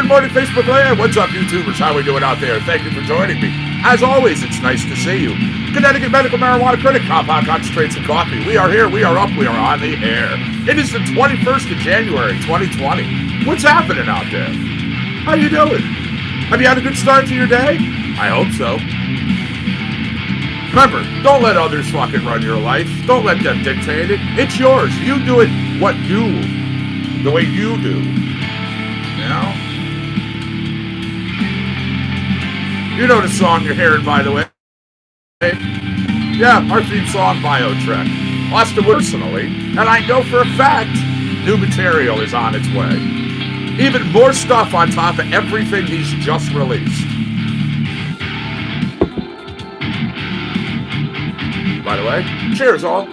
morning, Facebook Live. What's up, YouTubers? How we doing out there? Thank you for joining me. As always, it's nice to see you. Connecticut Medical Marijuana Clinic, Compound Concentrates and Coffee. We are here. We are up. We are on the air. It is the 21st of January, 2020. What's happening out there? How you doing? Have you had a good start to your day? I hope so. Remember, don't let others fucking run your life. Don't let them dictate it. It's yours. You do it the way you do. You know? You know the song you're hearing, by the way. Yeah, our theme song, BioTrek. Austin personally, and I know for a fact, new material is on its way. Even more stuff on top of everything he's just released. By the way, cheers all.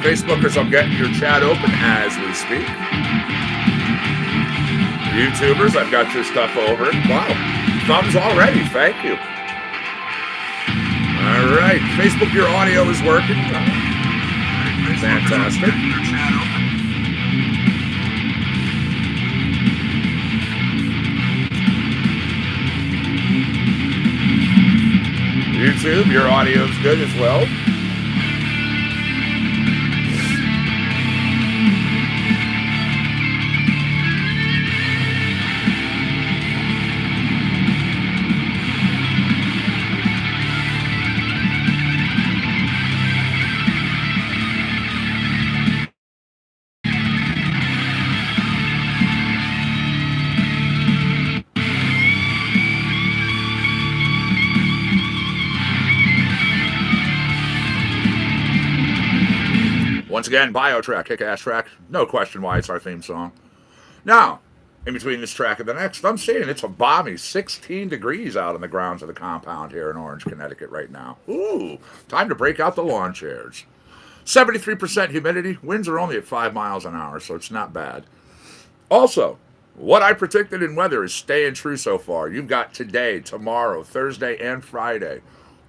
Facebookers, I'm getting your chat open as we speak. YouTubers, I've got your stuff over. Wow, thumbs already. Thank you. All right, Facebook, your audio is working. Fantastic. YouTube, your audio is good as well. Once again, BioTrek, kick-ass track. No question why it's our theme song. Now, in between this track and the next, I'm seeing it's a balmy 16 degrees out on the grounds of the compound here in Orange, Connecticut right now. Ooh, time to break out the lawn chairs. 73% humidity. Winds are only at 5 miles an hour, so it's not bad. Also, what I predicted in weather is staying true so far. You've got today, tomorrow, Thursday, and Friday.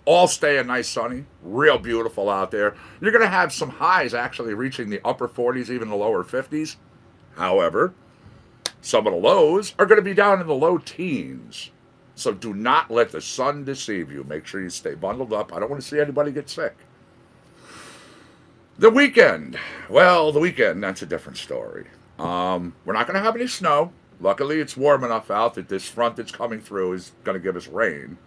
All staying nice sunny, real beautiful out there. You're going to have some highs actually reaching the upper 40s, even the lower 50s. However, some of the lows are going to be down in the low teens. So do not let the sun deceive you. Make sure you stay bundled up. I don't want to see anybody get sick. The weekend. Well, the weekend, that's a different story. We're not going to have any snow. Luckily, it's warm enough out that this front that's coming through is going to give us rain.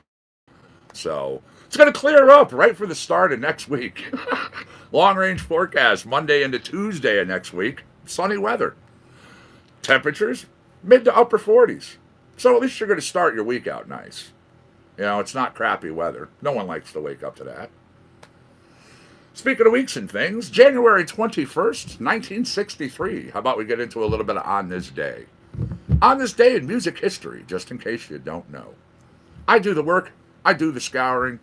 So it's going to clear up right for the start of next week. Long-range forecast, Monday into Tuesday of next week. Sunny weather. Temperatures, mid to upper 40s. So at least you're going to start your week out nice. You know, it's not crappy weather. No one likes to wake up to that. Speaking of weeks and things, January 21st, 1963. How about we get into a little bit of On This Day? On this day in music history, just in case you don't know. I do the work. I do the scouring.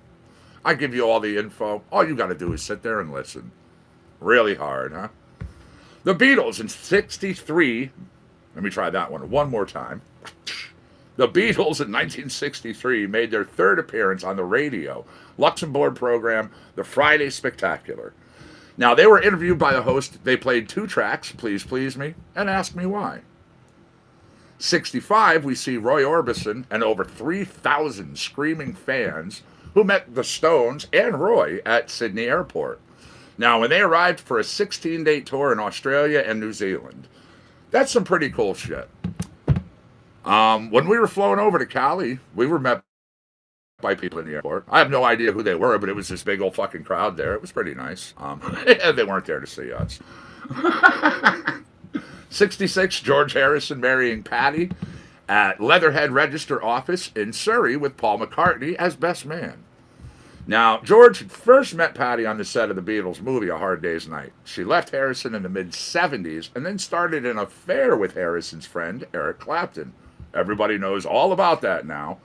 I give you all the info. All you got to do is sit there and listen. Really hard, huh? The Beatles in 63. Let me try that one more time. The Beatles in 1963 made their third appearance on the radio Luxembourg program, The Friday Spectacular. Now, they were interviewed by the host. They played 2 tracks, Please Please Me and Ask Me Why. 65, we see Roy Orbison and over 3,000 screaming fans who met the Stones and Roy at Sydney Airport. Now, when they arrived for a 16-date tour in Australia and New Zealand, that's some pretty cool shit. When we were flown over to Cali, we were met by people in the airport. I have no idea who they were, but it was this big old fucking crowd there. It was pretty nice. They weren't there to see us. 66, George Harrison marrying Patty at Leatherhead Register Office in Surrey with Paul McCartney as best man. Now, George had first met Patty on the set of the Beatles movie A Hard Day's Night. She left Harrison in the mid-'70s and then started an affair with Harrison's friend, Eric Clapton. Everybody knows all about that now.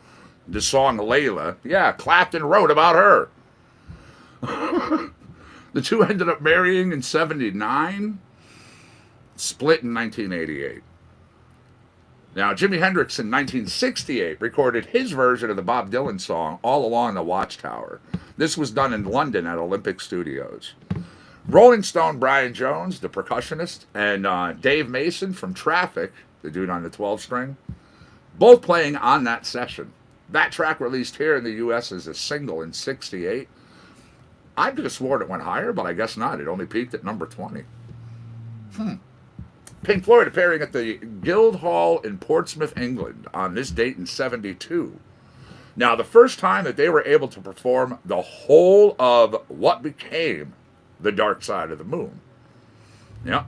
The song Layla, yeah, Clapton wrote about her. The two ended up marrying in 79, split in 1988. Now, Jimi Hendrix in 1968 recorded his version of the Bob Dylan song All Along the Watchtower. This was done in London at Olympic Studios. Rolling Stone Brian Jones, the percussionist, and Dave Mason from Traffic, the dude on the 12-string, both playing on that session. That track released here in the U.S. as a single in 68. I could have sworn it went higher, but I guess not. It only peaked at number 20. Pink Floyd appearing at the Guildhall in Portsmouth, England on this date in 72. Now, the first time that they were able to perform the whole of what became The Dark Side of the Moon. Yeah.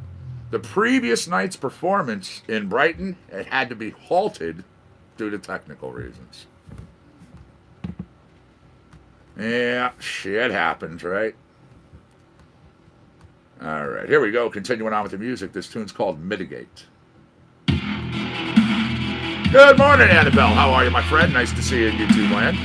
The previous night's performance in Brighton had to be halted due to technical reasons. Yeah, shit happens, right? All right, here we go. Continuing on with the music. This tune's called Mitigate. Good morning, Annabelle. How are you, my friend? Nice to see you in YouTube land.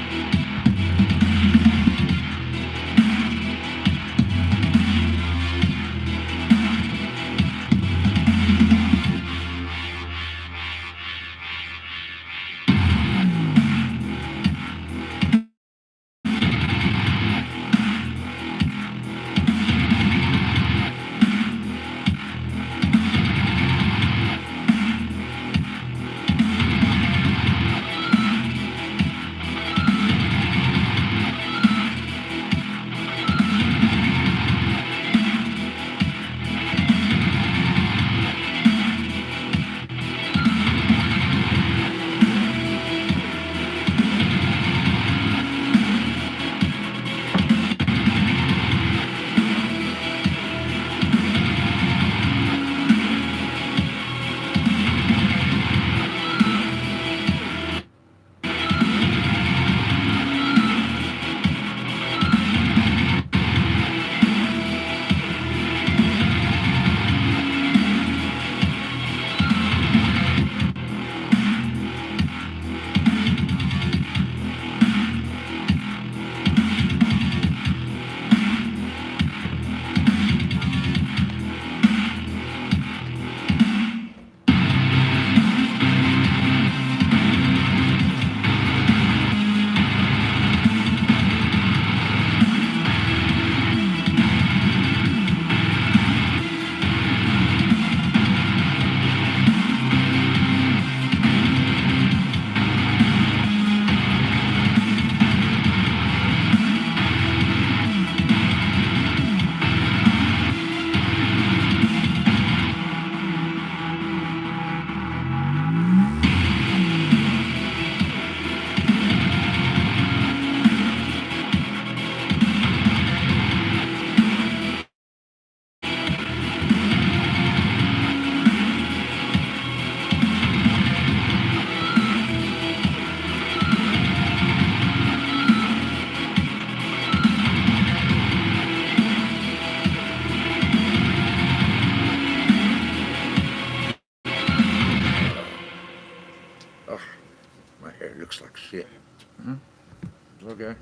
Okay.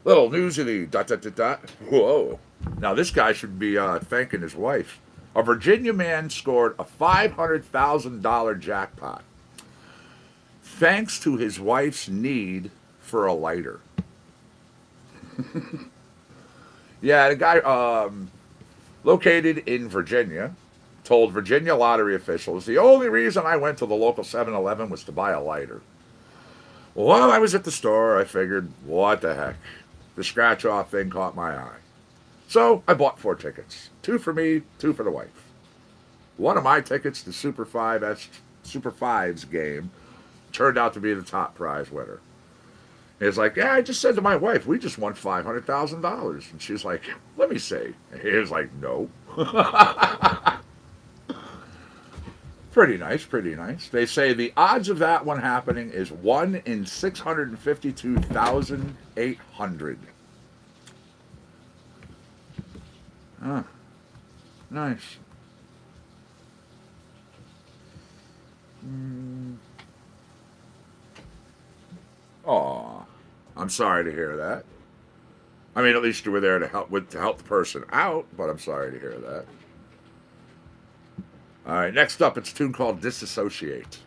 Little news of the dot dot dot dot. Whoa. Now this guy should be thanking his wife. A Virginia man scored a $500,000 jackpot thanks to his wife's need for a lighter. Yeah, the guy located in Virginia told Virginia lottery officials, the only reason I went to the local 7-Eleven was to buy a lighter. While I was at the store, I figured, what the heck? the scratch off thing caught my eye. So I bought 4 tickets. 2 for me, 2 for the wife. One of my tickets, the Super 5's game, turned out to be the top prize winner. He's like, yeah, I just said to my wife, we just won $500,000. And she's like, let me see. And he was like, no. Pretty nice, pretty nice. They say the odds of that one happening is 1 in 652,800. Ah, nice. Aw, I'm sorry to hear that. I mean, at least you were there to help the person out, but I'm sorry to hear that. All right, next up, it's a tune called Disassociate.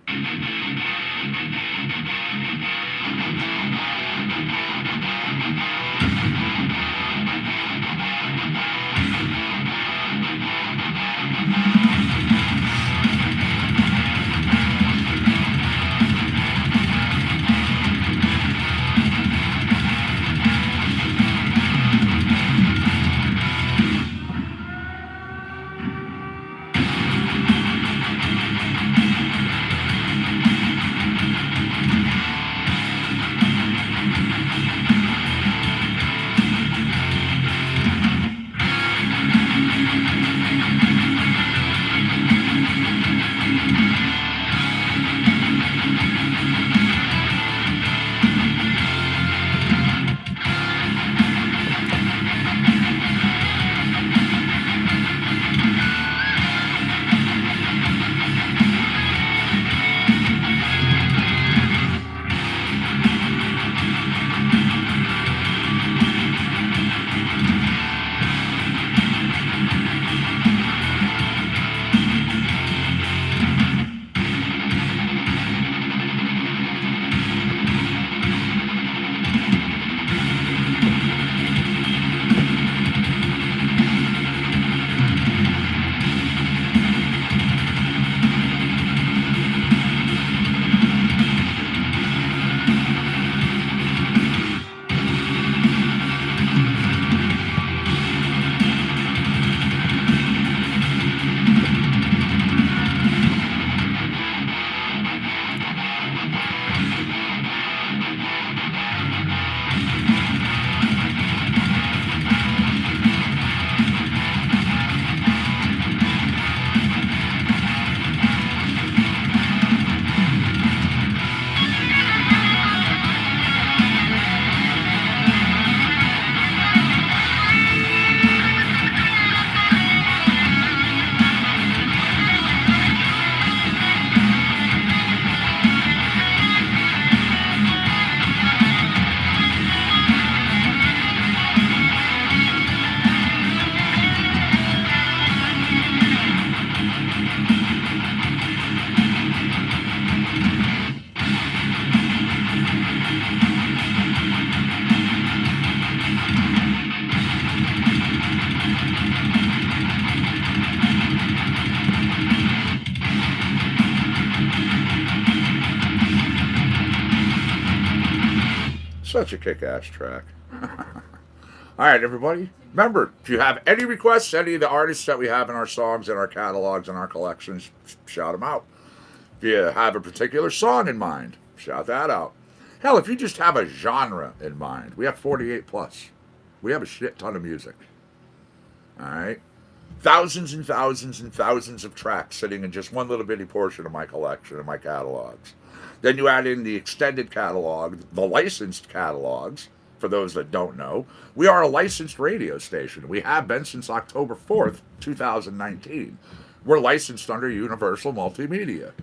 Such a kick-ass track. All right, everybody. Remember, if you have any requests, any of the artists that we have in our songs, in our catalogs, in our collections, shout them out. If you have a particular song in mind, shout that out. Hell, if you just have a genre in mind, we have 48 plus. We have a shit ton of music. All right? Thousands and thousands and thousands of tracks sitting in just one little bitty portion of my collection, of my catalogs. Then you add in the extended catalog, the licensed catalogs, for those that don't know. We are a licensed radio station. We have been since October 4th, 2019. We're licensed under Universal Multimedia.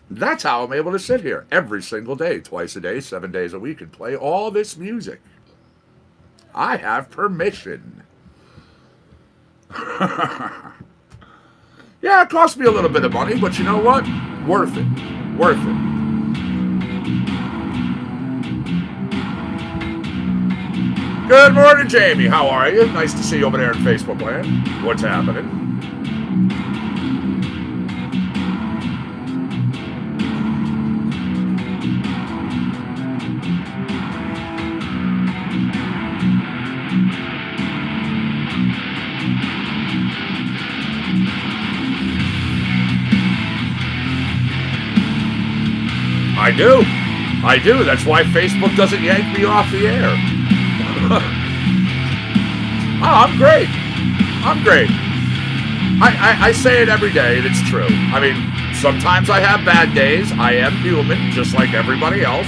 That's how I'm able to sit here every single day, twice a day, 7 days a week, and play all this music. I have permission. Yeah, it cost me a little bit of money, but you know what? Worth it. Worth it. Good morning, Jamie. How are you? Nice to see you over there in Facebook land. What's happening? I do. I do. That's why Facebook doesn't yank me off the air. Oh, I'm great. I'm great. I say it every day, and it's true. I mean, sometimes I have bad days. I am human, just like everybody else.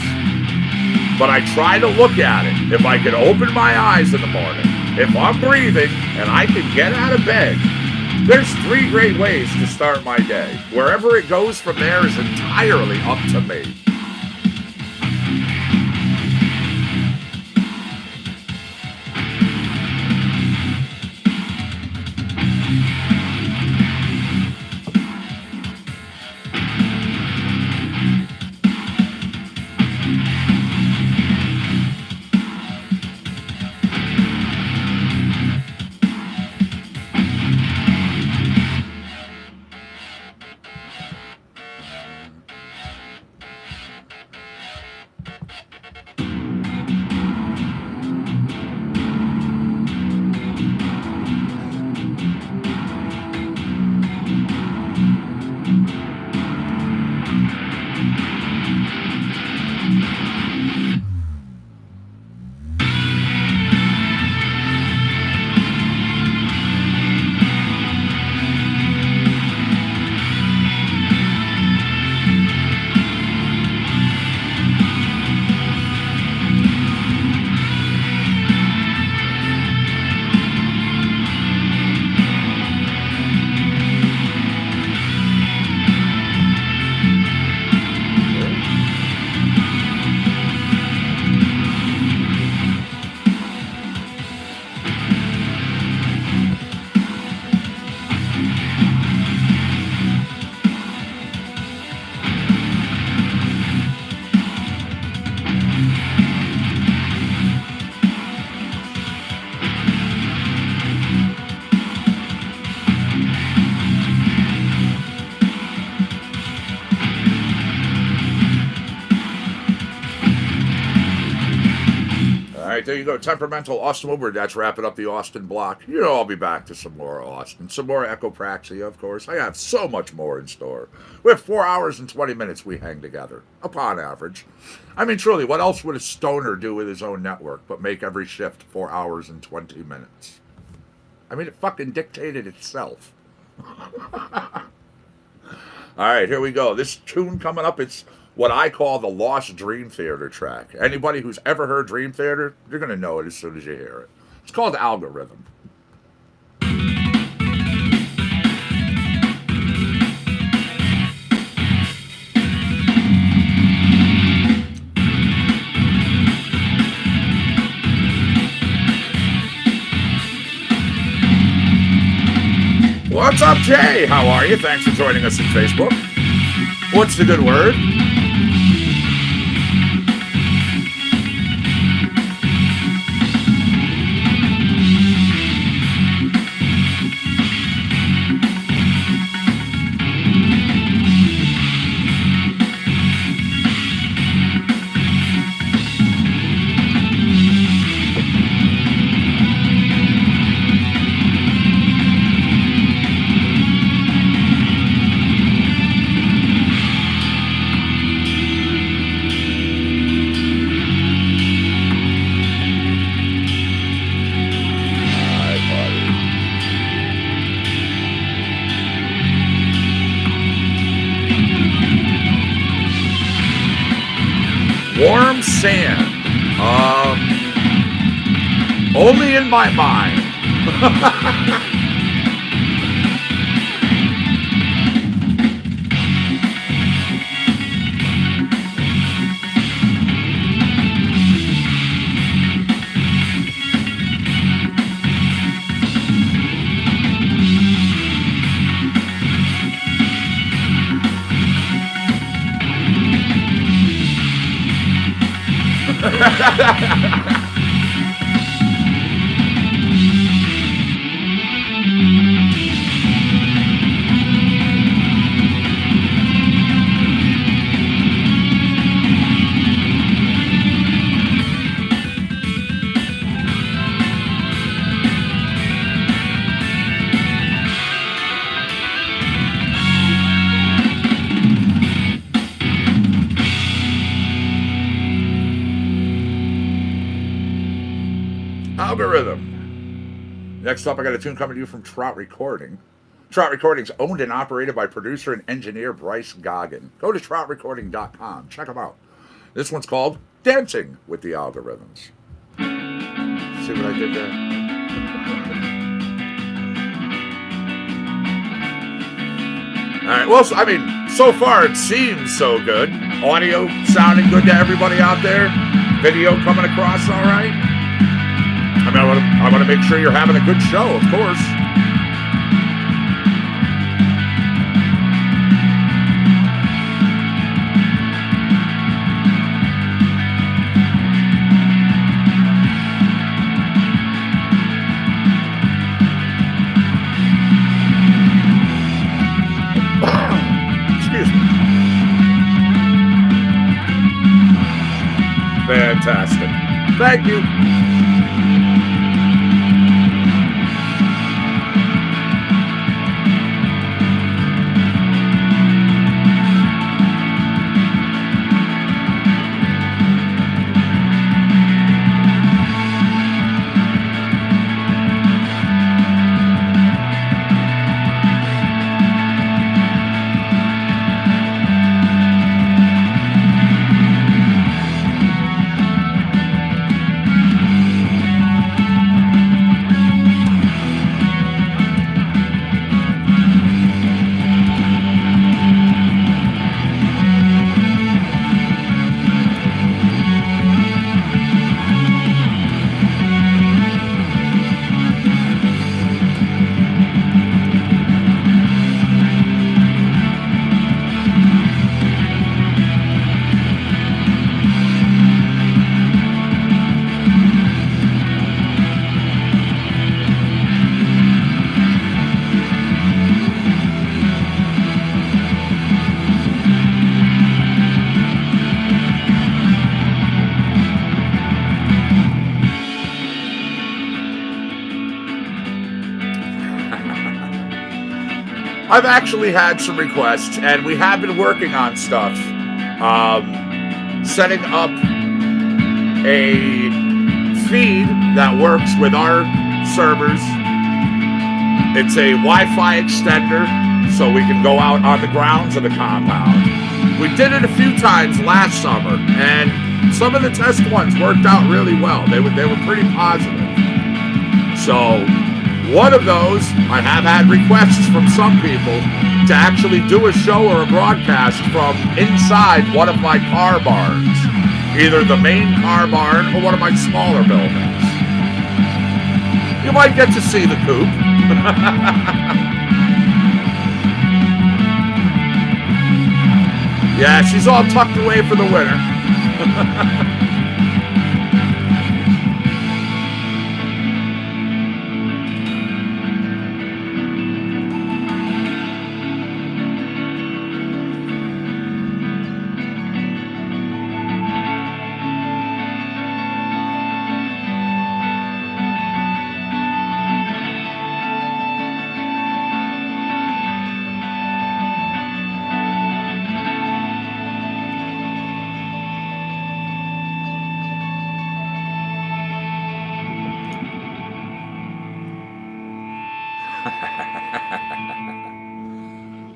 But I try to look at it. If I can open my eyes in the morning, if I'm breathing, and I can get out of bed, there's 3 great ways to start my day. Wherever it goes from there is entirely up to me. There you go, temperamental Austin Woodward. That's wrapping up the Austin block. You know I'll be back to some more Austin, some more Echopraxia, of course. I have so much more in store. We have 4 hours and 20 minutes we hang together, upon average. I mean, truly, what else would a stoner do with his own network but make every shift 4 hours and 20 minutes? I mean, it fucking dictated itself. All right, here we go. This tune coming up, it's what I call the Lost Dream Theater track. Anybody who's ever heard Dream Theater, you're going to know it as soon as you hear it. It's called Algorithm. What's up, Jay? How are you? Thanks for joining us on Facebook. What's the good word? Warm sand. Only in my mind. Algorithm. Next up, I got a tune coming to you from Trout Recording. Trout Recording's owned and operated by producer and engineer Bryce Goggin. Go to troutrecording.com. Check them out. This one's called Dancing with the Algorithms. See what I did there? All right. Well, I mean, so far it seems so good. Audio sounding good to everybody out there. Video coming across all right. I mean, I want to make sure you're having a good show, of course. Fantastic. Thank you. I've actually had some requests, and we have been working on stuff. Setting up a feed that works with our servers. It's a Wi-Fi extender, so we can go out on the grounds of the compound. We did it a few times last summer, and some of the test ones worked out really well. They were pretty positive. So one of those, I have had requests from some people to actually do a show or a broadcast from inside one of my car barns. Either the main car barn or one of my smaller buildings. You might get to see the coop. Yeah, she's all tucked away for the winter.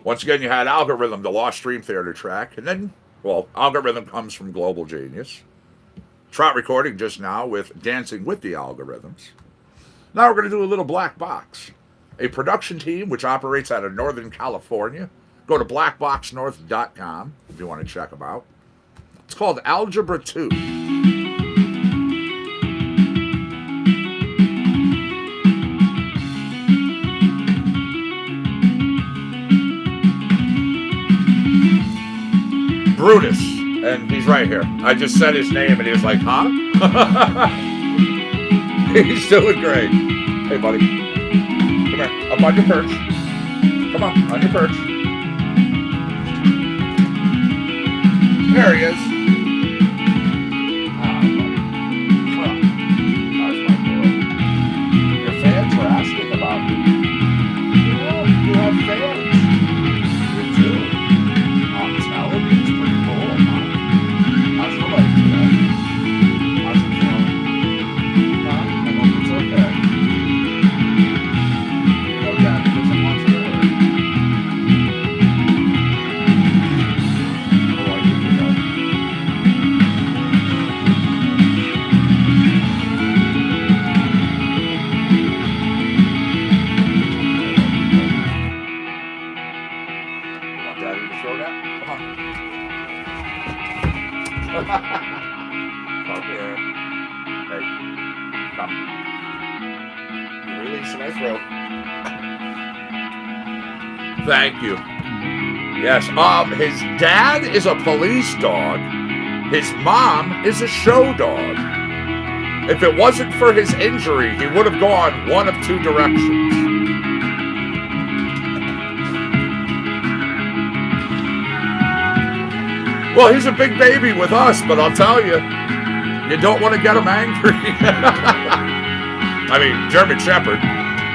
Once again, you had Algorithm, the Lost Stream Theater track. And then, well, Algorithm comes from Global Genius. Trout Recording just now with Dancing with the Algorithms. Now we're going to do a little Black Box. A production team which operates out of Northern California. Go to blackboxnorth.com if you want to check them out. It's called Algebra 2. Brutus, and he's right here. I just said his name, and he was like, huh? He's doing great. Hey, buddy. Come here. Up on your perch. Come on your perch. There he is. That's my boy. Your fans are asking about you. Yeah, you have fans. You do. I'm telling you, it's pretty cool, huh? How's the life today? How's it feeling? Huh? I hope it's okay. Come here. Hey, come. You're releasing my throat. Thank you. Yes. His dad is a police dog. His mom is a show dog. If it wasn't for his injury, he would have gone one of two directions. Well, he's a big baby with us, but I'll tell you, you don't want to get him angry. I mean, German Shepherd.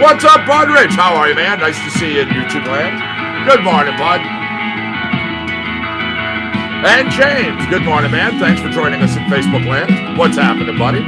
What's up, Bud Rich? How are you, man? Nice to see you in YouTube land. Good morning, Bud. And James. Good morning, man. Thanks for joining us in Facebook land. What's happening, buddy?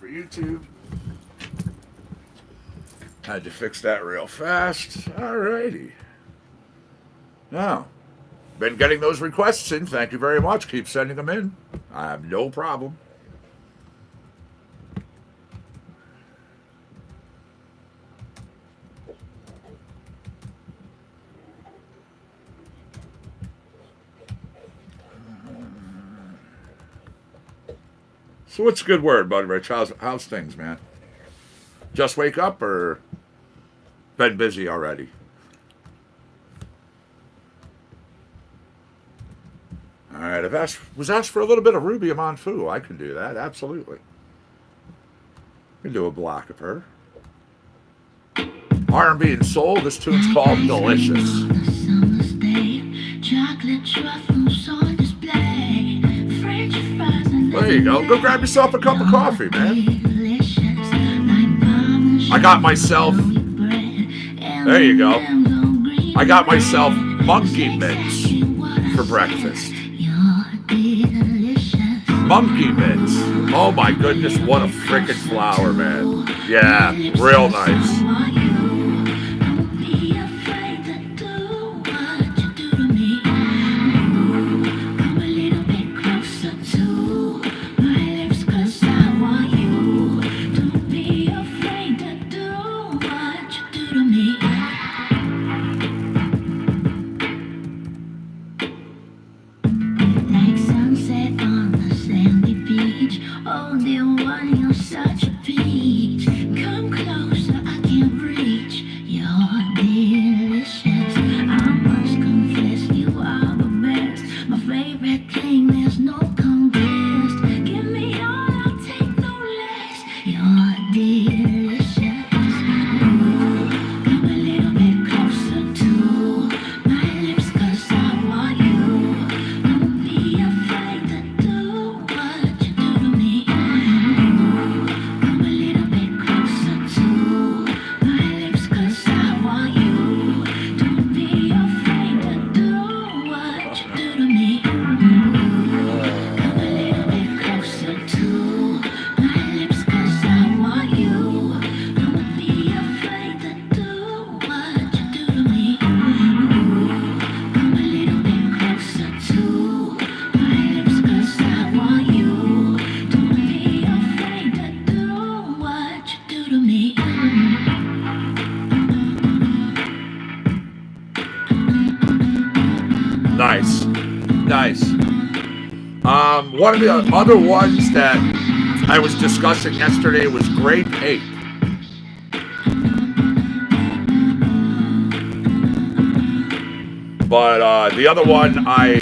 For YouTube. Had to fix that real fast. Alrighty. Now, been getting those requests in. Thank you very much. Keep sending them in. I have no problem. So what's a good word, Bud Rich? How's things, man? Just wake up or been busy already? All right, was asked for a little bit of Ruby Monfu. I can do that, absolutely. Can do a block of her. R&B and soul. This tune's called Delicious. There you go. Go grab yourself a cup of coffee, man. I got myself... There you go. I got myself monkey mints for breakfast. Monkey mints. Oh my goodness, what a freaking flower, man. Yeah, real nice. Nice. One of the other ones that I was discussing yesterday was Grape 8. But the other one I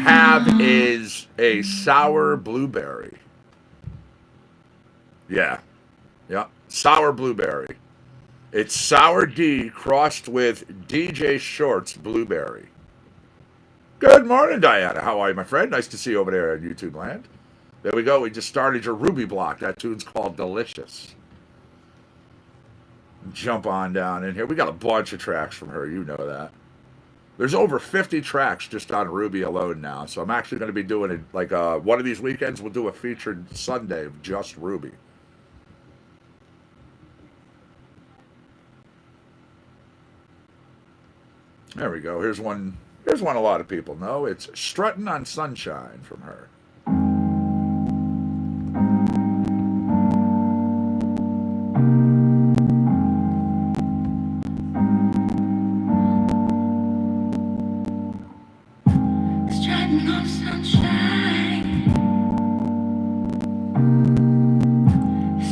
have is a sour blueberry. Yeah. Sour blueberry. It's Sour D crossed with DJ Short's blueberry. Good morning, Diana. How are you, my friend? Nice to see you over there at YouTube land. There we go. We just started your Ruby block. That tune's called Delicious. Jump on down in here. We got a bunch of tracks from her. You know that. There's over 50 tracks just on Ruby alone now. So I'm actually going to be doing it like one of these weekends. We'll do a featured Sunday of just Ruby. There we go. Here's one. Here's one a lot of people know. It's "Strutting on Sunshine" from her. Strutting on sunshine,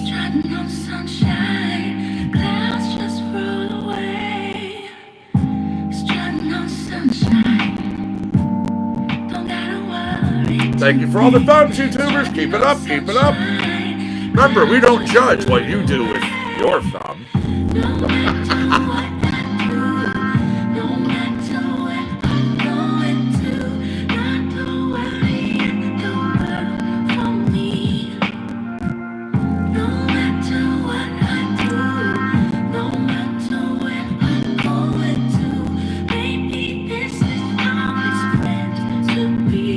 strutting on sunshine, clouds just roll away. Strutting on sunshine, don't gotta worry. Thank you for all the thumbs, YouTubers. Keep it up. Keep it up. Remember, we don't judge what you do with your thumb. No matter what I do, no matter what I'm going to, not the worry in the world for me. No matter what I do, no matter where I'm going to, maybe this is how it's meant to be.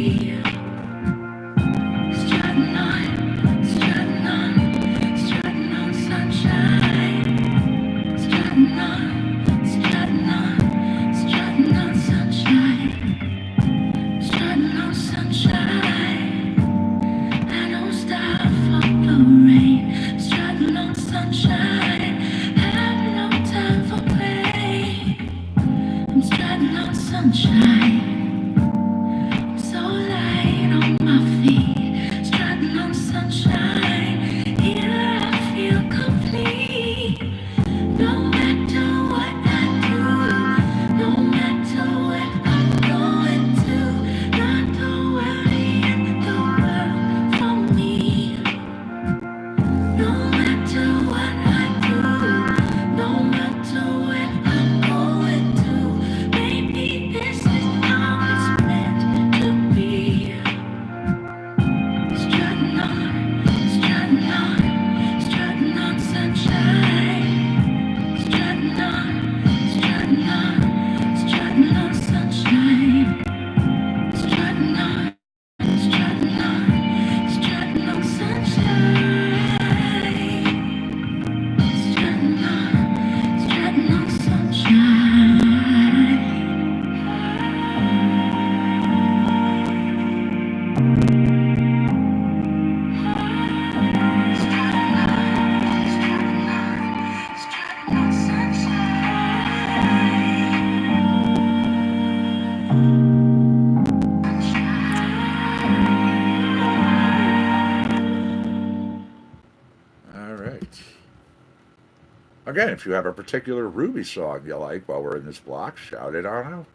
Strutting on, strutting on, strutting on sunshine. Strutting on, strutting on, strutting on sunshine. Strutting on sunshine. I don't stop for the rain. Strutting on sunshine. Have no time for play. I'm strutting on sunshine. I'm so light on my feet. Strutting on sunshine. Here I feel complete. No matter what I do, no matter where I'm going to, not the worry in the world for me. No matter what I do, no matter where I'm going to, maybe this is how it's meant to be. Strutting on, strutting on, strutting on sunshine. Strutting on, strutting on, strutting on sunshine. Strutting on, strutting on, strutting on sunshine. Strutting on sunshine. Strutting on All right. Again, if you have a particular Ruby song you like while we're in this block, shout it on out.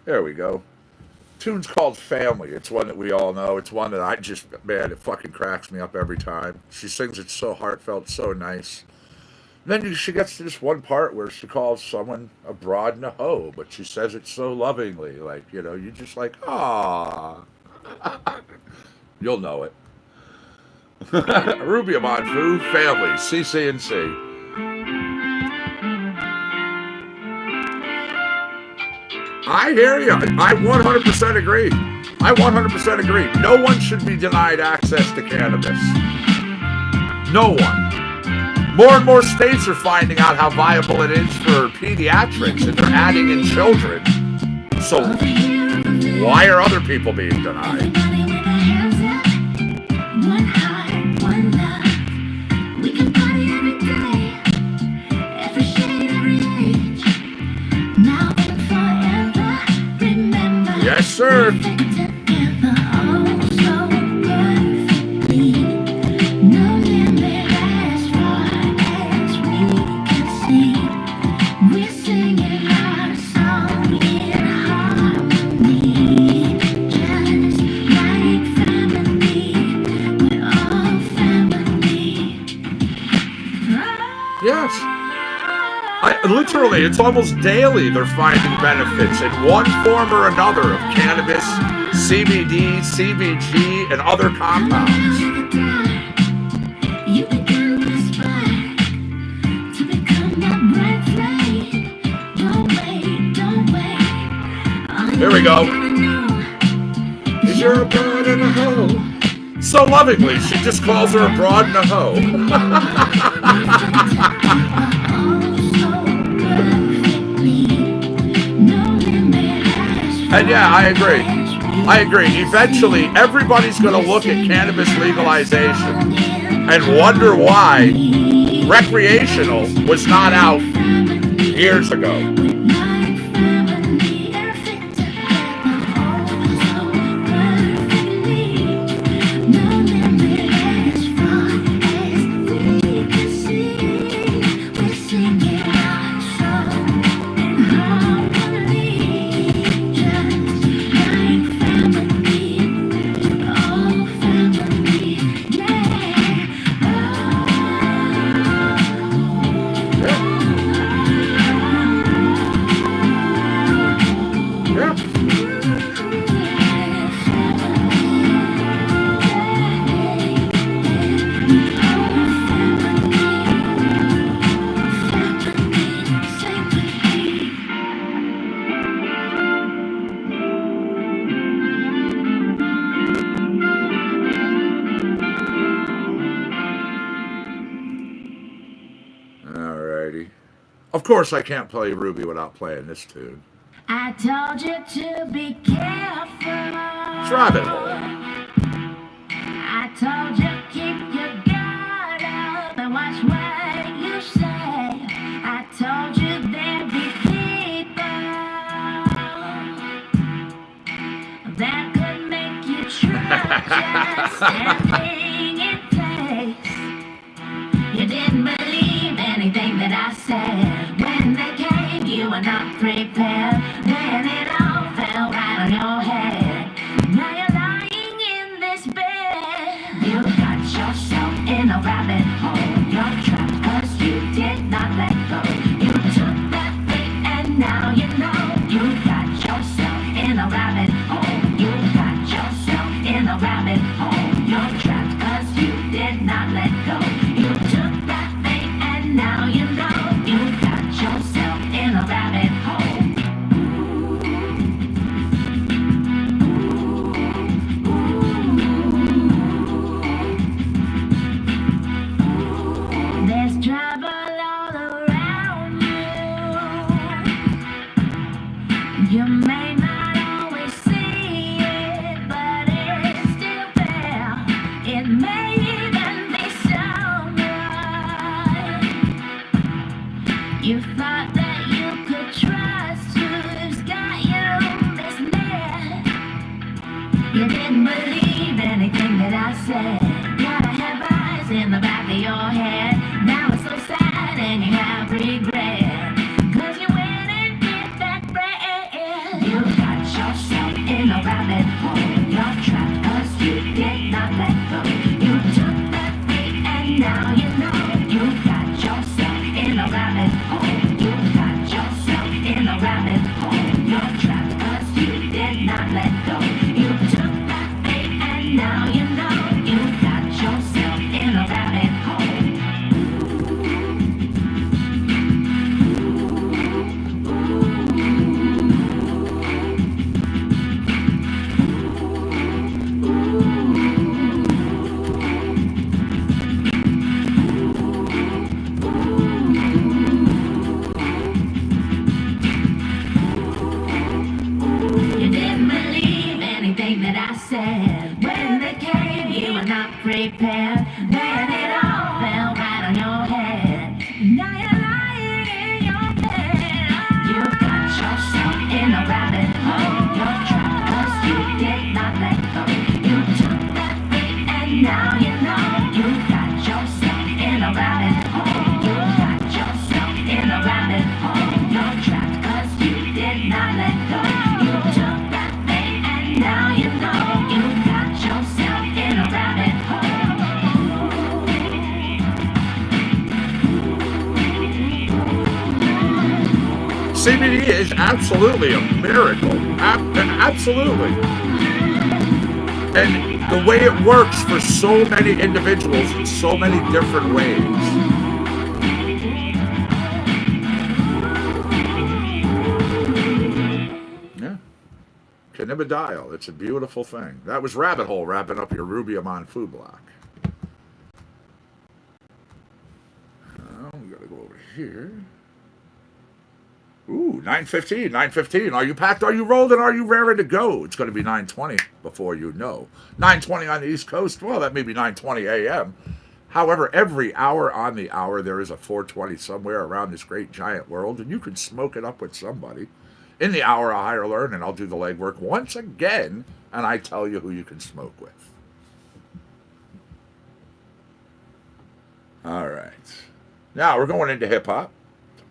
There we go. Tune's called Family. It's one that we all know. It's one that I just, man, it fucking cracks me up every time. She sings it so heartfelt, so nice. Then she gets to this one part where she calls someone a broad and a hoe, but she says it so lovingly. Like, you know, you're just like, ah. You'll know it. Ruby Amanfu, Family, CC&C. I hear you. I 100% agree. I 100% agree. No one should be denied access to cannabis. No one. More and more states are finding out how viable it is for pediatrics, and they're adding in children. So why are other people being denied? Everybody with their hands up, one heart, one love. We can party every day, every shade, every age. Now and forever, remember. Yes, sir. Perfect together, oh so perfectly. No limit as far as we can see. We're singing our song in harmony, just like family. We're all family. Yes. Literally, it's almost daily they're finding benefits in one form or another of cannabis CBD, CBG, and other compounds. You become the spark to become that bright flame. Don't wait. Here we go. Is you're a broad and a hoe. So lovingly, she just calls her a broad and a hoe. And yeah, I agree. Eventually, everybody's going to look at cannabis legalization and wonder why recreational was not out years ago. Alrighty. Of course, I can't play Ruby without playing this tune. I told you to be careful. Rabbit Hole. I told you keep your guard up and watch what you say. I told you there'd be people that could make you try just anything it takes. You didn't believe anything that I said. When they came, you were not prepared. Then it all fell right on your head. Now you're lying in this bed. You got yourself in a rabbit hole. You're trapped 'cause you did not let go. You took that bait and now you know. You got yourself in a rabbit hole. You got yourself in a rabbit hole. You're trapped 'cause you did not let go. You took that bait and now you know. You got yourself in a rabbit hole. There's trouble all around you. You may not always see it, but it's still there. It may even be someone you thought that you could trust, who's got you this net. You didn't believe anything that I said. Gotta have eyes in the back of your head. Now it's so sad and you have regret. 'Cause you went and did that bread. You got yourself in a rabbit hole. You're trapped 'cause you did not let go. You took that bait and now you know. You got yourself in a rabbit hole. You got yourself in a rabbit hole. You're trapped 'cause you did not let go. You took that bait and now you know. You got yourself in a rabbit hole. You didn't believe anything that I said. When they came, you were not prepared. Then it all fell right on your head. Now you're lying in your bed. You got yourself in a rabbit hole. You're trapped 'cause you did not let go. You took that bait and now you know. You got yourself in a rabbit hole. You got yourself in a rabbit hole. You're trapped 'cause you did not let go. You took that bait and now you know. You got yourself in a rabbit hole. CBD is absolutely a miracle. Absolutely. And the way it works for so many individuals in so many different ways. Yeah. Cannabidiol. It's a beautiful thing. That was Rabbit Hole wrapping up your Ruby Amon food block. We gotta go over here. Ooh, 9:15, 9:15. Are you packed? Are you rolled? And are you raring to go? It's going to be 9:20 before you know. 9:20 on the East Coast. Well, that may be 9:20 a.m. However, every hour on the hour, there is a 4:20 somewhere around this great giant world, and you can smoke it up with somebody. In the hour of higher learn, and I'll do the legwork once again, and I tell you who you can smoke with. All right. Now we're going into hip hop.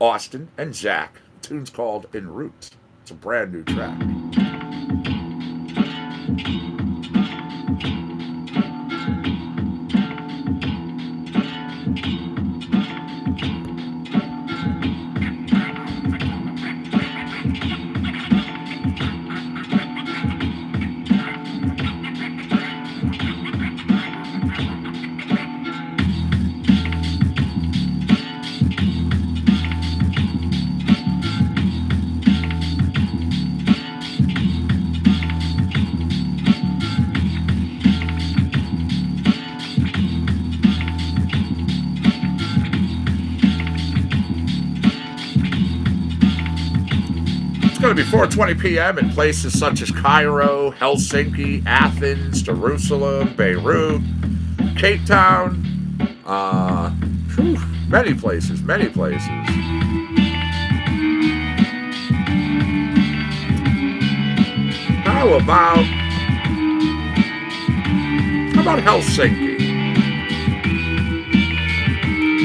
Austin and Zach. The tune's called En Route. It's a brand new track. It's going to be 4:20 p.m. in places such as Cairo, Helsinki, Athens, Jerusalem, Beirut, Cape Town, many places, many places. How about Helsinki?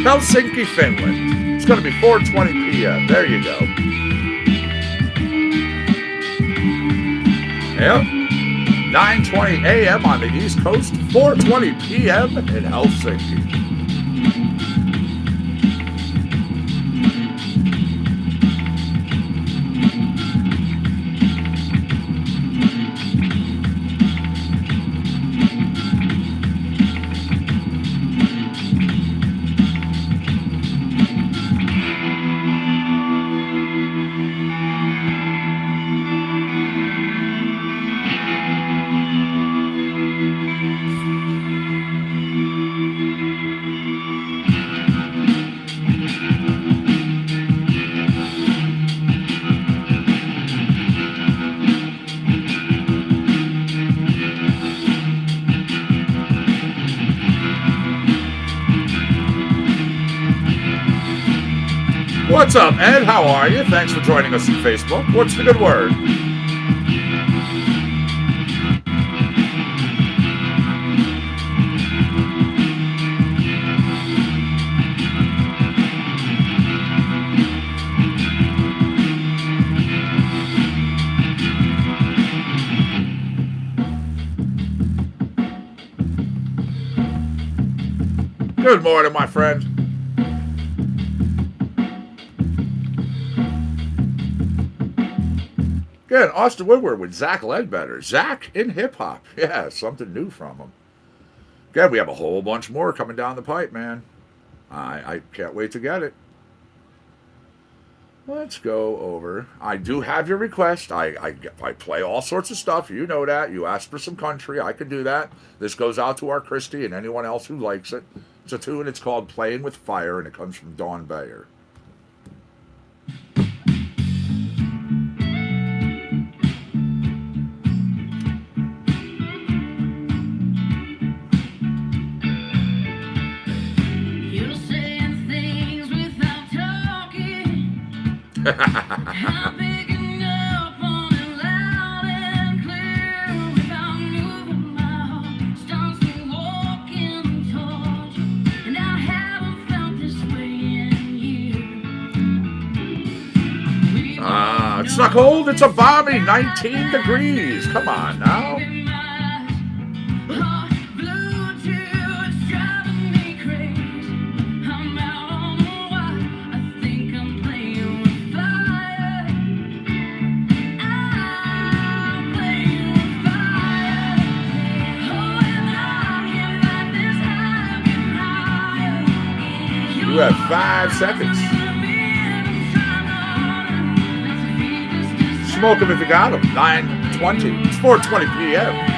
Helsinki, Finland. It's going to be 4:20 p.m. There you go. Yep. 9:20 a.m. on the East Coast, 4:20 p.m. in Helsinki. What's up, Ed? How are you? Thanks for joining us on Facebook. What's the good word? Good morning, my friend. Again, Austin Woodward with Zach Ledbetter. Zach in hip-hop. Yeah, something new from him. Again, we have a whole bunch more coming down the pipe, man. I can't wait to get it. Let's go over. I do have your request. I play all sorts of stuff. You know that. You asked for some country. I can do that. This goes out to our Christy and anyone else who likes it. It's a tune. It's called Playing with Fire, and it comes from Dawn Bayer. I'm picking up on it loud and clear without moving my heart starts to walking towards you, and I haven't felt this way in years. It's not cold, it's a balmy 19 degrees. Come on now. You have 5 seconds. Smoke them if you got them. 9:20. It's 4:20 p.m.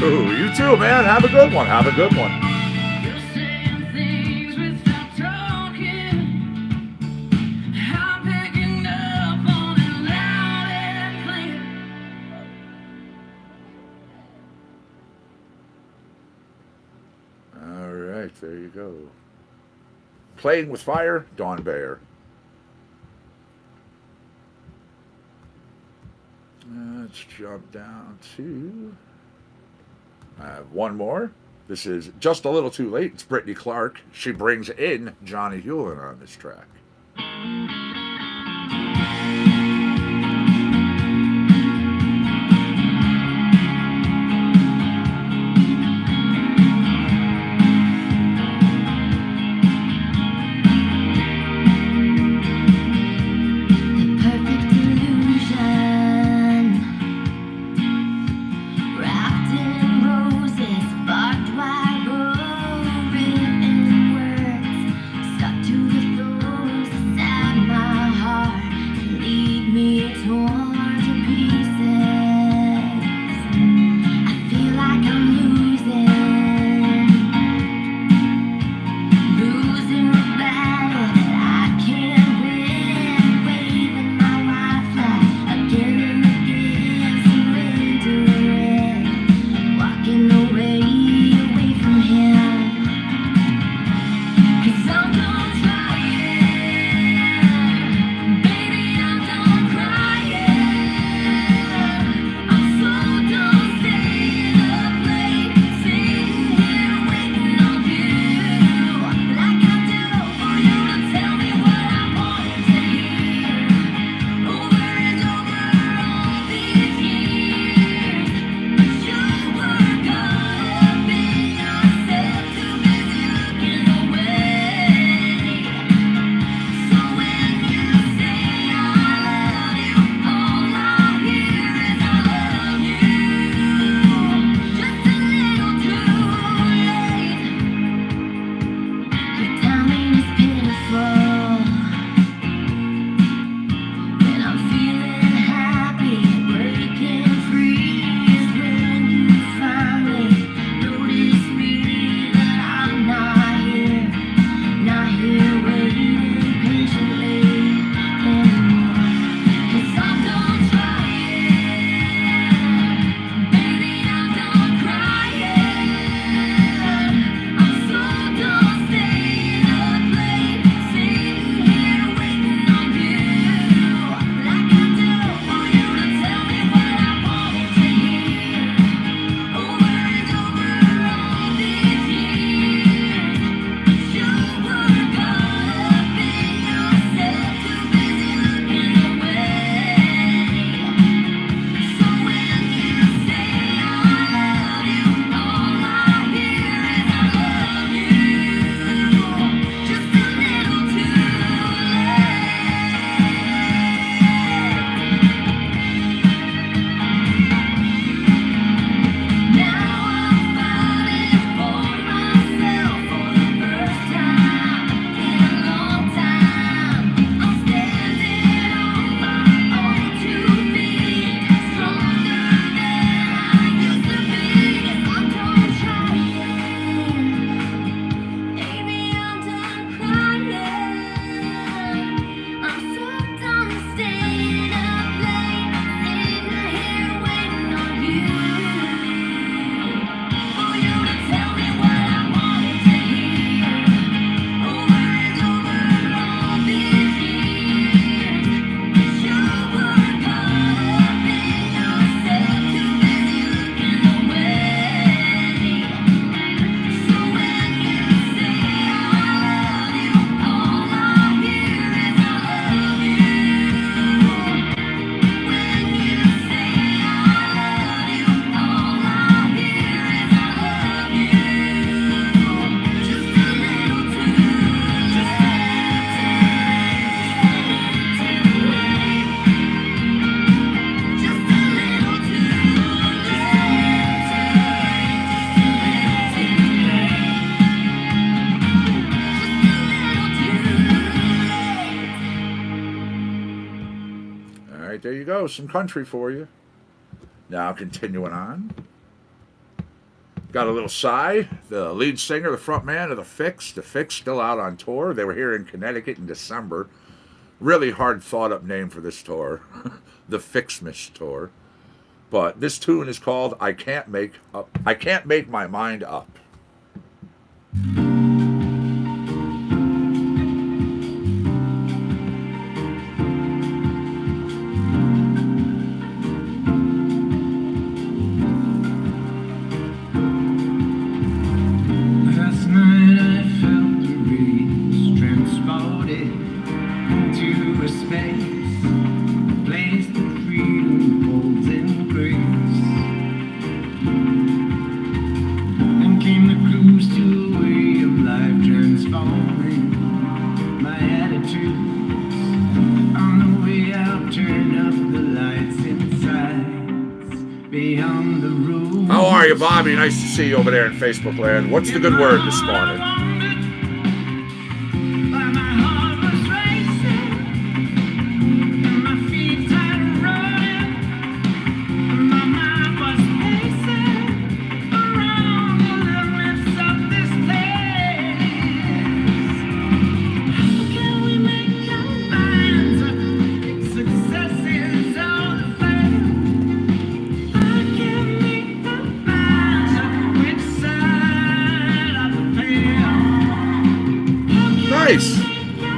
Ooh, you too, man. Have a good one. Have a good one. All right, there you go. Playing with Fire, Dawn Bayer. Let's jump down to... I have one more. This is Just a Little Too Late. It's Brittany Clark. She brings in Johnny Hewlin on this track. Stuck to the floors go, some country for you. Now, continuing on. Got a little Psy, the lead singer, the front man of The Fix. The Fix still out on tour. They were here in Connecticut in December. Really hard thought up name for this tour. The Fixmas Tour. But this tune is called I Can't Make My Mind Up. How are you, Bobby? Nice to see you over there in Facebook land. What's the good word this morning?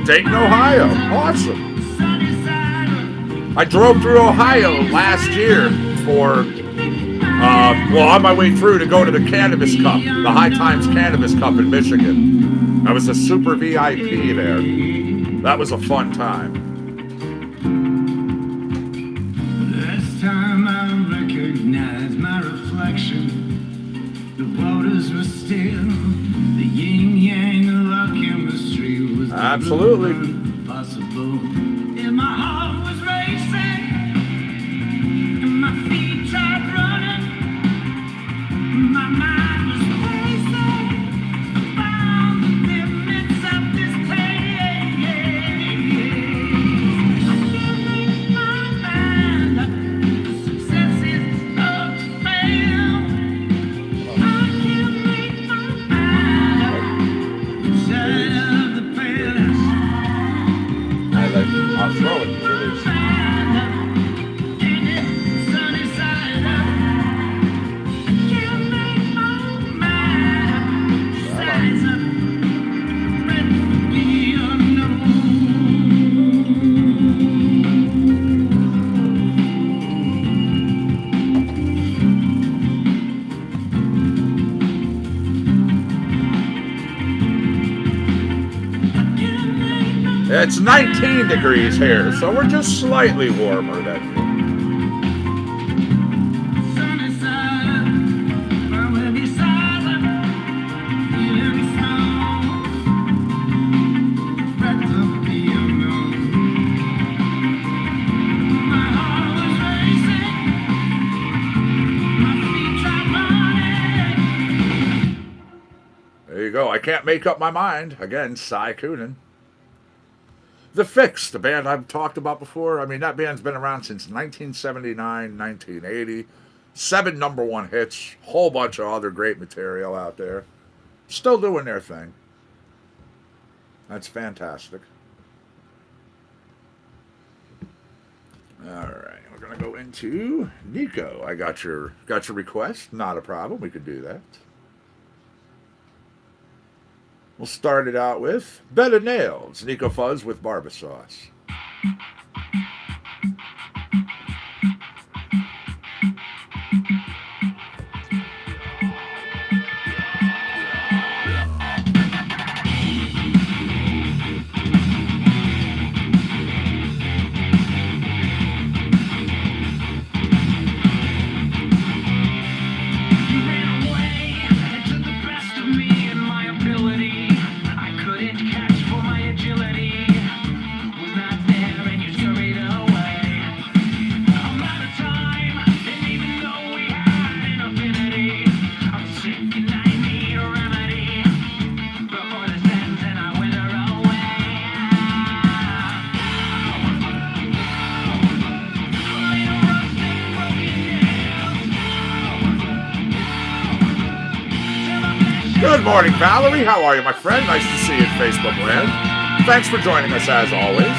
Dayton, Ohio. Awesome. I drove through Ohio last year for, on my way through to go to the Cannabis Cup, the High Times Cannabis Cup in Michigan. I was a super VIP there. That was a fun time. Last time I recognized my reflection, the waters were still, the yin-yang of our chemistry was absolutely possible. And my heart was racing, and my feet tried running, my mind was racing. I found the limits of this place. I can't make my mind up. The success is up to fail. I can't make my mind up. Inside of the palace. I'll throw it to release. It's 19 degrees here, so we're just slightly warmer than you. There you go. I can't make up my mind. Again, Psy Coonan. The Fix, the band I've talked about before. I mean, that band's been around since 1979, 1980. 7 number 1 hits. Whole bunch of other great material out there. Still doing their thing. That's fantastic. All right, we're going to go into Nico. I got your request. Not a problem. We could do that. We'll start it out with Bed of Nails, Nico Fuzz with Barbasauce. Agility was not there, and you straight up Good morning, Valerie. How are you, my friend? Nice to see you in Facebook land. Thanks for joining us as always.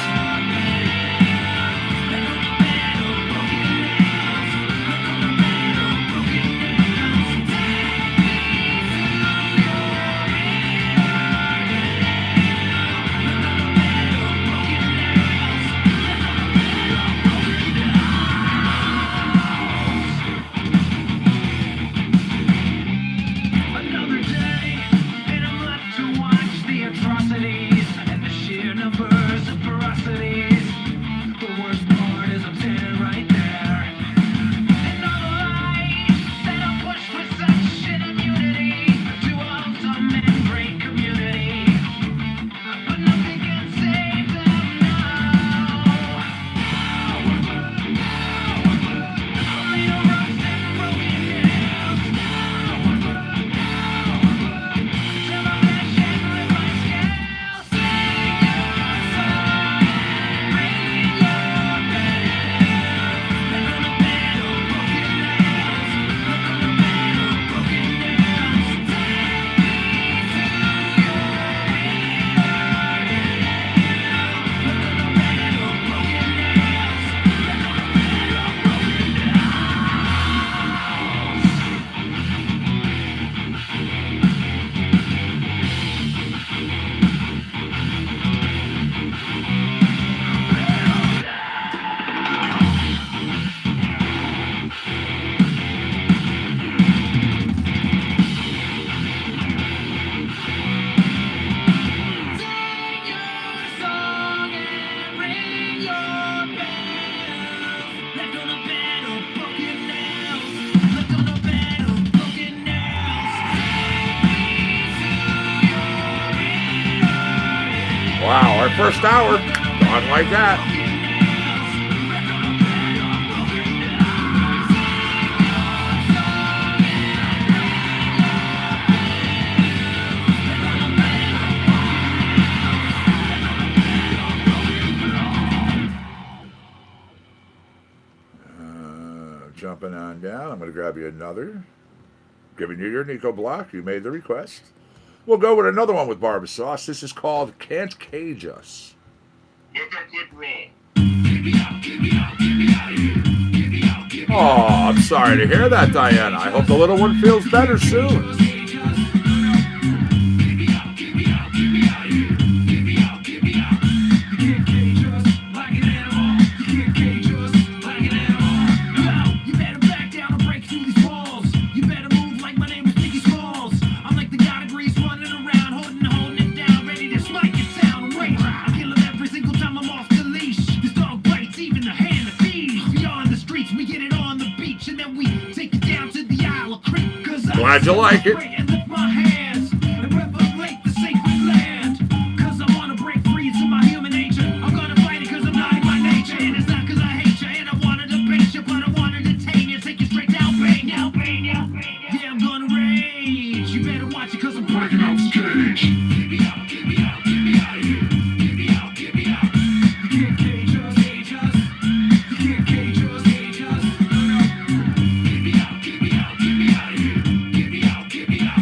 Another day, and I'm left to watch the atrocities and the sheer numbers of ferocities. The worst part is I'm standing right there. And all the lies that I push with such an immunity to a wholesome and great community. But nothing can save them now. Only a rust and broken nails. Till I'm ashes with my scales. Sing your song, ring your bells. Look on the bed of broken nails. Look on the bed of broken nails. Take me to your halo. Look on the bed of broken nails. Look on the bed of broken Sing your song and ring your bells. Left on a bed of broken nails. Left on a bed of broken nails. Take me to your halo. Wow, our first hour. Gone like that. Broken nails. Left on a bed of broken nails. Sing your song and ring your bells. Left on a bed of broken nails. Left on a bed of broken nails. Jumping on down. I'm going to grab you another. Giving you your Nico block. You made the request. We'll go with another one with Barbara Sauce. This is called Can't Cage Us. Oh, I'm sorry to hear that, Diana. I hope the little one feels better soon. You better back down or break through these walls. You better move like my name is Biggie Smalls. I'm like the god of Grease running around, holding it down, ready to smite your town and rage. I kill him every single time I'm off the leash. This dog bites even the hand that feeds. Beyond the streets, we get it on the beach, and then we take it down to the Isle of Creek. 'Cause I Glad you like it. and lift my hands and revelate the sacred land. 'Cause I wanna break free to my human nature. I'm gonna fight it 'cause I'm not in my nature. And it's not 'cause I hate you and I wanna debate you, but I wanna detain you, take you straight down, bang, down, bang, down, bang, down. Yeah, I'm gonna rage. You better watch it 'cause I'm breaking out the cage. Get me out, get me out, get me out of here. Get me out, get me out. You can't cage us, cage us. You can't cage us, cage us. No, no. Get me out, get me out, get me out of here. Get me out, get me out.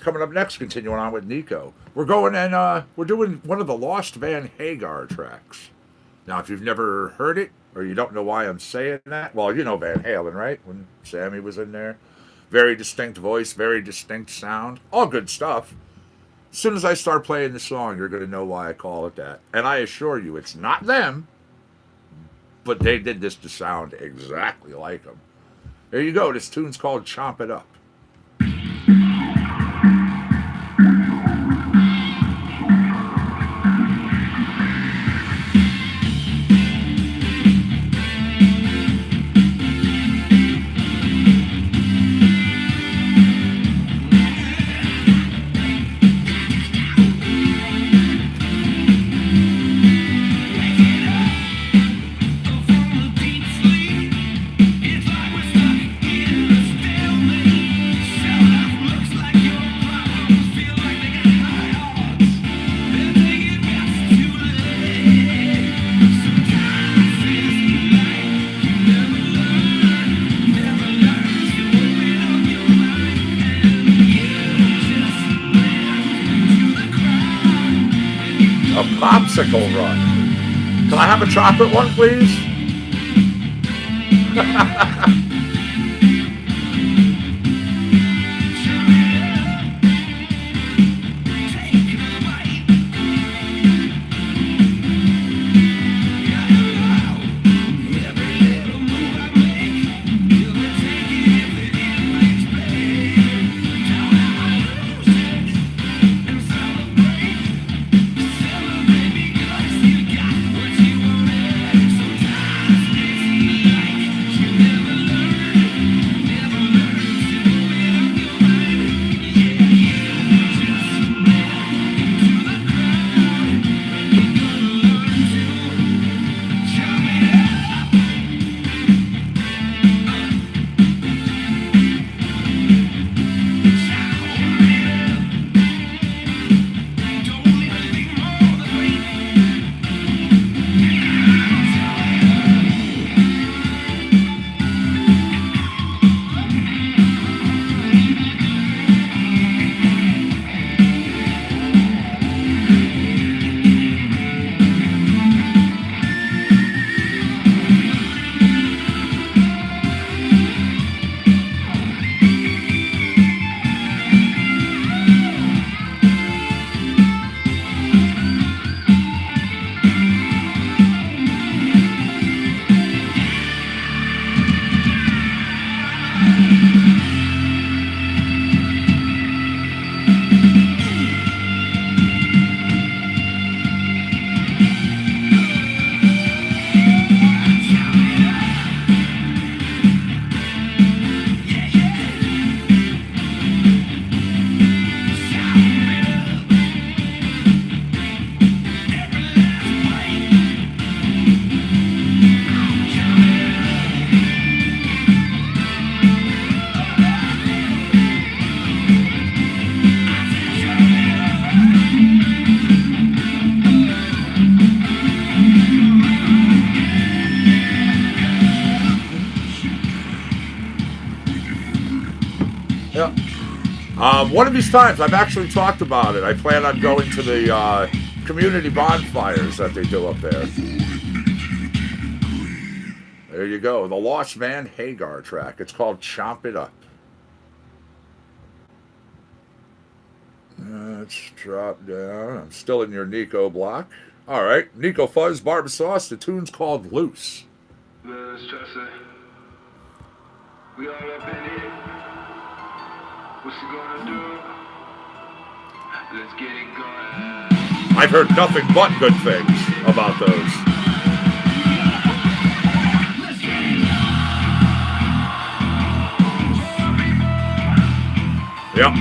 coming up next, continuing on with Nico. We're going and we're doing one of the Lost Van Hagar tracks. Now, if you've never heard it, or you don't know why I'm saying that, well, you know Van Halen, right? When Sammy was in there. Very distinct voice, very distinct sound. All good stuff. As soon as I start playing the song, you're going to know why I call it that. And I assure you, it's not them, but they did this to sound exactly like them. There you go. This tune's called Chomp It Up. Popsicle run. Can I have a chocolate one, please? One of these times, I've actually talked about it. I plan on going to the community bonfires that they do up there. There you go. The Lost Van Hagar track. It's called Chomp It Up. Let's drop down. I'm still in your Nico block. All right. Nico Fuzz, Barber Sauce. The tune's called Loose. Man, let's try to say, we all up in here. What's he gonna do? Let's get it going. I've heard nothing but good things about those. Yep.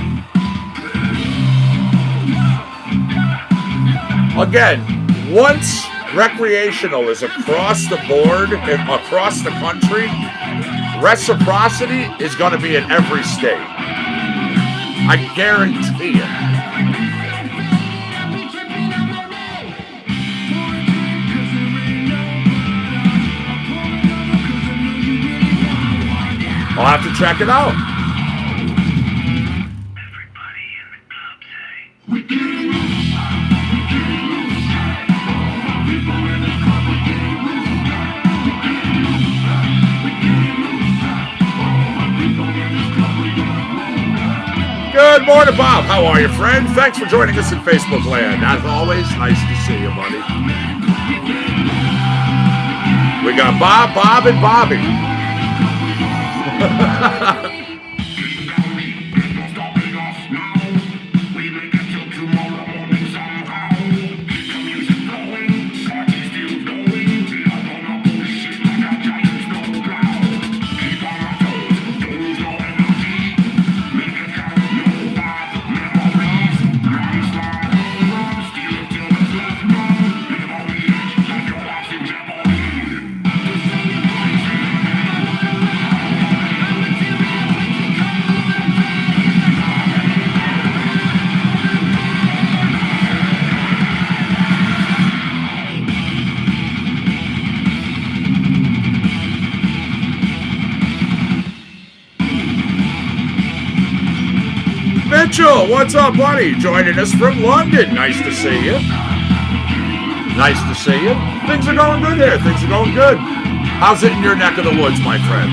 Again, once recreational is across the board, across the country, reciprocity is going to be in every state. I guarantee it. I'll have to check it out. Everybody in the Good morning, Bob. How are you, friend? Thanks for joining us in Facebook land. As always, nice to see you, buddy. We got Bob, and Bobby. Mitchell, what's up, buddy? Joining us from London. Nice to see you. Nice to see you. Things are going good here. Things are going good. How's it in your neck of the woods, my friend?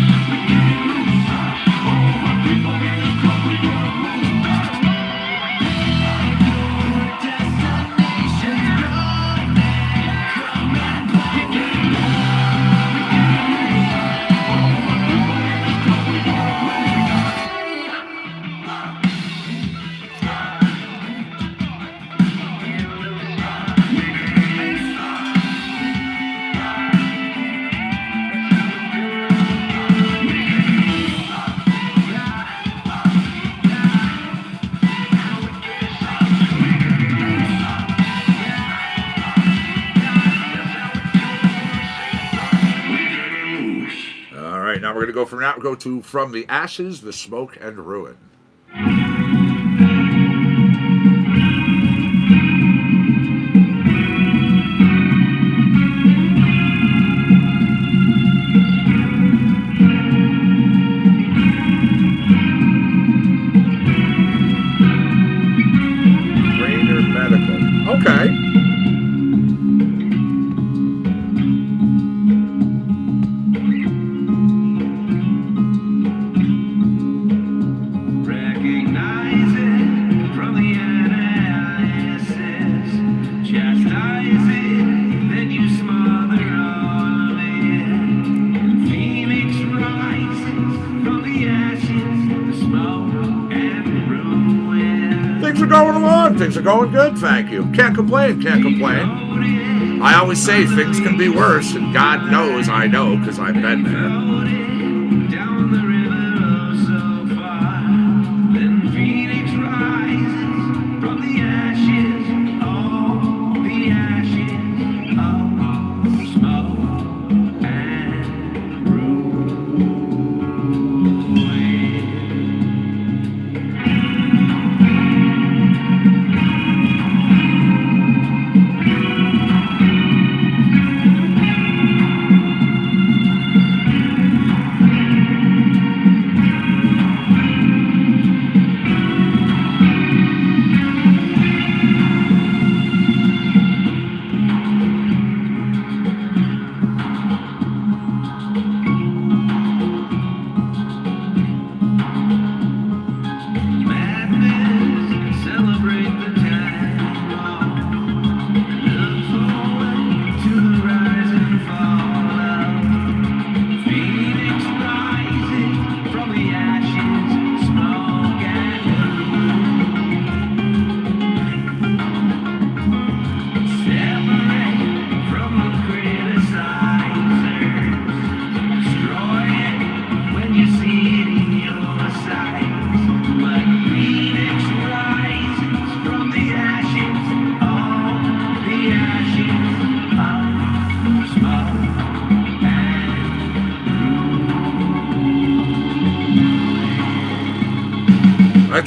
Now we're going to go to From the Ashes, the Smoke and Ruin. Rainer Medical. Okay. Things are going good, thank you. Can't complain, can't complain. I always say things can be worse, and God knows I know, because I've been there.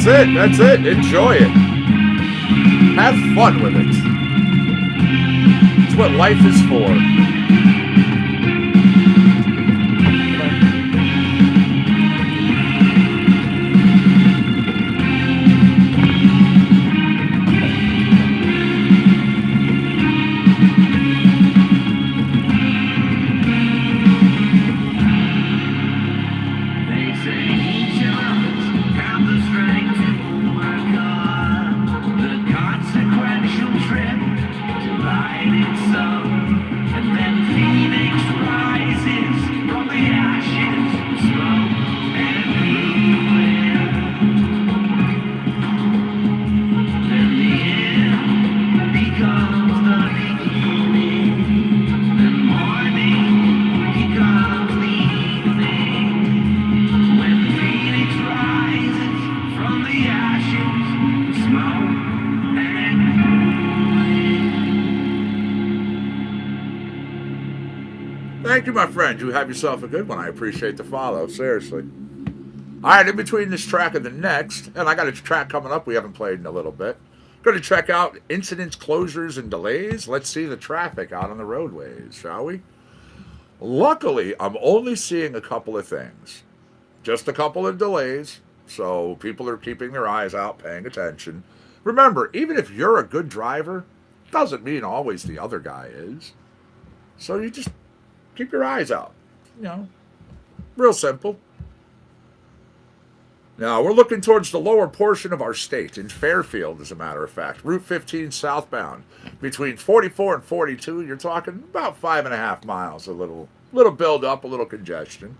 That's it. Enjoy it. Have fun with it. It's what life is for. They say each of us have the strength Thank you, my friend. You have yourself a good one. I appreciate the follow. Seriously. All right, in between this track and the next, and I got a track coming up we haven't played in a little bit. Going to check out incidents, closures, and delays. Let's see the traffic out on the roadways, shall we? Luckily, I'm only seeing a couple of things. Just a couple of delays, so people are keeping their eyes out, paying attention. Remember, even if you're a good driver, doesn't mean always the other guy is. So you just keep your eyes out. You know, real simple. Now, we're looking towards the lower portion of our state, in Fairfield, as a matter of fact. Route 15 southbound. Between 44 and 42, you're talking about 5.5 miles. A little build up, a little congestion.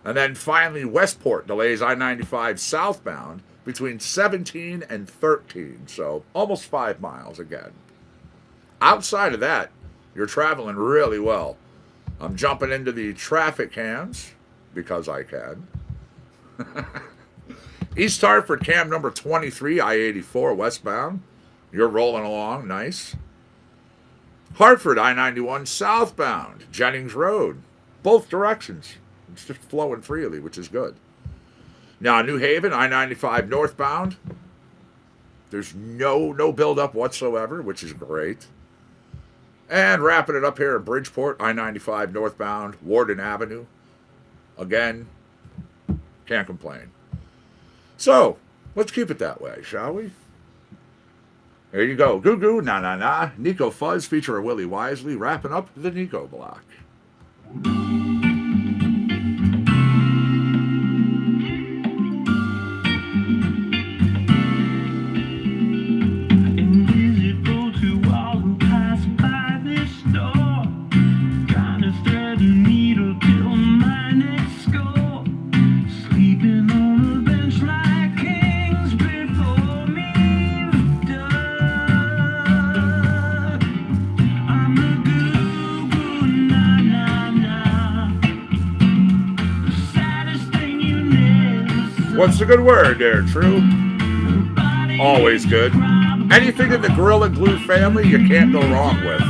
And then finally, Westport delays I-95 southbound between 17 and 13. So almost 5 miles again. Outside of that, you're traveling really well. I'm jumping into the traffic cams because I can. East Hartford cam number 23, I-84 westbound. You're rolling along, nice. Hartford I-91 southbound, Jennings Road, both directions. It's just flowing freely, which is good. Now, New Haven I-95 northbound. There's no build-up whatsoever, which is great. And wrapping it up here in Bridgeport, I-95 northbound, Warden Avenue. Again, can't complain. So, let's keep it that way, shall we? There you go. Goo Goo, Na Na Na, Nico Fuzz featuring Willie Wisely, wrapping up the Nico block. Invisible to all who pass by this door. Trying to thread the needle till my next score. Sleeping on a bench like kings before me have done. I'm the goo-goo, na-na-na. The saddest thing you never saw. What's a good word there, True? Always good. Anything in the Gorilla Glue family you can't go wrong with.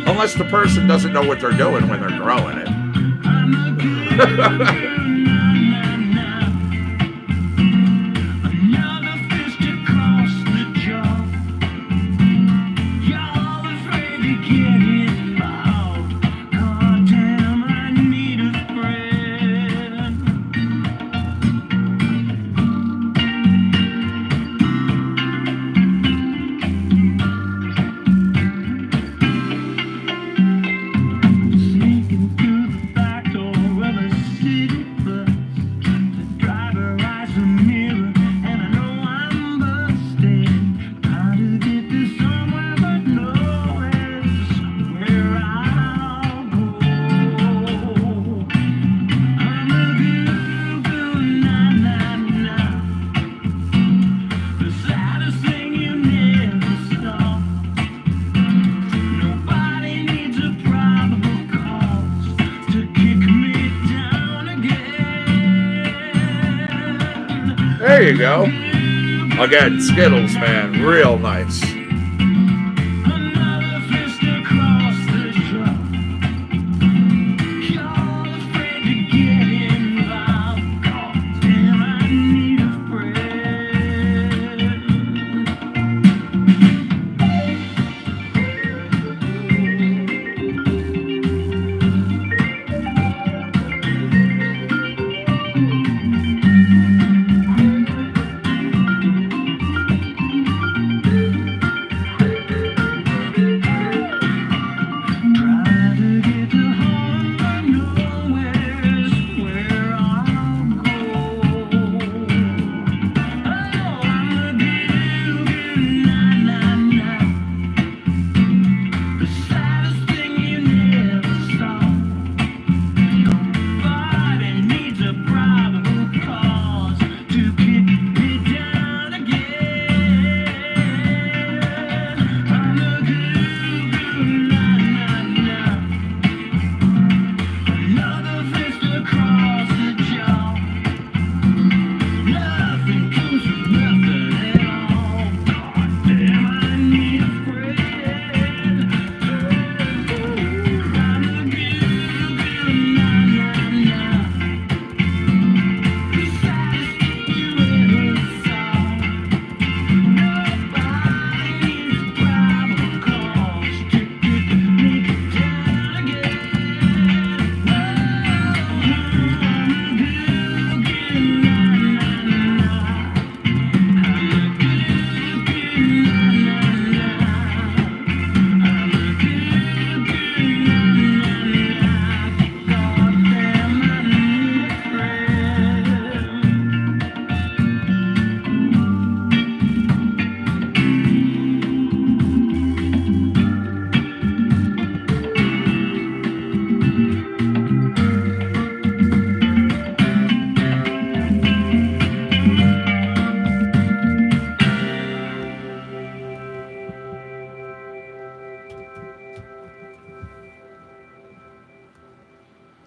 Unless the person doesn't know what they're doing when they're growing it. Another fist across the jaw. Y'all afraid to get involved. God damn, I need a friend. Sneaking through the back door of a city bus. The driver eyes a mirror, and I know I'm busted. Trying to get to somewhere, but nowhere's where I'll go. I'm a goo-goo, na-na-na. The saddest thing you never saw. Nobody needs a probable cause to kick me down again. There you go. Again, Skittles, man. Real nice. Another fist across the jaw. Y'all afraid to get involved. God damn, I need a friend.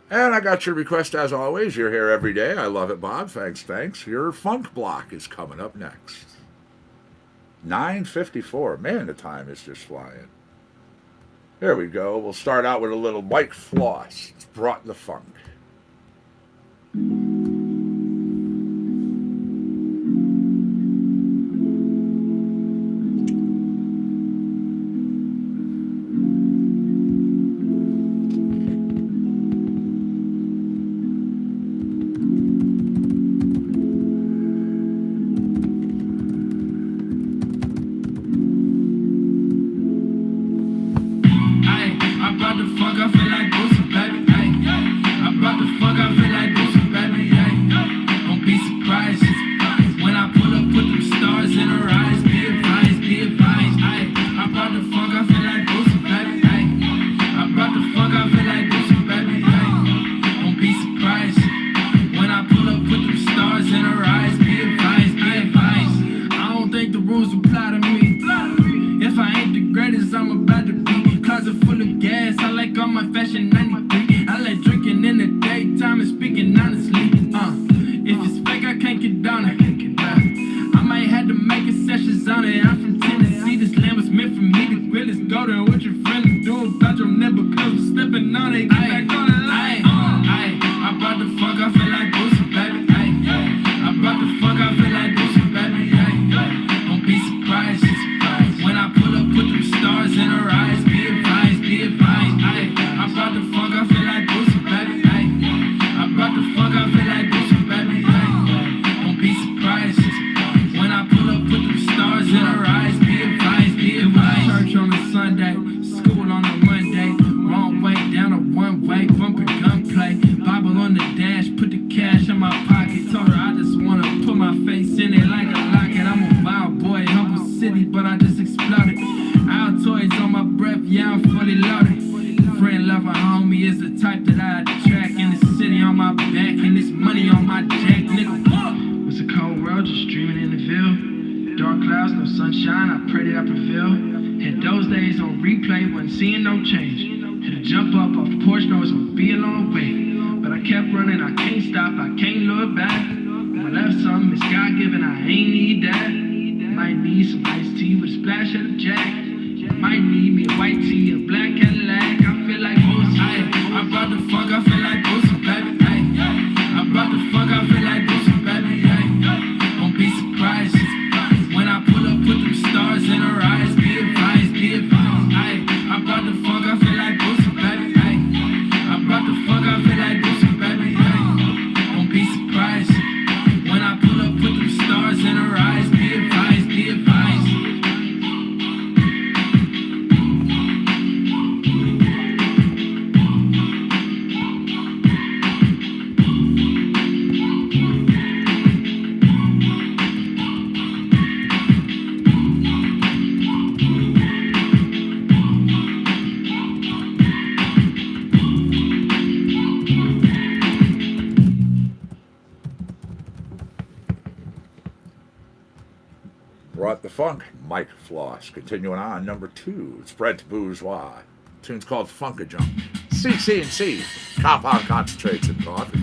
And I got your request as always. You're here every day. I love it, Bob. Thanks. Your funk block is coming up next. 9:54. Man, the time is just flying. There we go. We'll start out with a little Mike Floss. It's brought the funk. Brought the funk, Mike Floss. Continuing on, number 2, Spread to Bourgeois. Tune's called Funk-a-Junk. CC&C, Compound Concentrates and Coffee.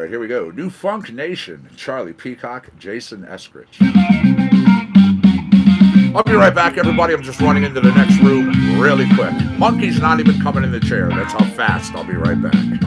right, here we go. New Funk Nation, Charlie Peacock, Jason Eskridge. I'll be right back, everybody. I'm just running into the next room really quick. Monkey's not even coming in the chair. That's how fast. I'll be right back.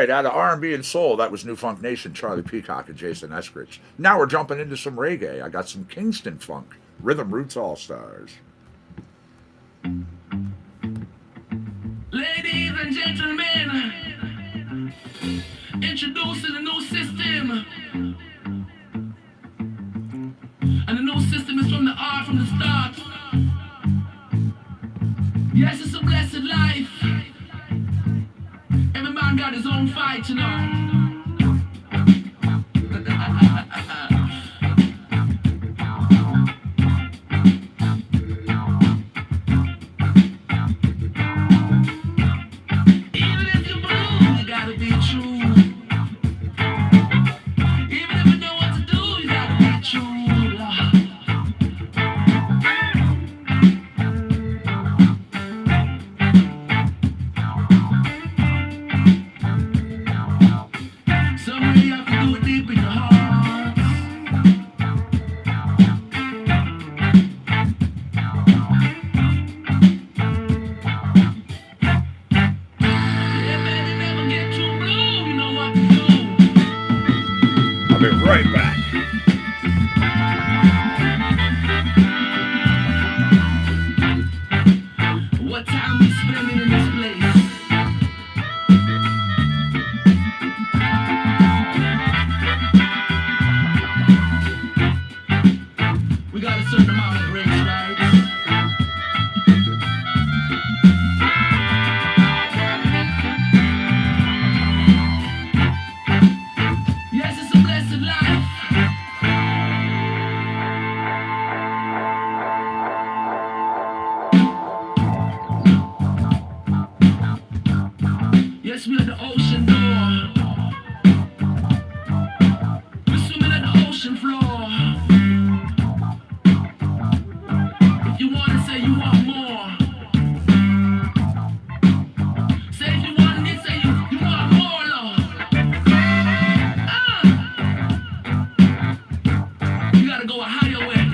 right, out of R&B and soul, that was New Funk Nation, Charlie Peacock and Jason Eskridge. Now we're jumping into some reggae. I got some Kingston funk, Rhythm Roots All Stars. Ladies and gentlemen, introducing a new system. And the new system is from the art from the start. Yes, it's a blessed life. Every man got his own fight, you know. amount of grace, right? Yes, it's a blessed life. Yes, we at the ocean door. We're swimming at the ocean floor. If you wanna say you want more, say if you want it, say you want more, Lord. You gotta go a higher way.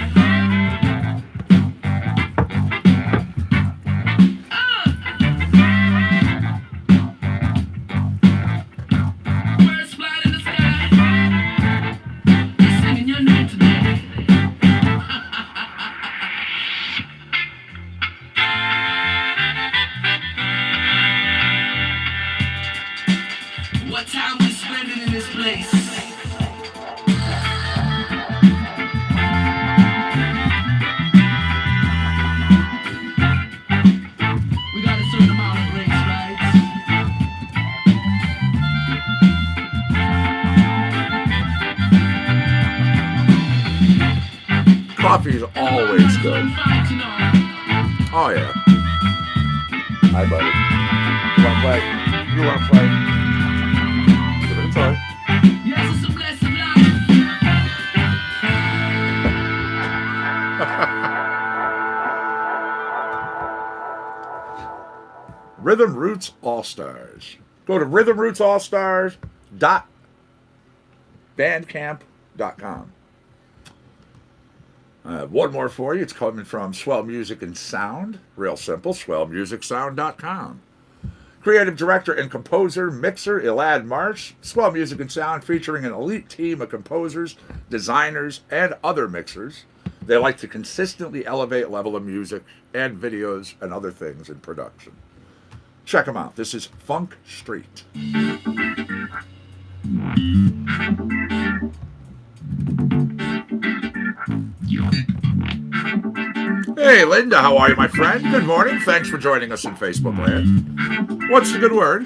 Birds flying in the sky. They're singing your name today. What time we spending in this place? We got a certain amount of grace, right? Coffee is always good. Fight, you know. Oh yeah. Hi, buddy. You wanna play? You wanna play? Give it a try. Yes, it's a blessed life. Rhythm Roots All Stars. Go to rhythmrootsallstars.bandcamp.com. One more for you. It's coming from Swell Music and Sound. Real simple, swellmusicsound.com. Creative director and composer, mixer, Elad Marsh. Swell Music and Sound featuring an elite team of composers, designers, and other mixers. They like to consistently elevate level of music and videos and other things in production. Check them out. This is Funk Street. Hey, Linda, how are you, my friend? Good morning. Thanks for joining us in Facebook Land. What's the good word?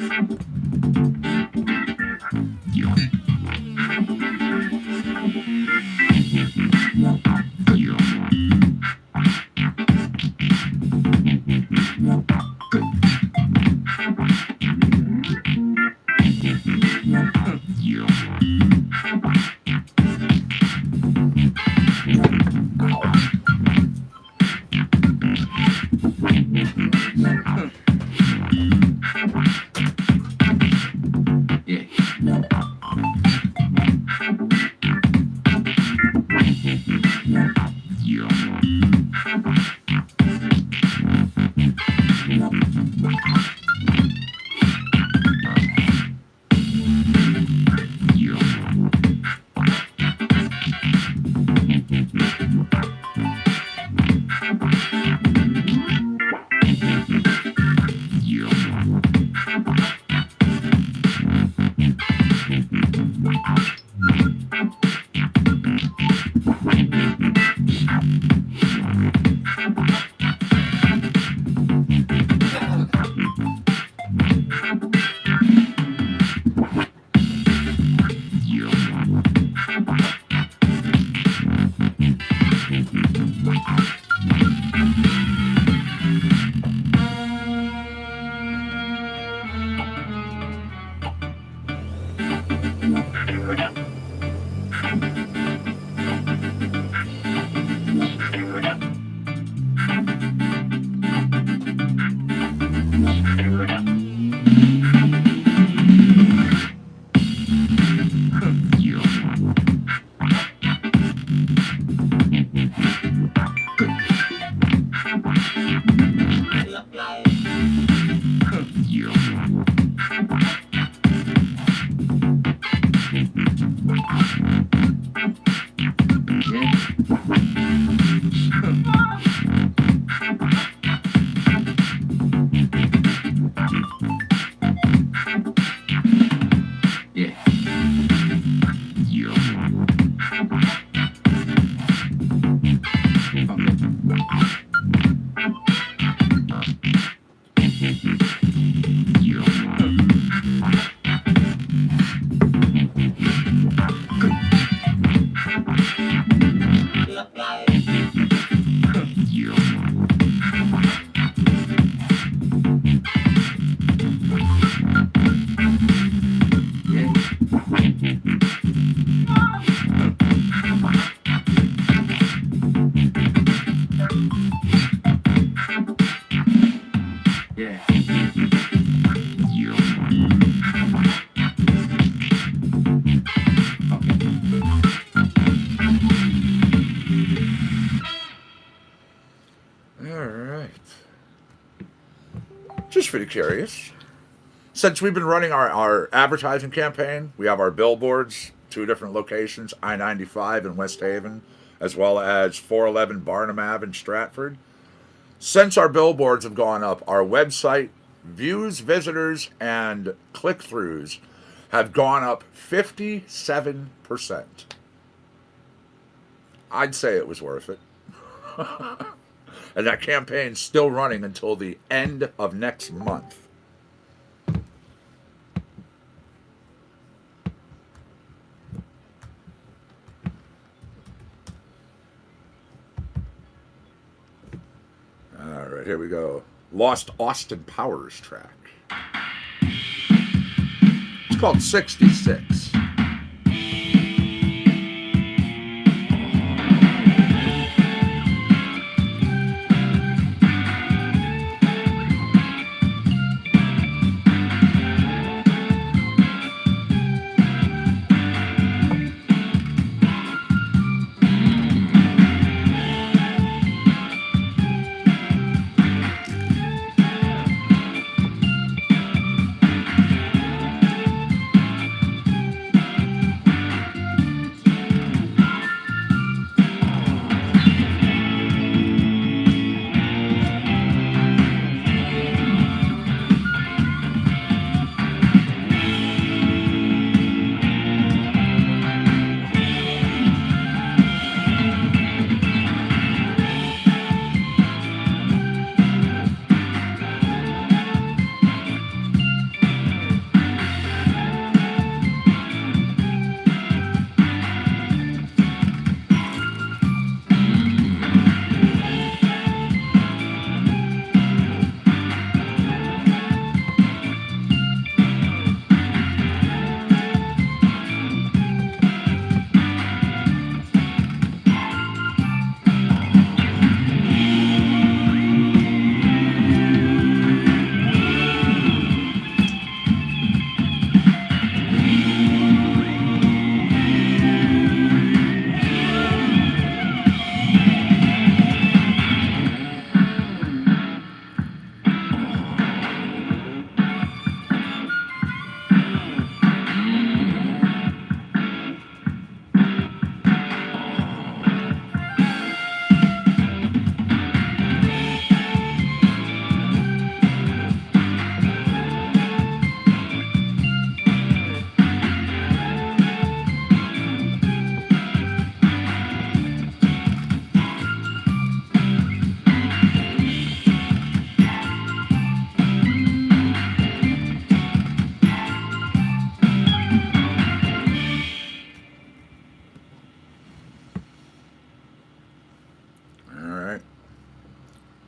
Yeah. All right. Just pretty curious. Since we've been running our advertising campaign, we have our billboards, 2 different locations, I-95 in West Haven, as well as 411 Barnum Ave in Stratford. Since our billboards have gone up, our website views, visitors, and click-throughs have gone up 57%. I'd say it was worth it. And that campaign's still running until the end of next month. All right, here we go. Lost Austin Powers track. It's called 66.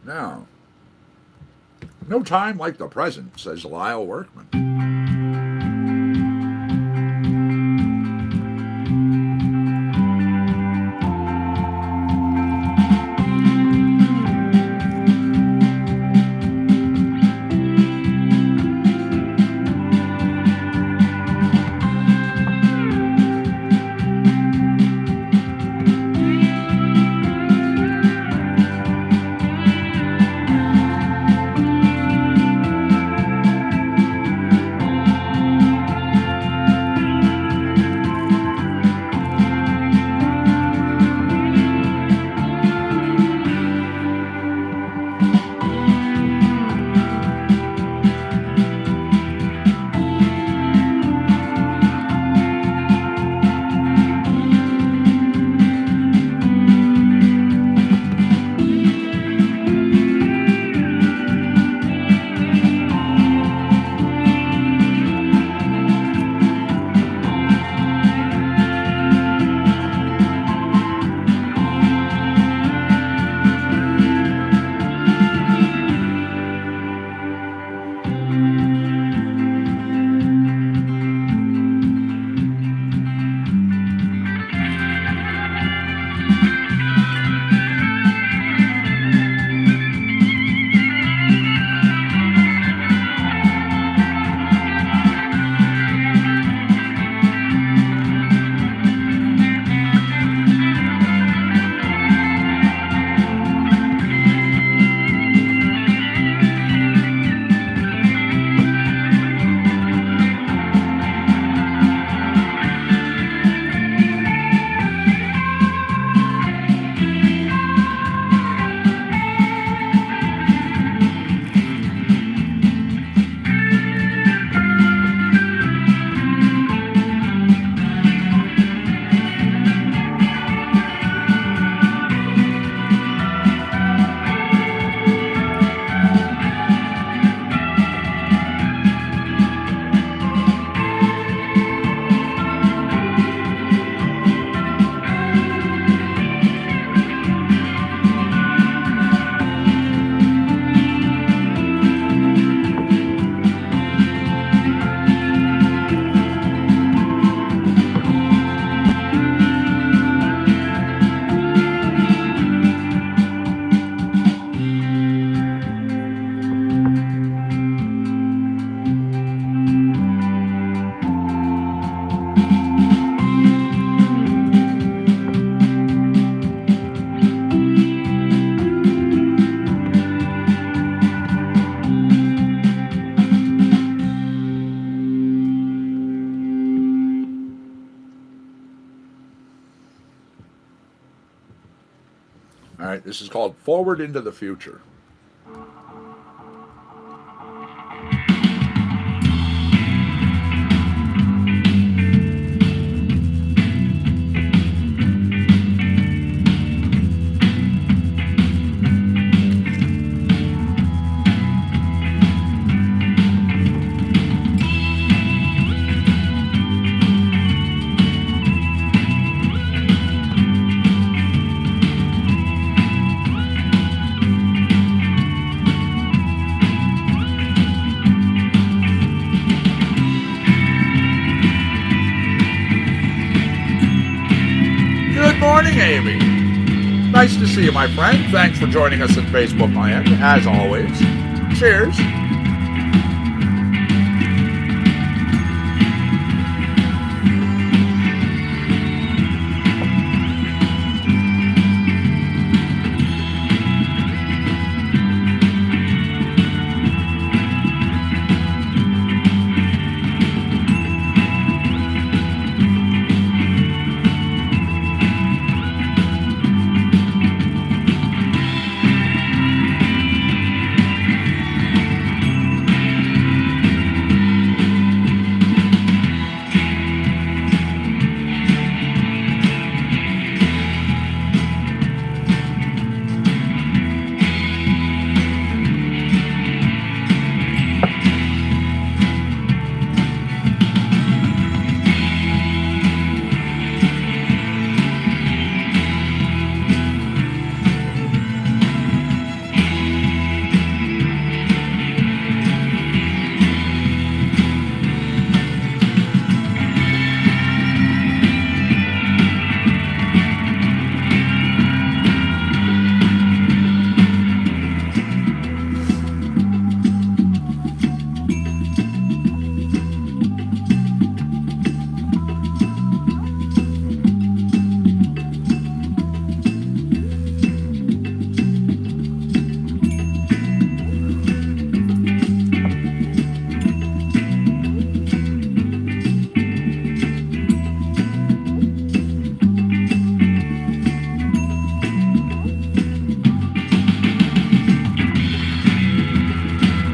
Now, no time like the present, says Lyle Workman. This is called Forward into the Future. Good morning, Amy. Nice to see you, my friend. Thanks for joining us in Facebook land, as always. Cheers.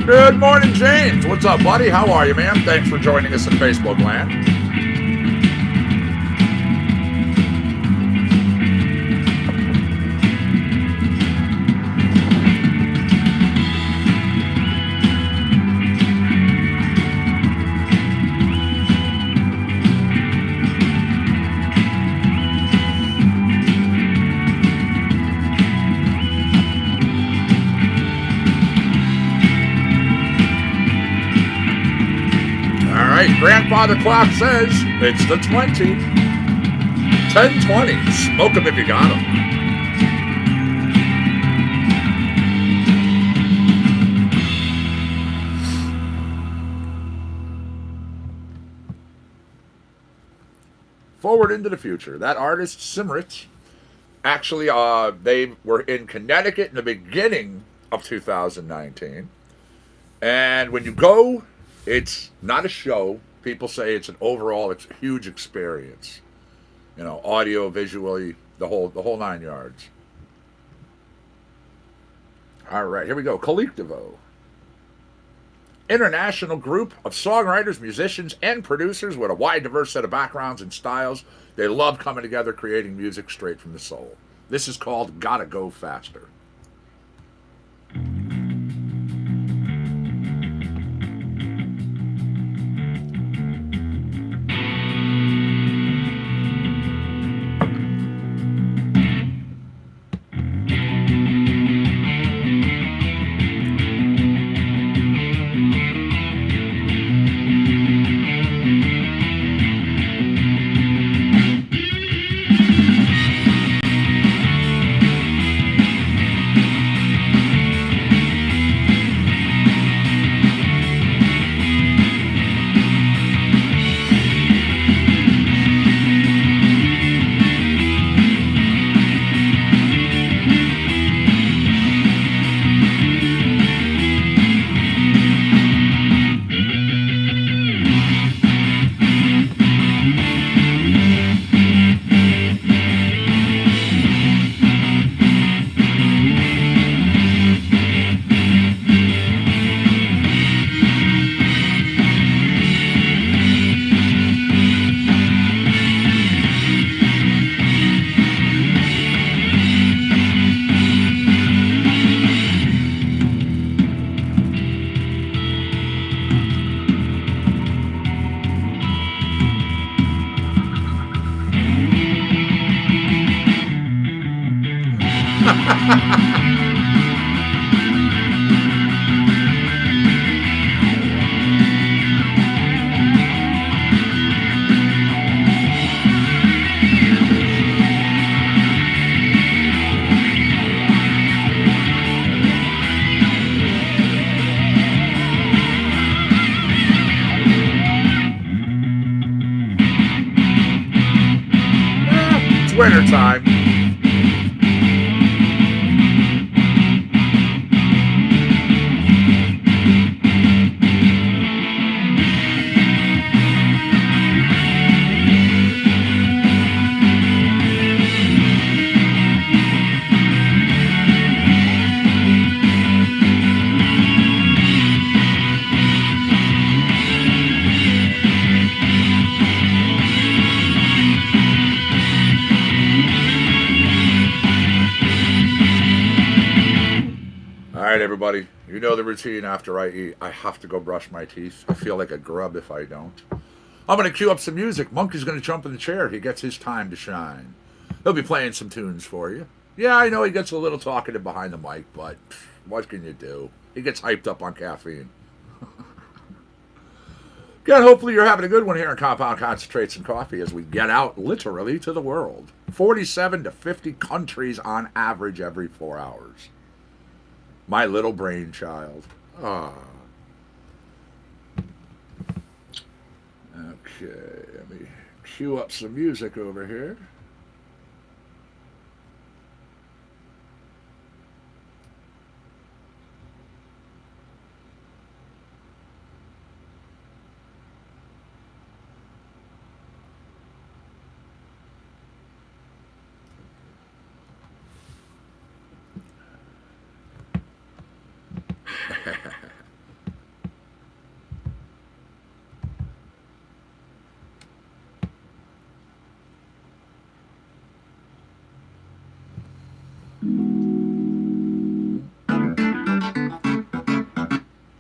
Good morning, James. What's up, buddy? How are you, man? Thanks for joining us in Facebook land. Grandfather Clock says it's the 20. 10:20. Smoke 'em if you got 'em. Forward into the Future. That artist, Simrit, actually, they were in Connecticut in the beginning of 2019. And when you go, it's not a show. People say it's a huge experience. You know, audio, visually, the whole 9 yards. All right, here we go. Colectivo. International group of songwriters, musicians, and producers with a wide, diverse set of backgrounds and styles. They love coming together, creating music straight from the soul. This is called Gotta Go Faster. It's winter time. All right, everybody. You know the routine after I eat. I have to go brush my teeth. I feel like a grub if I don't. I'm going to cue up some music. Monkey's going to jump in the chair. He gets his time to shine. He'll be playing some tunes for you. Yeah, I know he gets a little talkative behind the mic, but what can you do? He gets hyped up on caffeine. Again, hopefully you're having a good one here in Compound Concentrates and Coffee as we get out literally to the world. 47 to 50 countries on average every 4 hours. My little brainchild. Ah. Okay, let me cue up some music over here.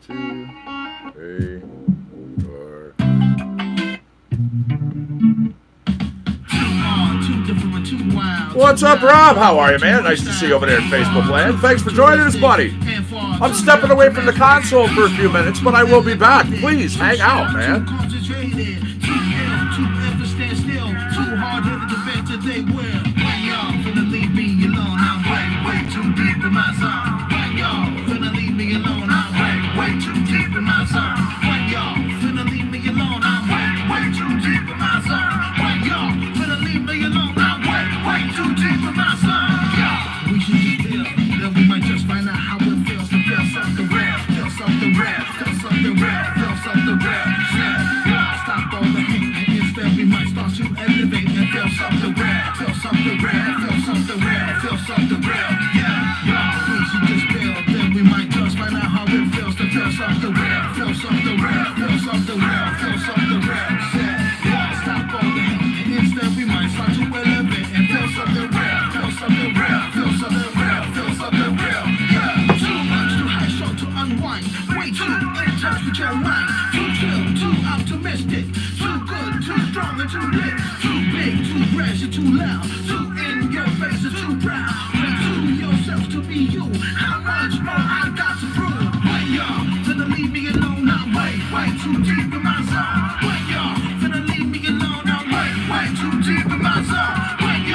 Two, three, four. What's up, Rob? How are you, man? Nice to see you over there in Facebook land. Thanks for joining us, buddy. I'm stepping away from the console for a few minutes, but I will be back. Please hang out, man.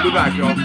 Be back, y'all.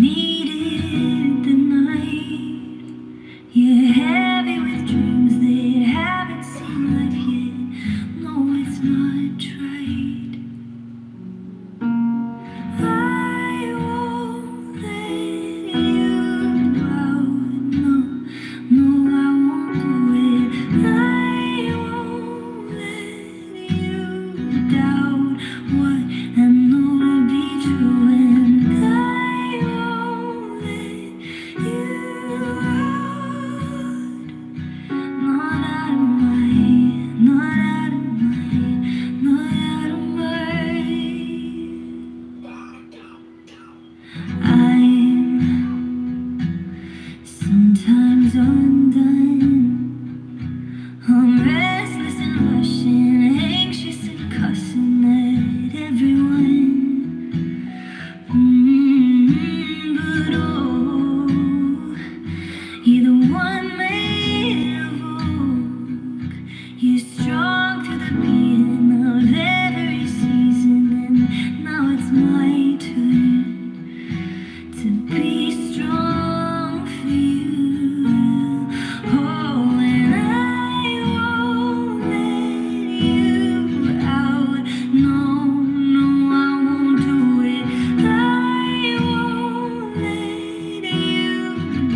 needed the night. You're heavy with dreams that haven't seen life yet. No, it's not right. I won't let you out. No, no, I won't do it. I won't let you doubt what I know to be true, and I won't let you out. Not out of my, not out of my, not out of my. I'm sometimes undone. I'm restless and rushing, anxious and cussing at everyone. But oh, you're the one made of oak. You're strong through the beating of every season, and now it's my turn to be strong for you. Oh, and I won't let you out. No, no, I won't do it. I won't let you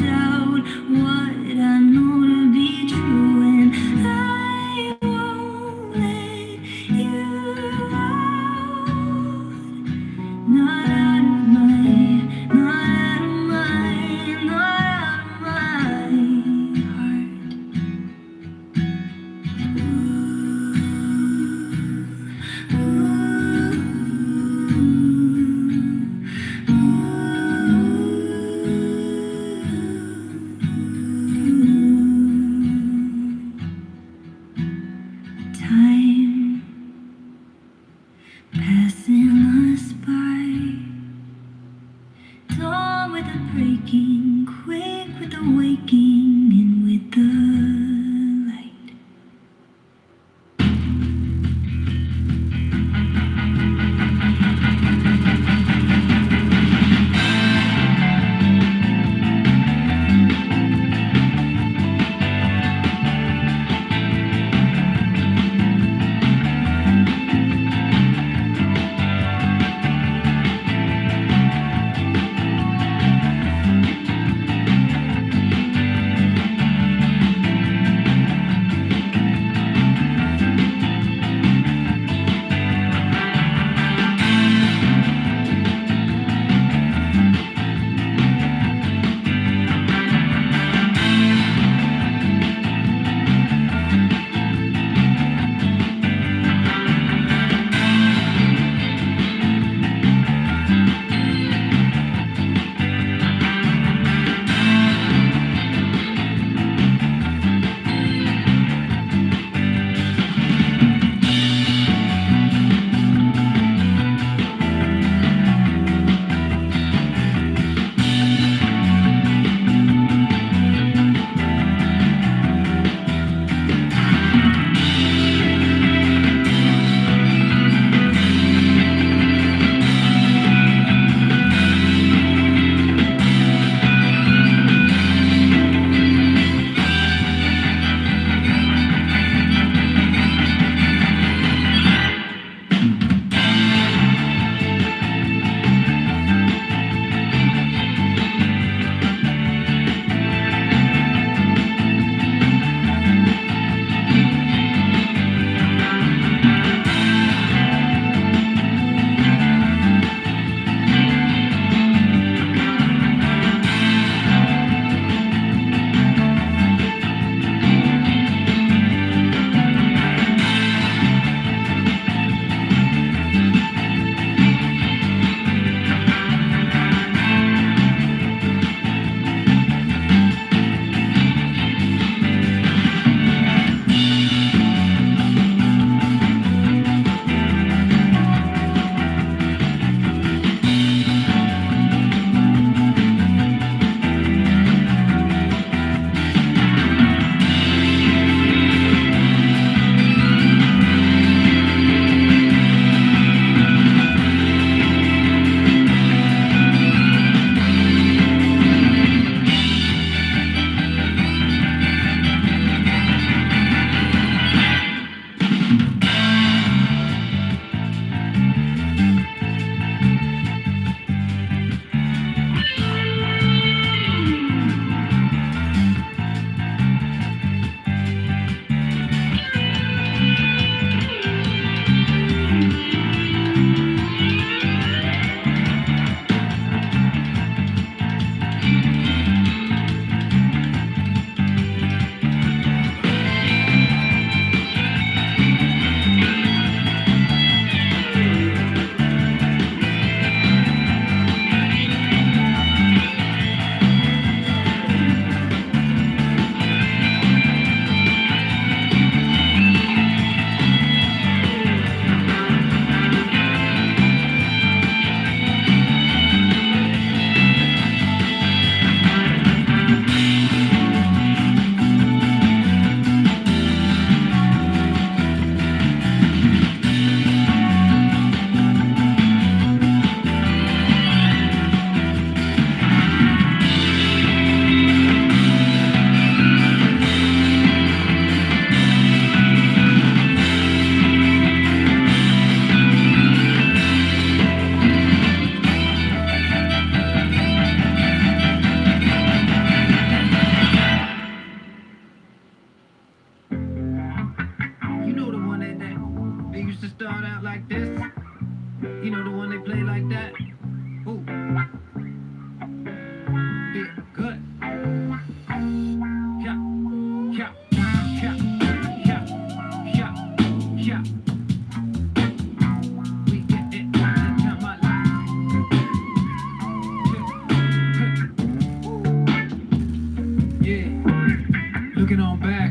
doubt what I know to be true, and I won't let you out. Not out of my, not out of my, not out of my heart. Time passing us by. Dawn with the breaking, quick with the waking, and with the light.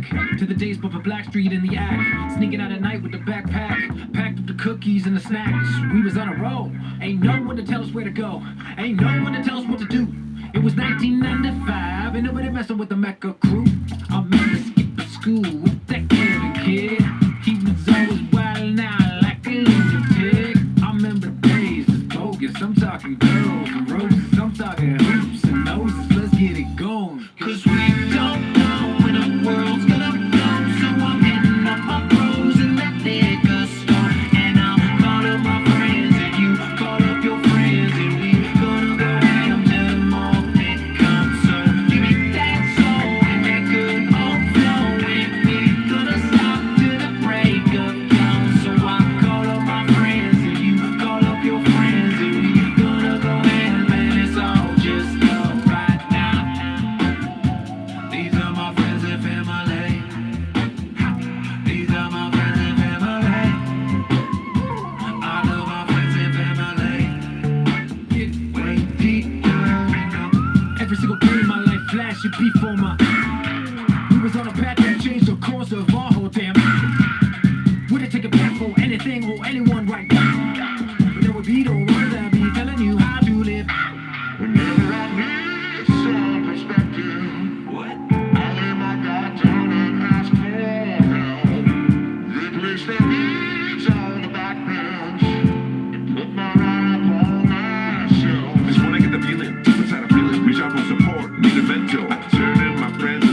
to the days before Blackstreet in the act. Sneaking out at night with the backpack, packed up the cookies and the snacks. We was on a roll. Ain't no one to tell us where to go. Ain't no one to tell us what to do. It was 1995, and nobody messing with the Mecca crew. I remember skipping school with that Kevin kid. He was always wildin' out like a lunatic. I remember the days was bogus. I'm talking girls and roses. I'm talking hoops and noses. Let's get it going. Cause we don't know when the world's gonna go. So I'm hitting up my bros in that liquor store. And I'll call up my friends and you call up your friends. And we gonna go ham till the moment comes. So give me that soul and that good old flow. And we gonna stop to the break of dawn. So I call up my friends and you call up your friends. And we gonna go ham and it's all just love right now. These are my friends and family. These are my friends and family. I love my friends and family. Get way deeper. Every single day in my life flashing before my. We was on a path that changed the course of our whole damn. Would it take a path for anything or anyone right now? But there would be the words I'd be telling you how to live. Whenever I need some perspective, What? I lay my guard down and ask for help. They place their needs on the back bench and put my right up on myself. Just wanna get the feeling, deep inside I feel it. Reach out for support, need a mentor. Turning my friends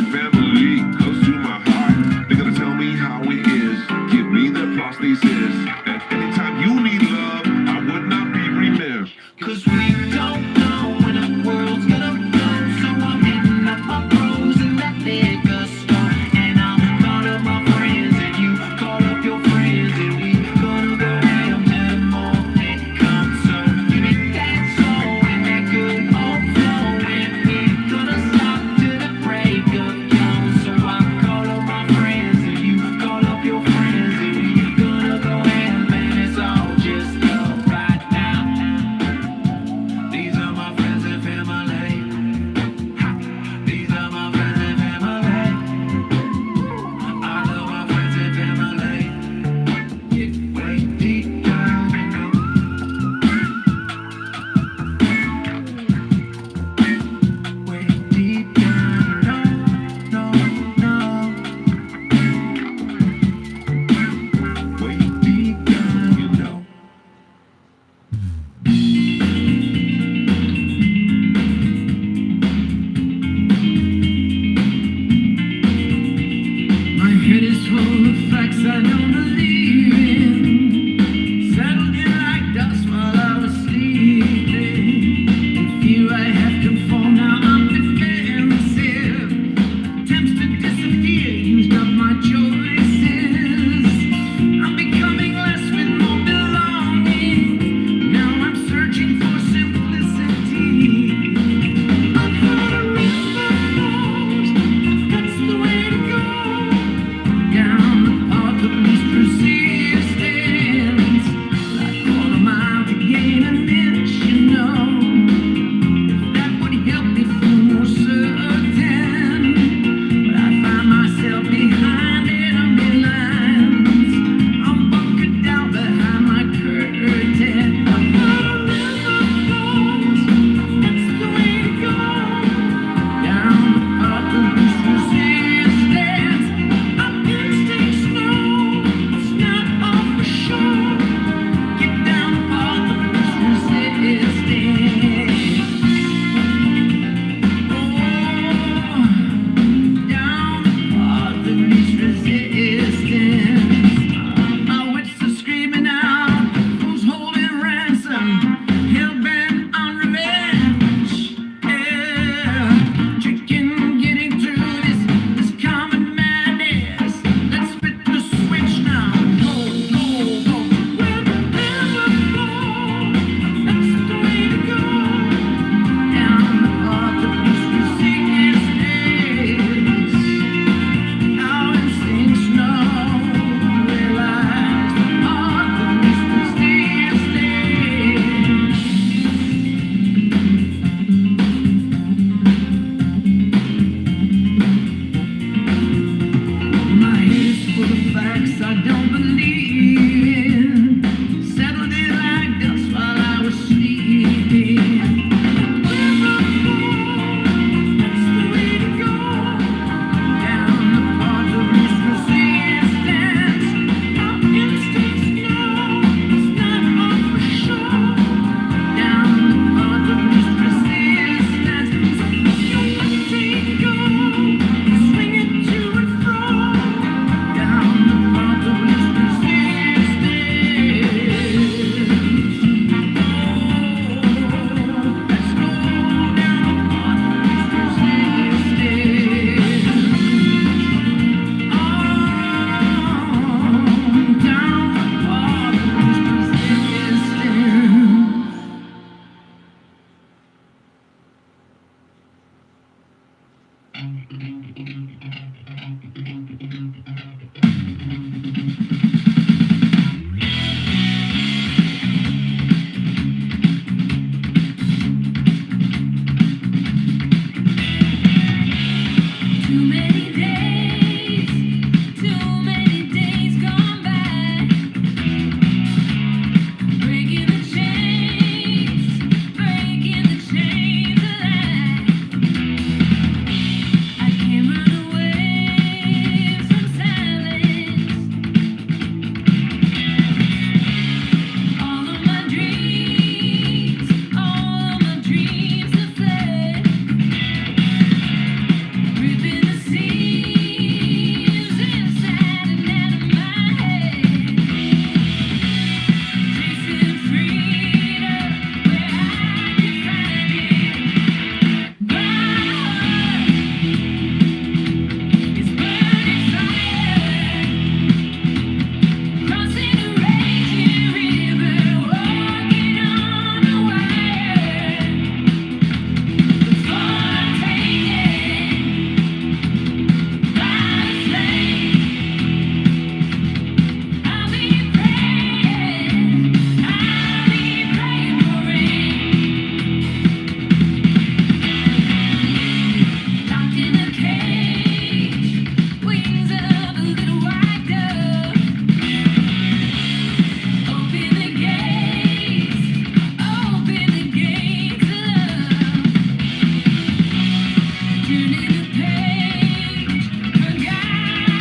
turning the page, my guidance.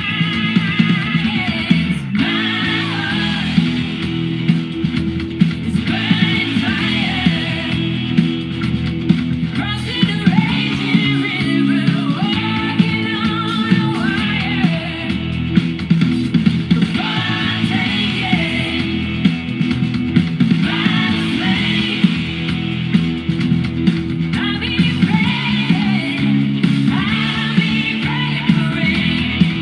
My heart is burning fire, crossing the raging river, walking on a wire. Before I take it by the flame, I'll be praying for rain.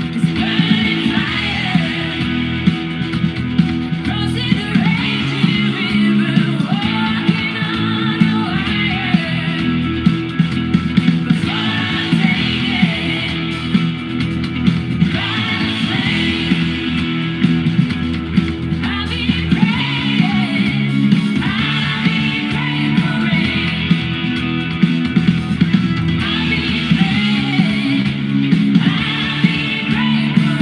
It's burning fire, crossing the raging river, walking on a wire. Before I take it by the flame, I'll be praying for rain. I'll be praying for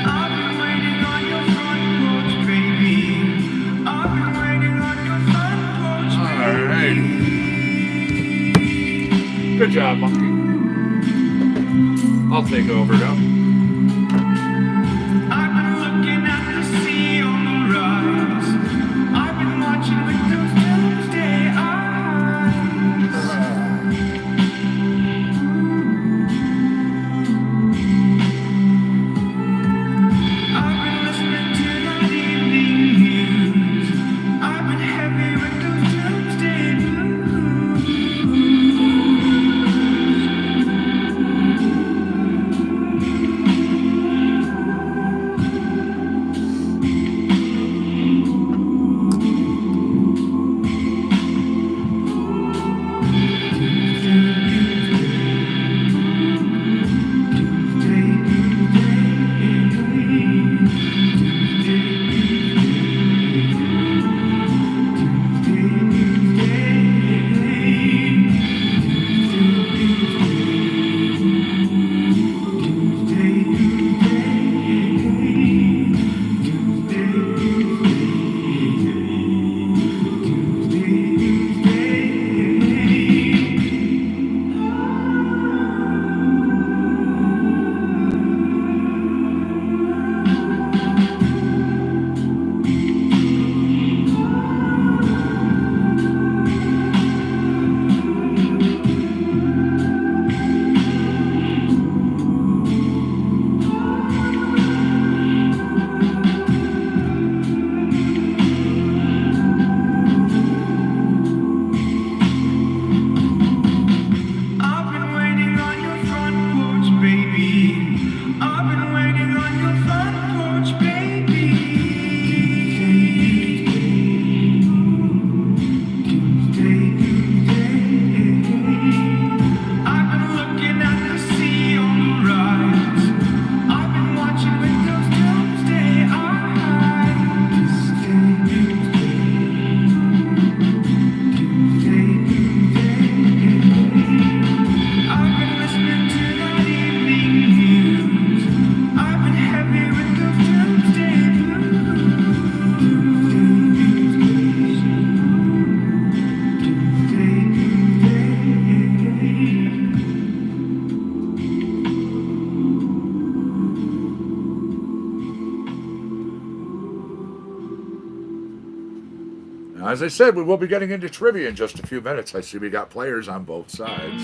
I've been waiting on your front porch, baby. I've been waiting on your front porch, All right. Good job, Monkey. I'll take over now. I've been looking at the sea on the rise. I've been watching with those doomsday eyes. I've been listening to that evening news. I've been heavy with those doomsday blues. As I said, we will be getting into trivia in just a few minutes. I see we got players on both sides.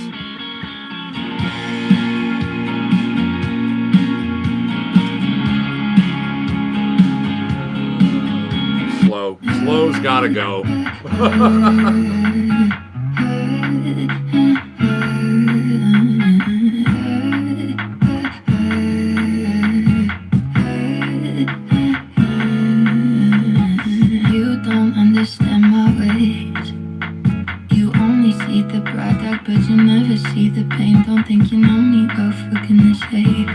Slow's gotta go. You don't understand my ways. You only see the product, but you never see the pain. Don't think you know me, well, for goodness sake.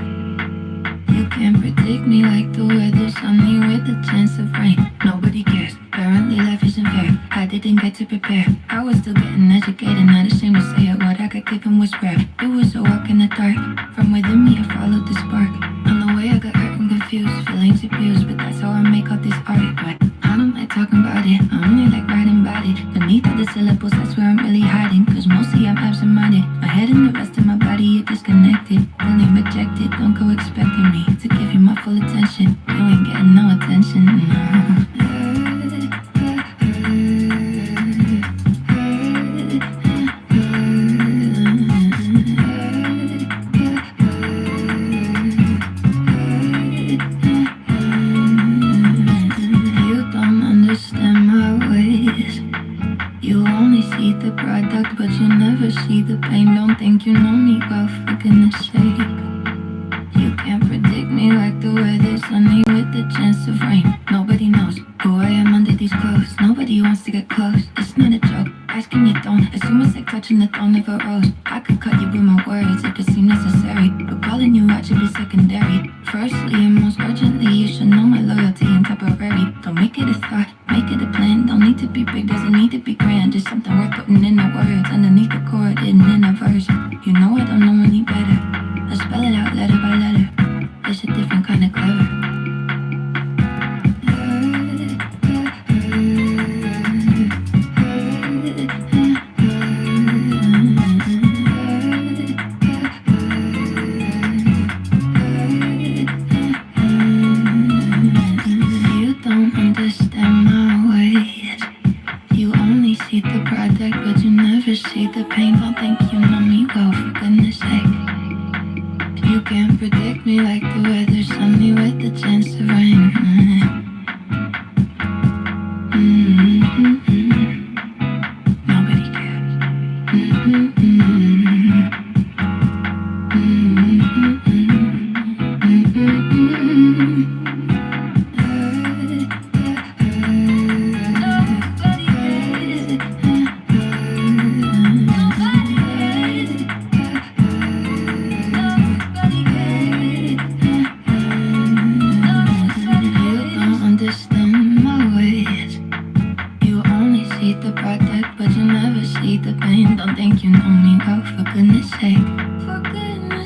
You can't predict me like the weather, sunny with a chance of rain. Nobody cares. Apparently life isn't fair. I didn't get to prepare. I was still getting educated, not ashamed to say it. What I got given was rare. It was a walk in the dark. From within me, I followed the spark. On the way, I got hurt and confused, feelings abused, but that's how I make all this art. But I don't like talking about it. I only like writing about it. Beneath all the syllables, that's where I'm really hiding. Cause mostly I'm absent-minded. My head and the rest of my body are disconnected. Feeling rejected. Don't go expecting me to give you my full attention. You ain't getting no attention. No. But you never see the pain. Don't think you know me, well, for goodness sake. You can't predict me like the weather, sunny with the chance of rain. Nobody knows who I am under these clothes. Nobody wants to get close. It's not a joke. Asking you don't assume it's like touching the thorn of a rose. I could cut you with my words if it seemed necessary, but calling you out should be secondary. Firstly and most urgently, you should know my loyalty and temporary. Don't make it a thought, make it a plan. Don't need to be big, doesn't need to be grand. Just something worth putting in the words underneath the chord, hidden in a verse. You know I don't know any better. I spell it out letter by letter. It's a different kind of clever. You don't understand my ways. You only see the product, but you never see the pain. Don't think you know me, well, for goodness sake. You can't predict me like the weather, sunny with the chance of rain. Nobody cares. Don't think you know me, well, for goodness sake.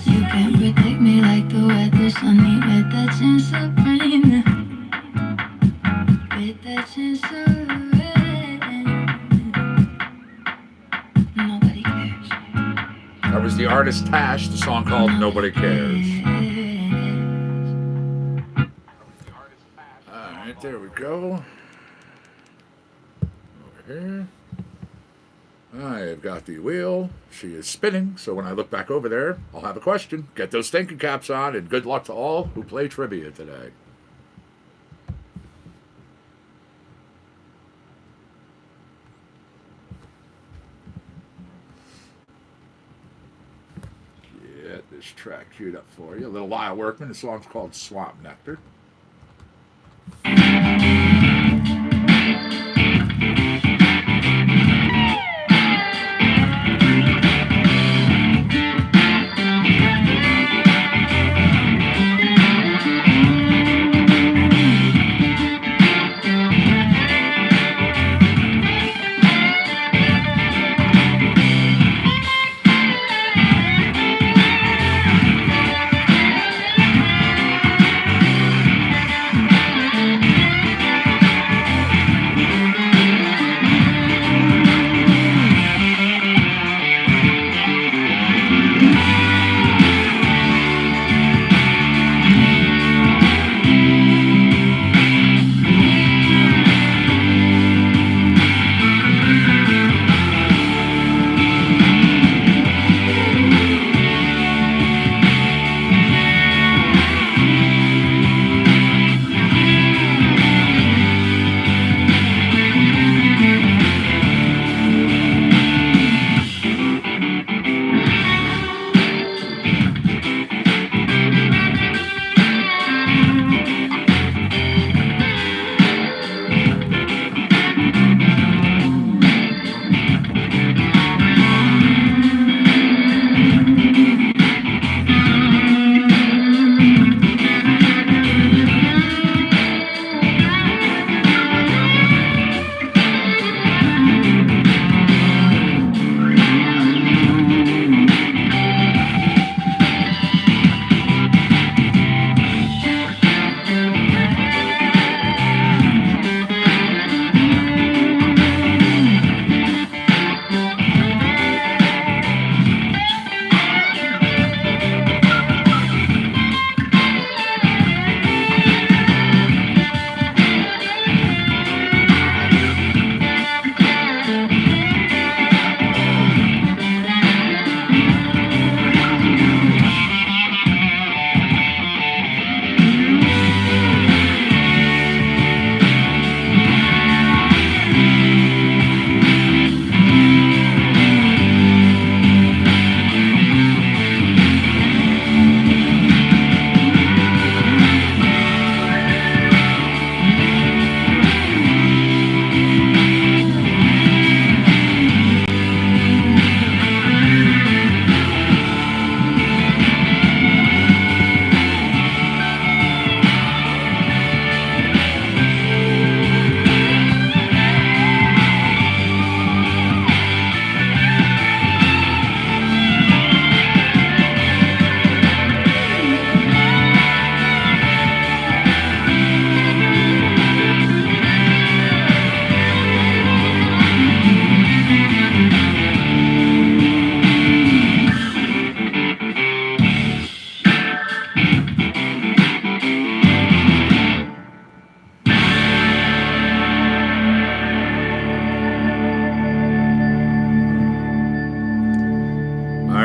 You can't predict me like the weather, sunny with that chance of rain. With that chance of rain. Nobody cares. That was the artist Tash, the song called Nobody Cares. Alright, there we go. Over here. I've got the wheel. She is spinning, so when I look back over there, I'll have a question. Get those thinking caps on, and good luck to all who play trivia today. Get this track queued up for you. A little Lyle Workman. The song's called Swamp Nectar.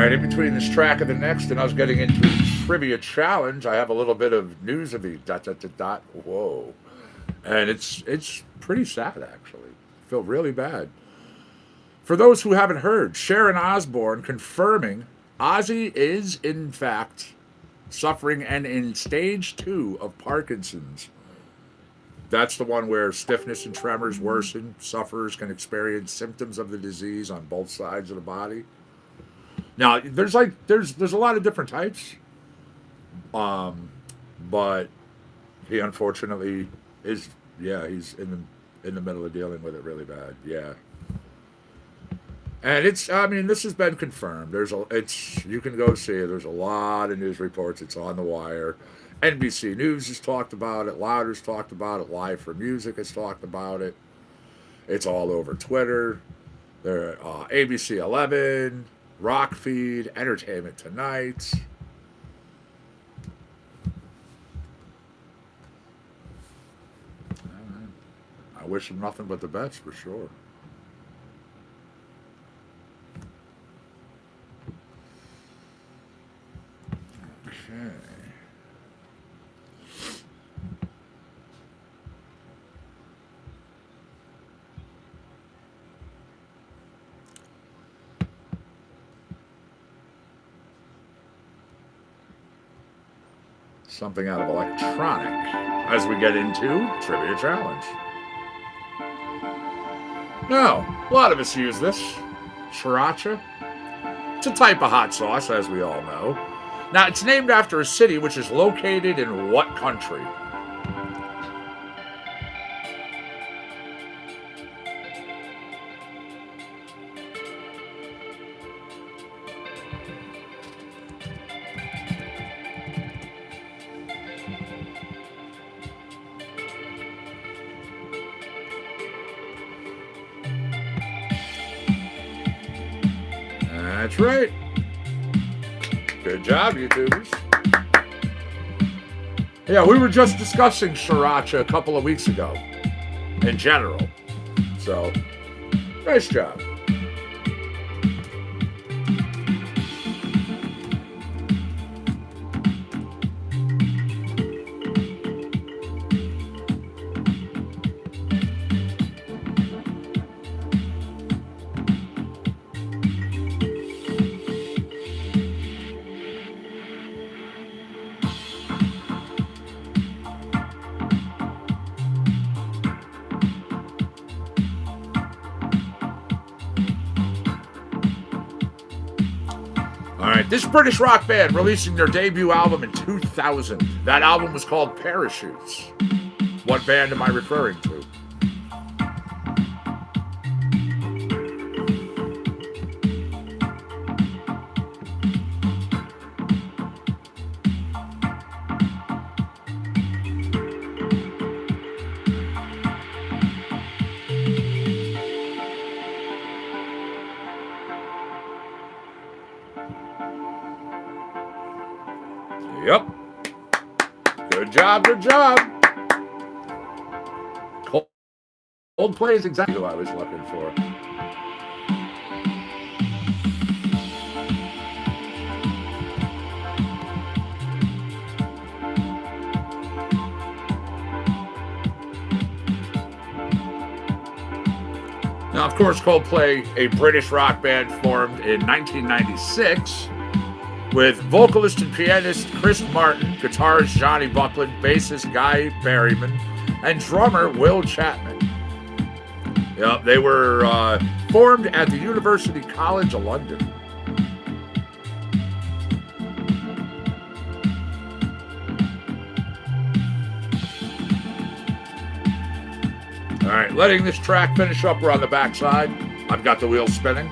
right, in between this track and the next, and I was getting into Trivia Challenge, I have a little bit of news of the ... Whoa. And it's pretty sad, actually. I feel really bad. For those who haven't heard, Sharon Osbourne confirming Ozzy is, in fact, suffering and in stage 2 of Parkinson's. That's the one where stiffness and tremors worsen. Sufferers can experience symptoms of the disease on both sides of the body. Now, there's a lot of different types, but he unfortunately is, he's in the middle of dealing with it really bad. Yeah. And this has been confirmed. You can go see it. There's a lot of news reports. It's on the wire. NBC News has talked about it. Louder's talked about it. Live for Music has talked about it. It's all over Twitter. There, ABC 11, Rock Feed, Entertainment Tonight. I wish him nothing but the best, for sure. Okay. Something out of electronic as we get into Trivia Challenge. Now, a lot of us use this. Sriracha. It's a type of hot sauce, as we all know. Now, it's named after a city which is located in what country? That's right. Good job, YouTubers. Yeah, we were just discussing Sriracha a couple of weeks ago, in general. So, nice job. Alright, this British rock band releasing their debut album in 2000. That album was called Parachutes. What band am I referring to? Yep. Good job, good job. Coldplay is exactly who I was looking for. Now, of course, Coldplay, a British rock band formed in 1996, with vocalist and pianist Chris Martin, guitarist Johnny Buckland, bassist Guy Berryman, and drummer Will Chapman. Yep, they were formed at the University College of London. All right, letting this track finish up, we're on the backside. I've got the wheel spinning.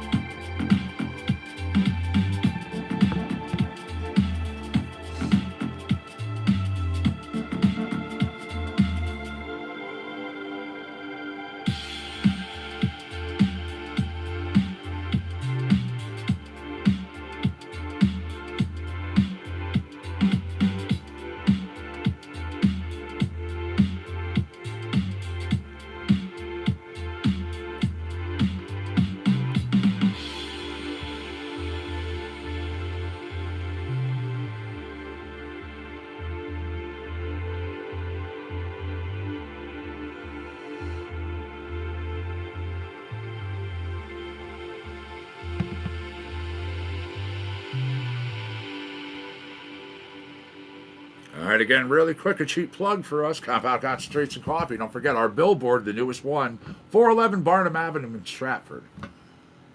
right, again, really quick, a cheap plug for us, Compound Concentration Coffee. Don't forget our billboard, the newest one, 411 Barnum Avenue in Stratford.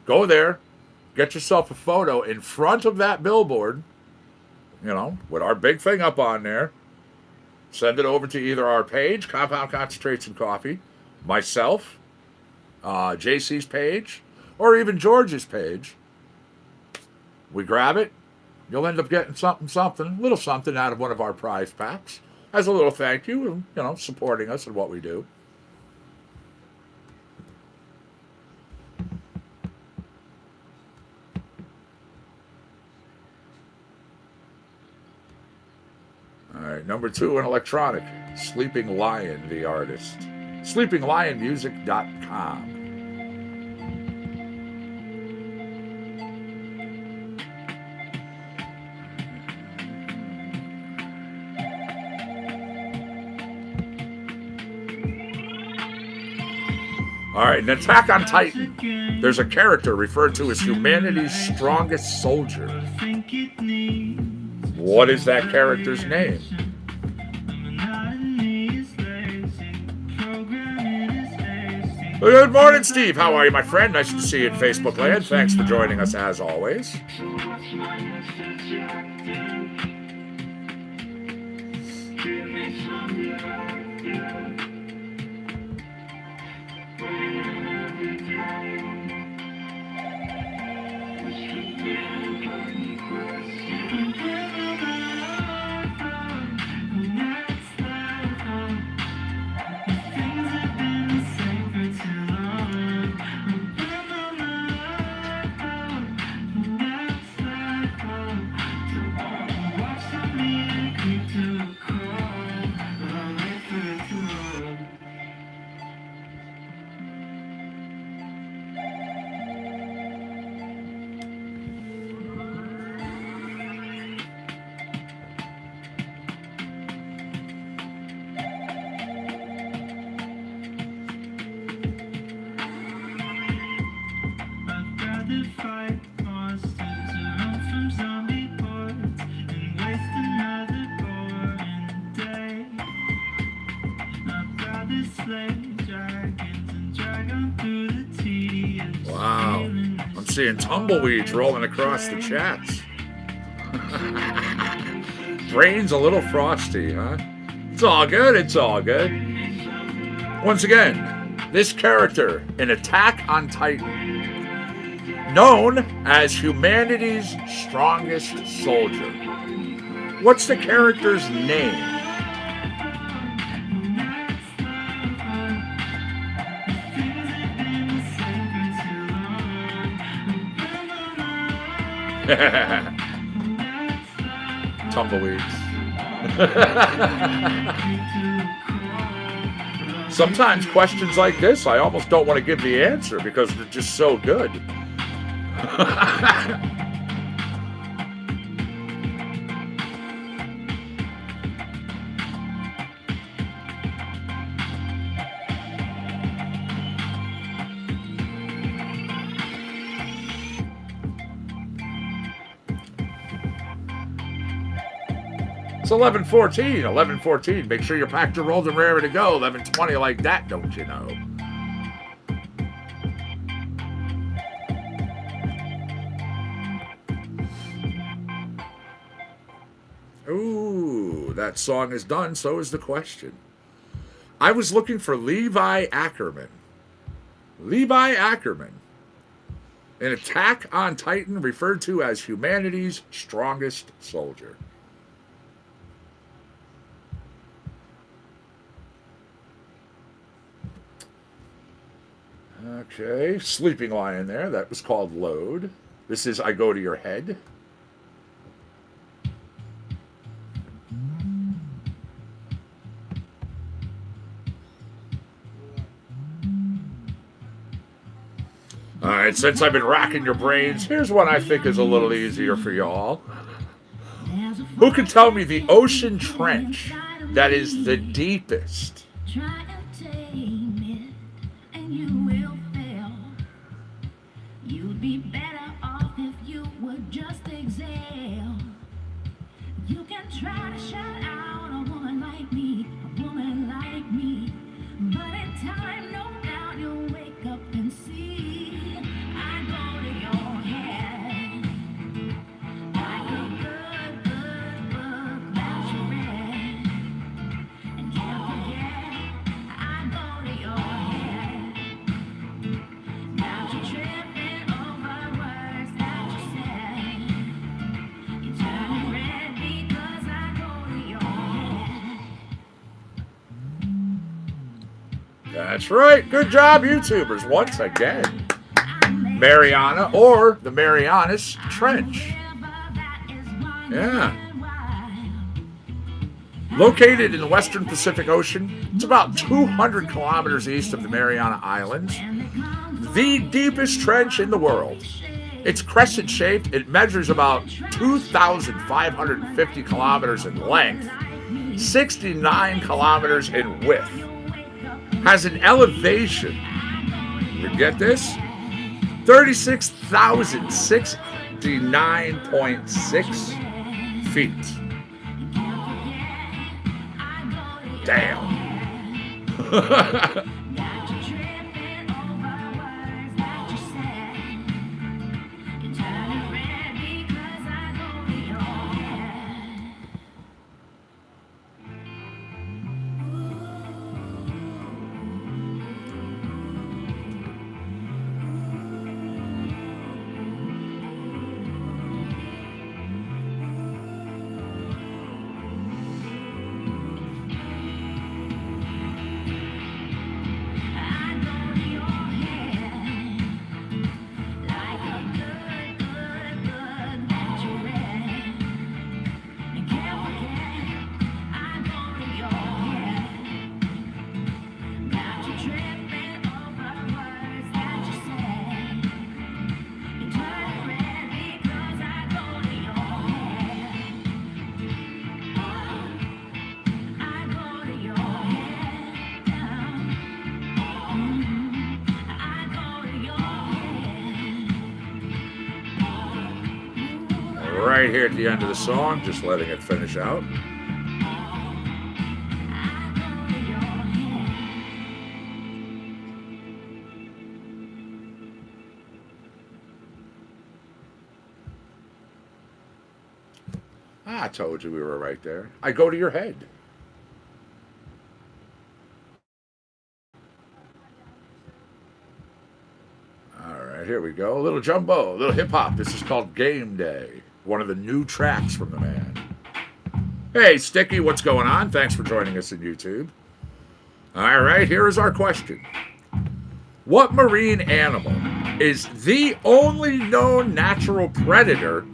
Go there, get yourself a photo in front of that billboard, with our big thing up on there. Send it over to either our page, Compound Concentration Coffee, myself, JC's page, or even George's page. We grab it. You'll end up getting something, a little something out of one of our prize packs as a little thank you, supporting us in what we do. All right, number 2 in electronic, Sleeping Lion, the artist. SleepingLionMusic.com. All right, in Attack on Titan, there's a character referred to as humanity's strongest soldier. What is that character's name? Good morning, Steve. How are you, my friend? Nice to see you in Facebook land. Thanks for joining us as always. Wow, I'm seeing tumbleweeds rolling across the chats. Brain's a little frosty, huh? It's all good, it's all good. Once again, this character in Attack on Titan, known as humanity's strongest soldier. What's the character's name? Tumbleweeds. Sometimes questions like this, I almost don't want to give the answer because they're just so good. It's 11:14. 11:14. Make sure you're packed, you're rolled, and ready to go. 11:20 like that, don't you know? Ooh, that song is done. So is the question. I was looking for Levi Ackerman. Levi Ackerman. An Attack on Titan referred to as humanity's strongest soldier. Okay, Sleeping Lion there. That was called Load. This is I Go to Your Head. All right, since I've been racking your brains, here's one I think is a little easier for y'all. Who can tell me the ocean trench that is the deepest? Try and tame it, and you will fail. You'd be better off if you would just exhale. You can try to shut out That's right. Good job, YouTubers, once again. Mariana or the Marianas Trench. Yeah. Located in the western Pacific Ocean, it's about 200 kilometers east of the Mariana Islands. The deepest trench in the world. It's crescent shaped. It measures about 2,550 kilometers in length, 69 kilometers in width. Has an elevation, you get this? 36,069.6 feet. Damn. Right here at the end of the song, just letting it finish out. I told you we were right there. I go to your head. All right, here we go. A little jumbo, a little hip hop. This is called Game Day. One of the new tracks from the man. Hey, Sticky, what's going on? Thanks for joining us on YouTube. All right, here is our question. What marine animal is the only known natural predator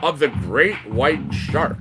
of the great white shark?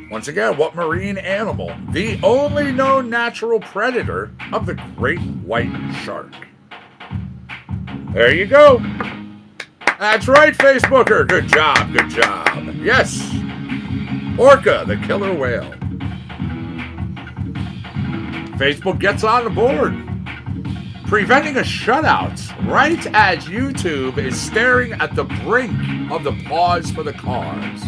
Once again, what marine animal? The only known natural predator of the great white shark. There you go. That's right, Facebooker. Good job, good job. Yes. Orca, the killer whale. Facebook gets on the board. Preventing a shutout right as YouTube is staring at the brink of the pause for the cause.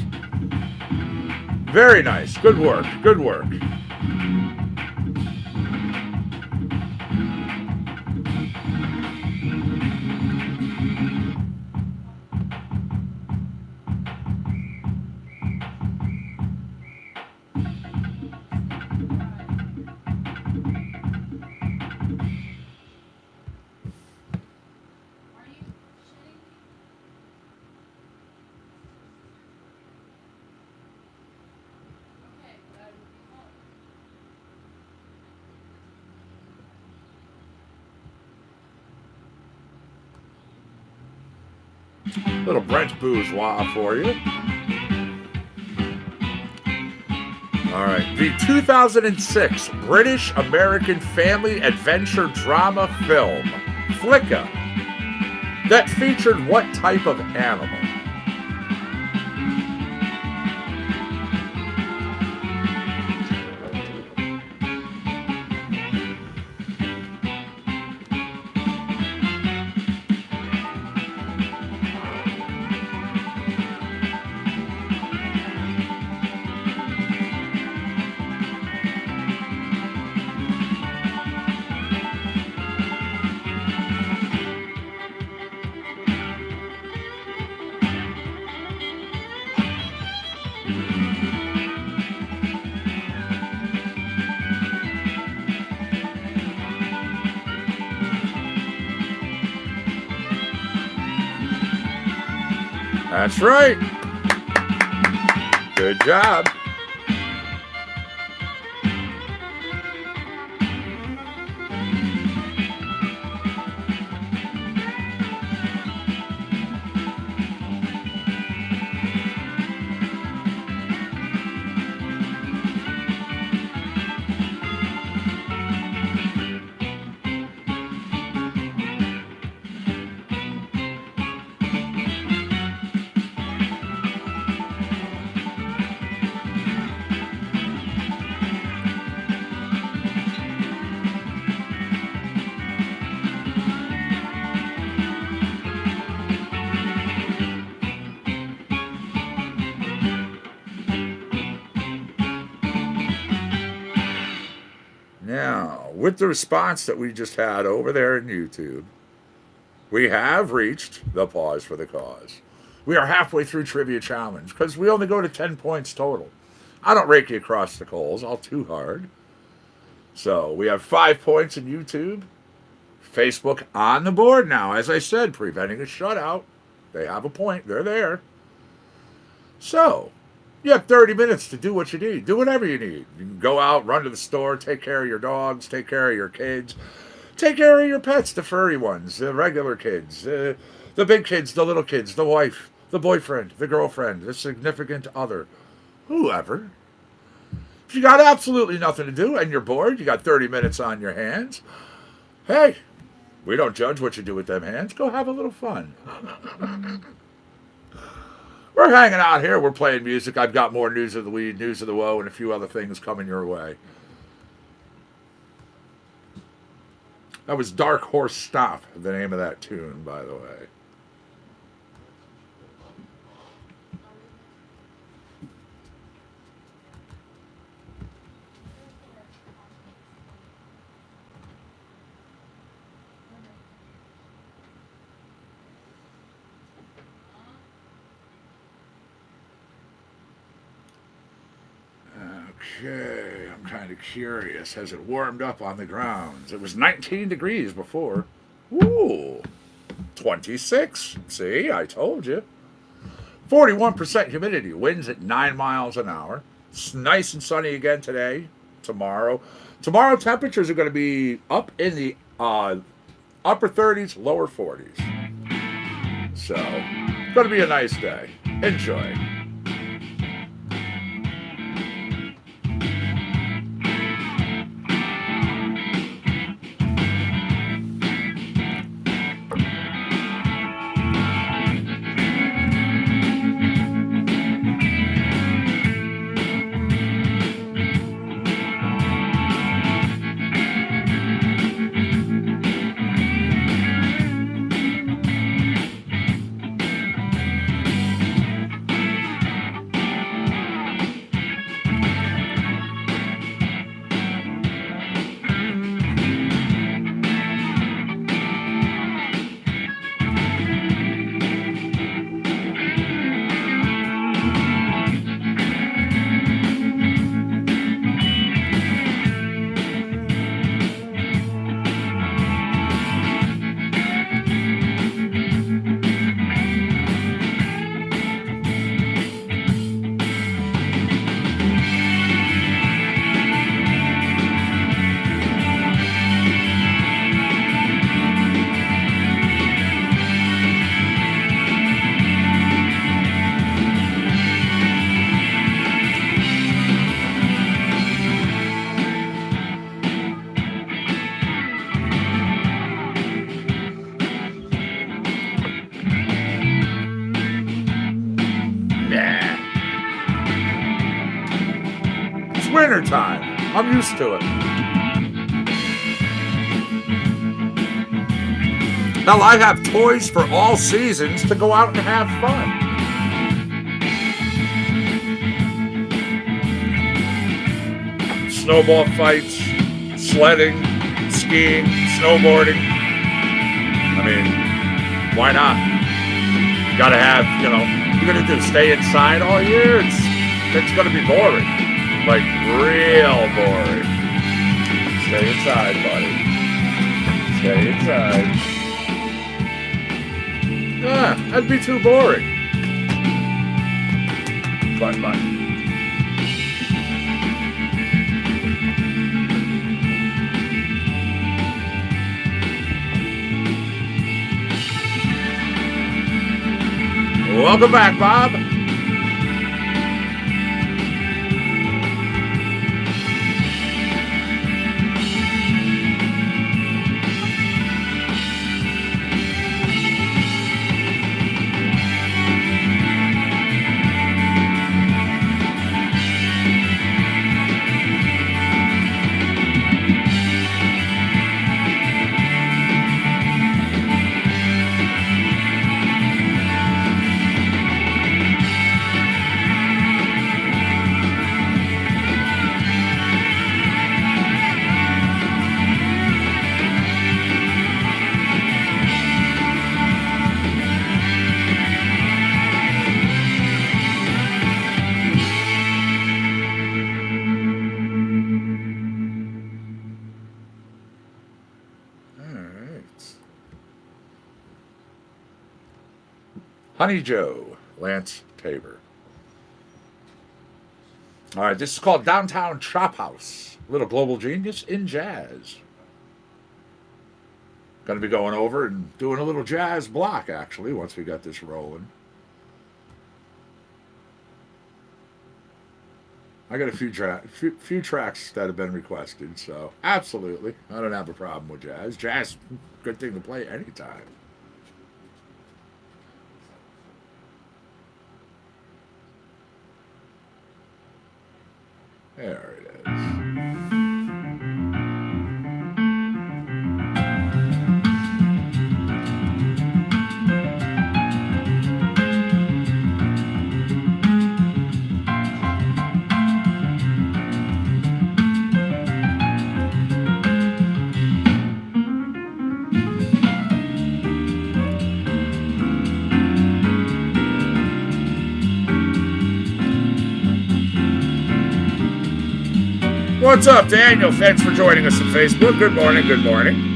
Very nice. Good work. Good work. Little Brent Bourgeois for you. All right. The 2006 British American family adventure drama film, Flicka, that featured what type of animal? That's right. Good job. Now, with the response that we just had over there in YouTube, we have reached the pause for the cause. We are halfway through Trivia Challenge because we only go to 10 points total. I don't rake you across the coals all too hard. So we have 5 points in YouTube. Facebook on the board now. As I said, preventing a shutout. They have a point. They're there. So, you have 30 minutes to do what you need. Do whatever you need. You can go out, run to the store, take care of your dogs, take care of your kids, take care of your pets, the furry ones, the regular kids, the big kids, the little kids, the wife, the boyfriend, the girlfriend, the significant other, whoever. If you got absolutely nothing to do and you're bored, you got 30 minutes on your hands, hey, we don't judge what you do with them hands. Go have a little fun. We're hanging out here. We're playing music. I've got more news of the weed, news of the woe, and a few other things coming your way. That was Dark Horse Stop, the name of that tune, by the way. Okay, I'm kind of curious. Has it warmed up on the grounds? It was 19 degrees before. Ooh, 26. See, I told you. 41% humidity. Winds at 9 miles an hour. It's nice and sunny again today. Tomorrow temperatures are going to be up in the upper 30s, lower 40s. So, it's going to be a nice day. Enjoy. wintertime. I'm used to it. Hell, I have toys for all seasons to go out and have fun. Snowball fights, sledding, skiing, snowboarding. I mean, why not? Gotta have, you're gonna do stay inside all year? It's gonna be boring. Like, real boring. Stay inside, buddy. Stay inside. Yeah, that'd be too boring. But. Welcome back, Bob. Honey Joe, Lance Tabor. All right, this is called Downtown Chop House. Little global genius in jazz. Going to be going over and doing a little jazz block, actually, once we got this rolling. I got a few tracks that have been requested, so absolutely. I don't have a problem with jazz. Jazz, good thing to play anytime. There it is. What's up, Daniel? Thanks for joining us on Facebook. Good morning, good morning.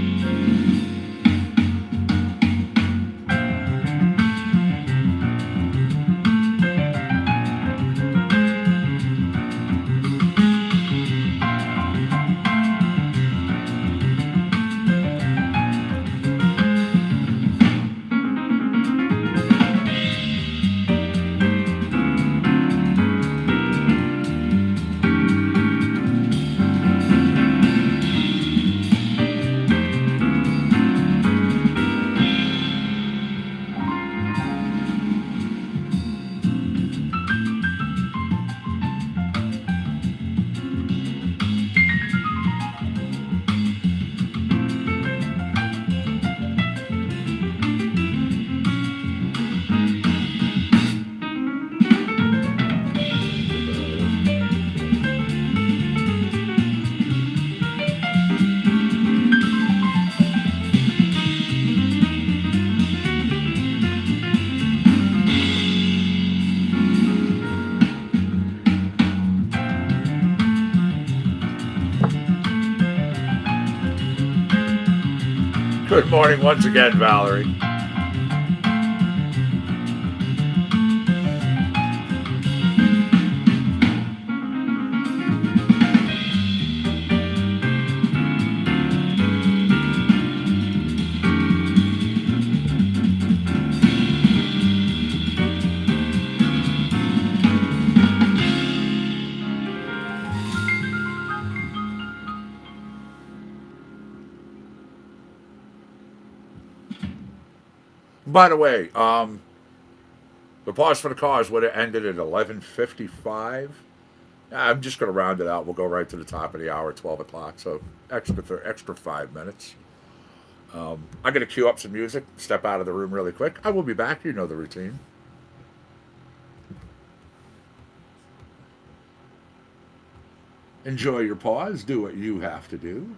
Good morning once again, Valerie. By the way, the pause for the cause would have ended at 11:55 I'm just going to round it out. We'll go right to the top of the hour, 12 o'clock. So extra 5 minutes. I'm going to cue up some music, step out of the room really quick. I will be back. You know the routine. Enjoy your pause. Do what you have to do.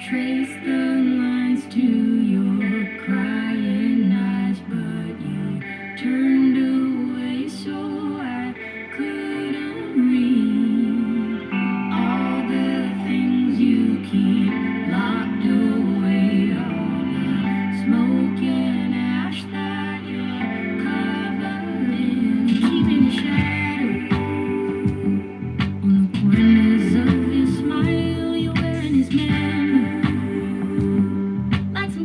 Trace the lines to your crying eyes, but you turned away so I couldn't read all the things you keep locked away, all the smoke and ash that you're covering, keeping a shadow on the corners of your smile. You're wearing his memory like some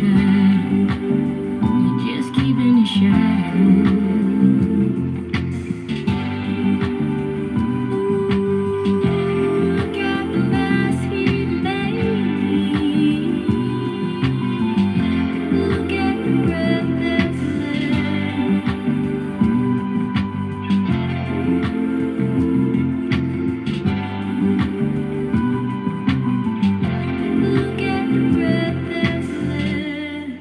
shadow. You're just keeping a shadow. Look at the mess he made. Look at the breath that's left. Look at the breath that's left.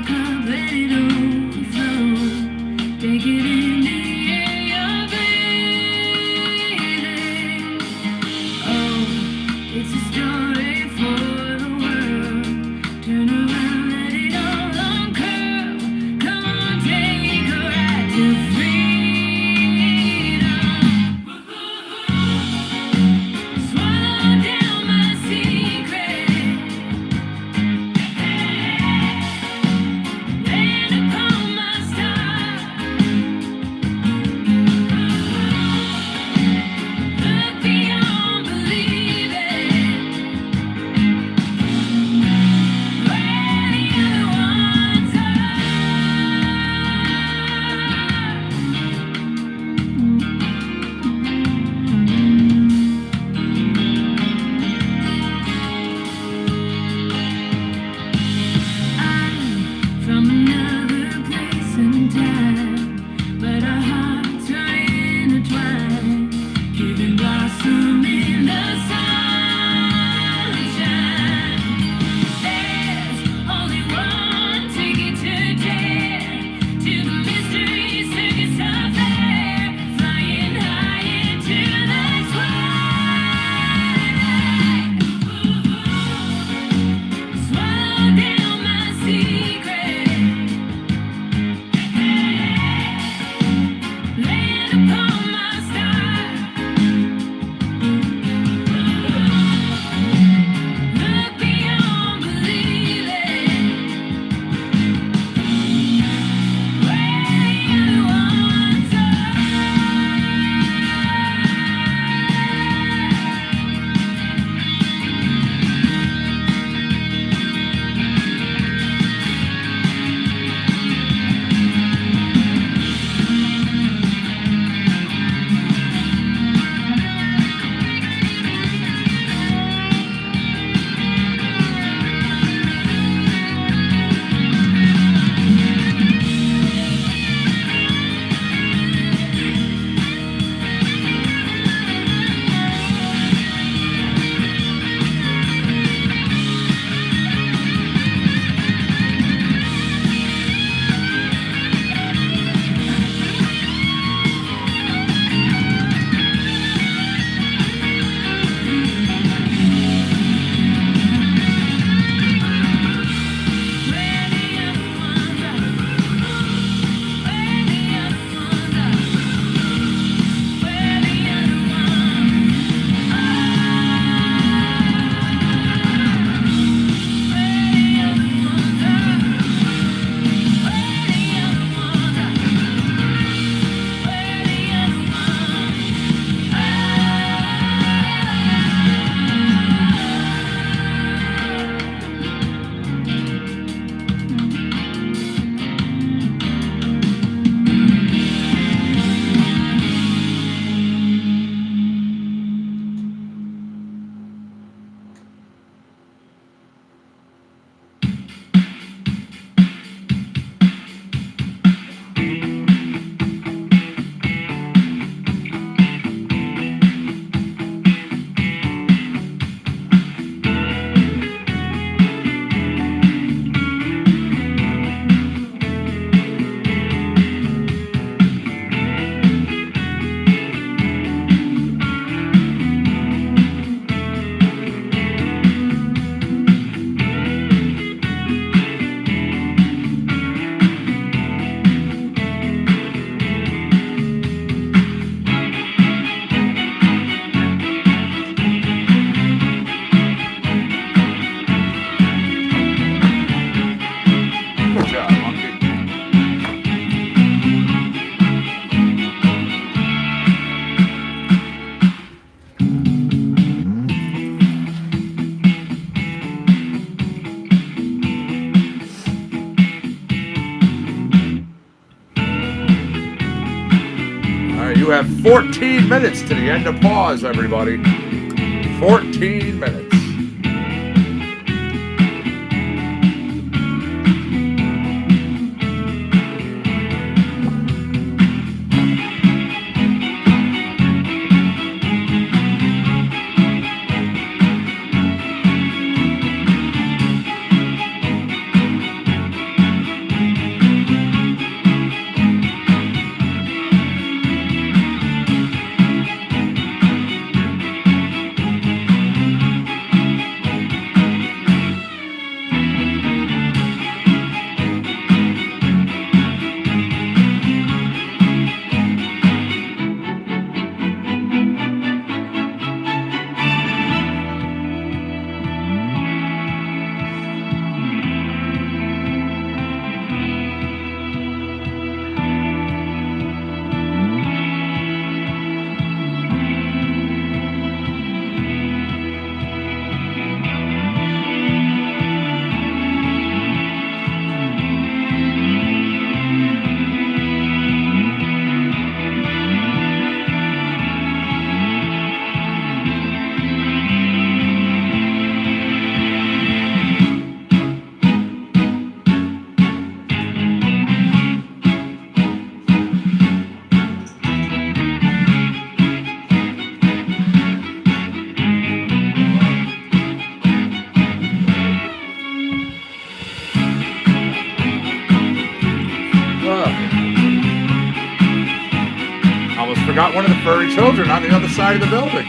your cup, let it overflow. Take it in the air you're breathing. Oh, it's a story for the world. Turn around, let it all uncurl. Come on, take a ride to freedom. Swallow down my secret. Land upon my star. Look beyond believing. Where the other ones are. I'm from another place and time, but our hearts are intertwined. Giving blossom in the sunshine. There's only one ticket to dare, to the mystery circus affair, flying high into the twilight. Swallow down my secret. Land upon my star. Look beyond believing. Where the other ones are. Where the other ones are. Where the other ones are. Where the other ones Where the other ones are. Where the other ones are. Where the other Good job, monkey. All right, you have 14 minutes to the end of pause, everybody. 14 minutes. forgot one of the furry children on the other side of the building.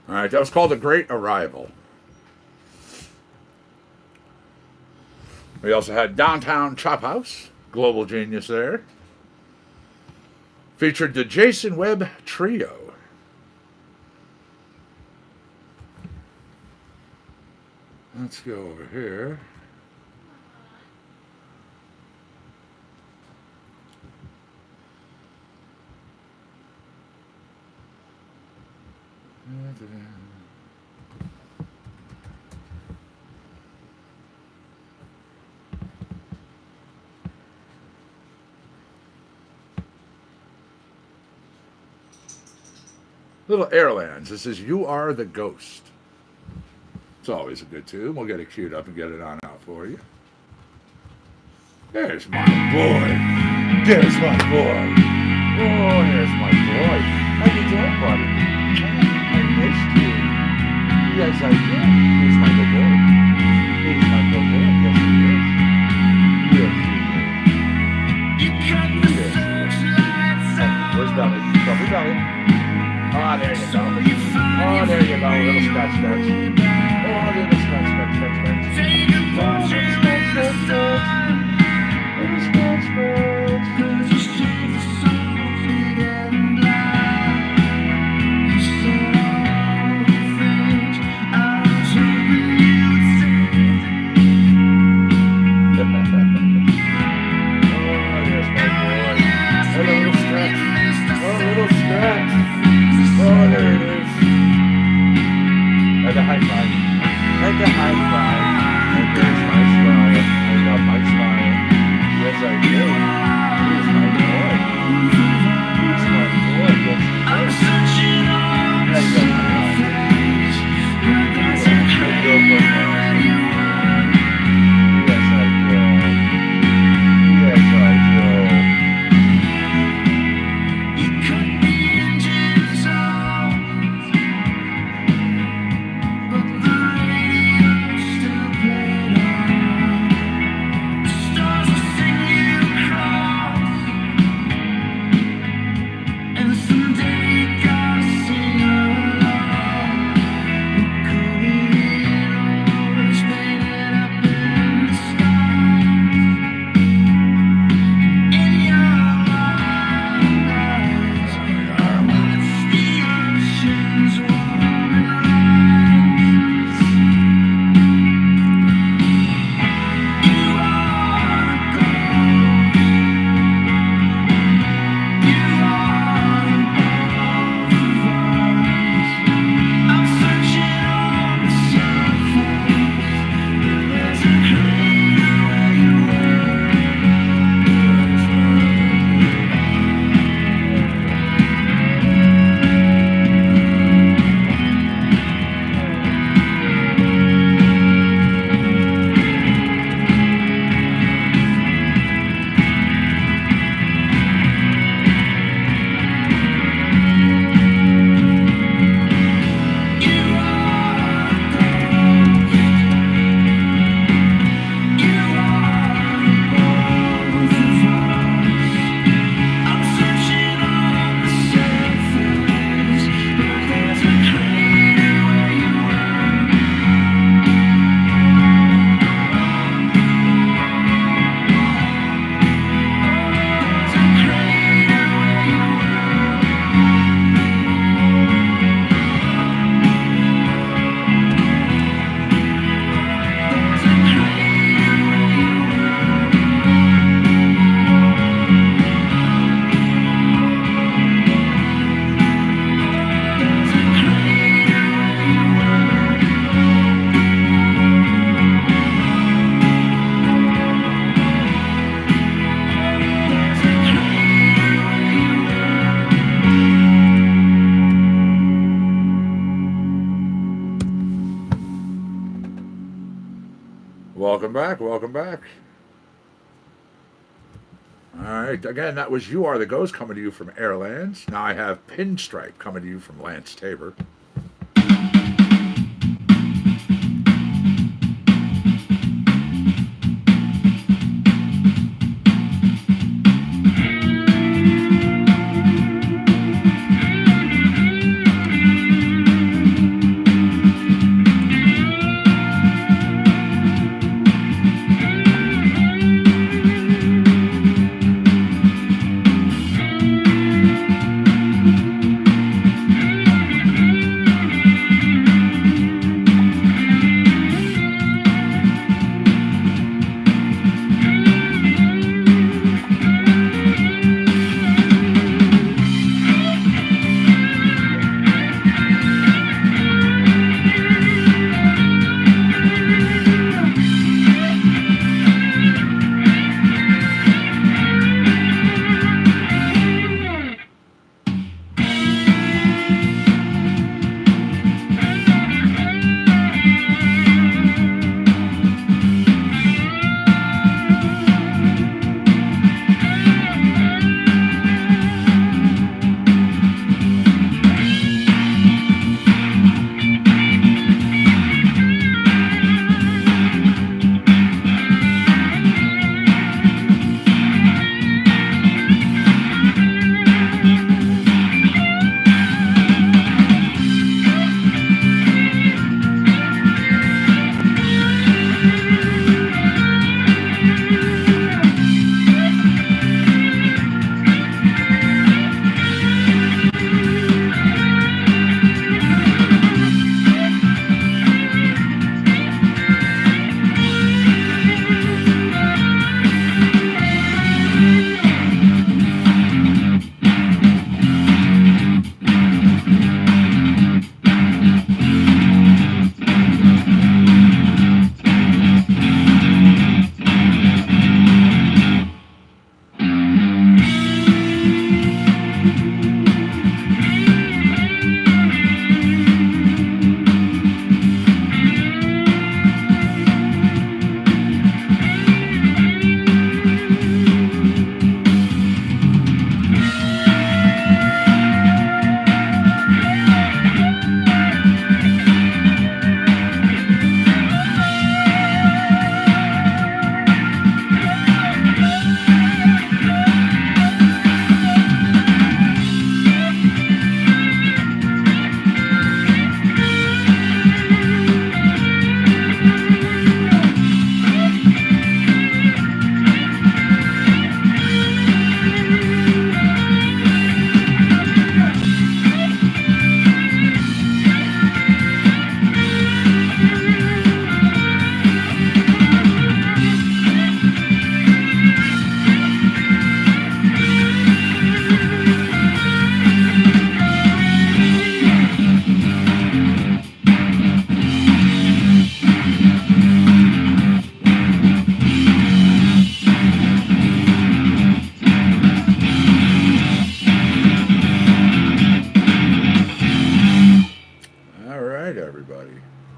All right, that was called The Great Arrival. We also had Downtown Chop House, global genius there. Featured the Jason Webb Trio. Let's go over here. Little Airlands. This is You Are the Ghost. It's always a good tune. We'll get it queued up and get it on out for you. There's my boy. There's my boy. Oh, there's my boy. How you doing, buddy? I missed you. Yes, I did. He's my good boy. He's my good boy. Yes, he is. Yes, he is. You cut the searchlights out. Where's Belly? Belly, Belly. Ah, there you go. Oh, there you go. A little scratch, scratch. Oh, little scratch, scratch, scratch, scratch. Take a portrait with the sun. Little scratch, scratch. Cause you shake the sun big and blind. You said all the things I was hoping you'd say. Oh, there's my boy. A little scratch. Oh, a little scratch. Oh, there it is. And the high five. And the high five. And there's my smile. I love my smile. Yes, I do. He's my boy. He's my boy. Yes, I'm he is. searching all the Yes, I do. things, but there's a I do crazy for where fun. you are. Yes, I do. Yes, I do. You cut the engines off, but the radio still played on. The stars will sing you across, and someday you gotta sing along. We could be heroes painted up in the stars. In your eyes, watch the oceans warm and rise. You are the gold. You are both of us. I'm searching on the surface, but there's a crater where you were. You are the gold. You are both of us. I'm searching on the surface, but there's a crater where you were. There's a crater where you were. There's a crater where you were. There's a crater where you were. There's a crater where you were. Welcome back. Welcome back. All right. Again, that was You Are the Ghost coming to you from Airlands. Now I have Pinstripe coming to you from Lance Tabor.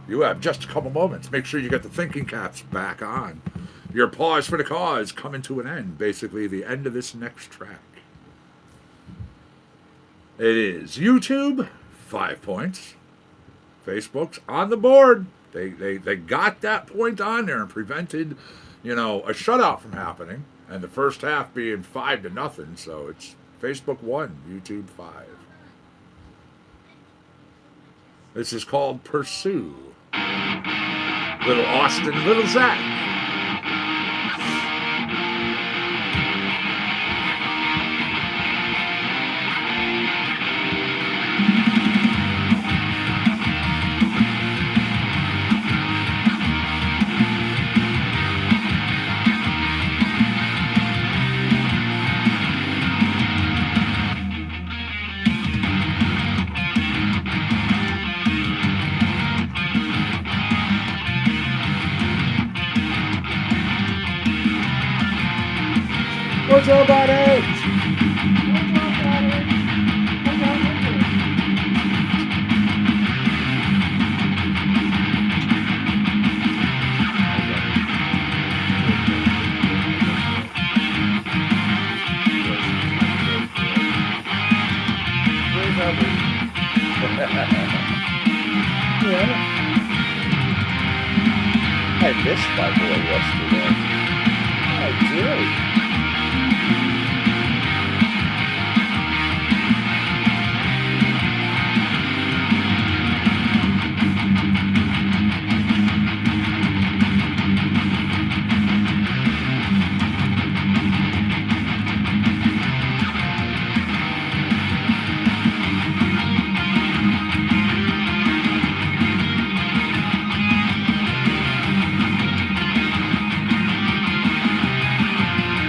You have just a couple moments. Make sure you get the thinking caps back on. Your pause for the cause coming to an end. Basically, the end of this next track. It is YouTube, 5 points. Facebook's on the board. They got that point on there and prevented, a shutout from happening. And the first half being 5-0. So it's Facebook 1, YouTube 5. This is called Pursue. Little Austin, Little Zach. What's up, buddy? I missed my boy yesterday. I did.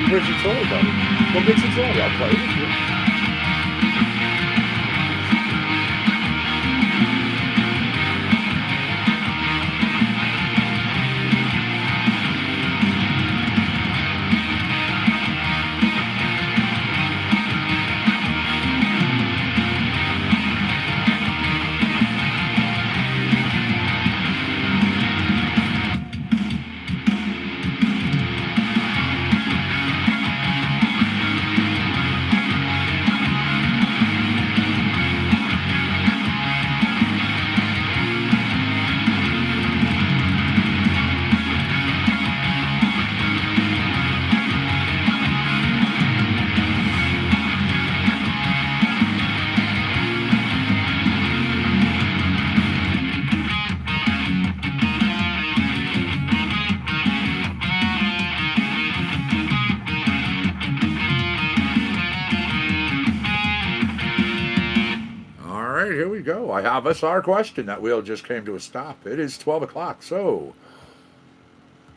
Where's your toy, buddy? Go get your toy. I'll play with you. Here we go. I have us our question. That wheel just came to a stop. It is 12 o'clock, so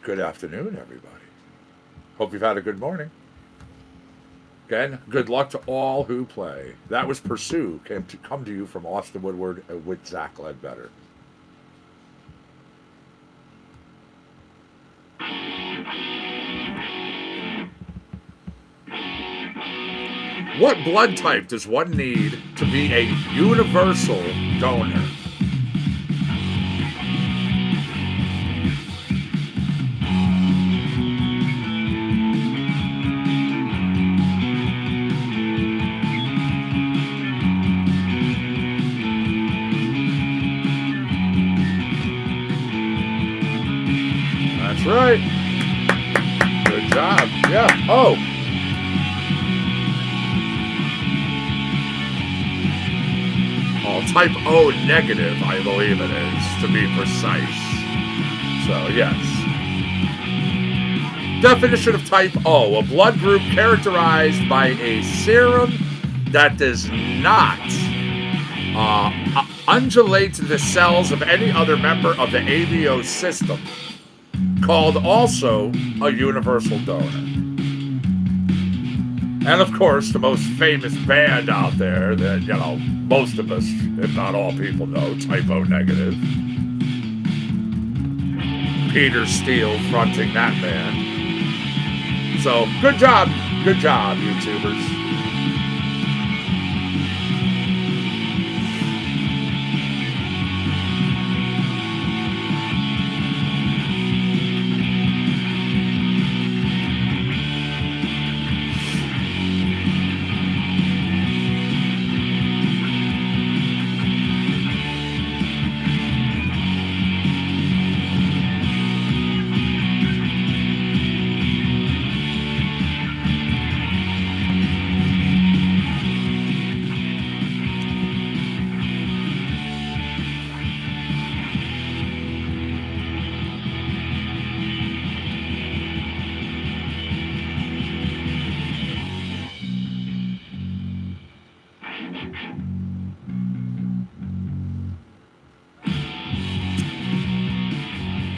good afternoon, everybody. Hope you've had a good morning. Again, good luck to all who play. That was Pursue, come to you from Austin Woodward with Zach Ledbetter. What blood type does one need to be a universal donor? That's right. Good job. Yeah. Oh. Type O negative, I believe it is, to be precise. So, yes. Definition of type O, a blood group characterized by a serum that does not undulate the cells of any other member of the ABO system, called also a universal donor. And of course, the most famous band out there that, most of us, if not all people know, Type O Negative. Peter Steele fronting that band. So, good job, YouTubers.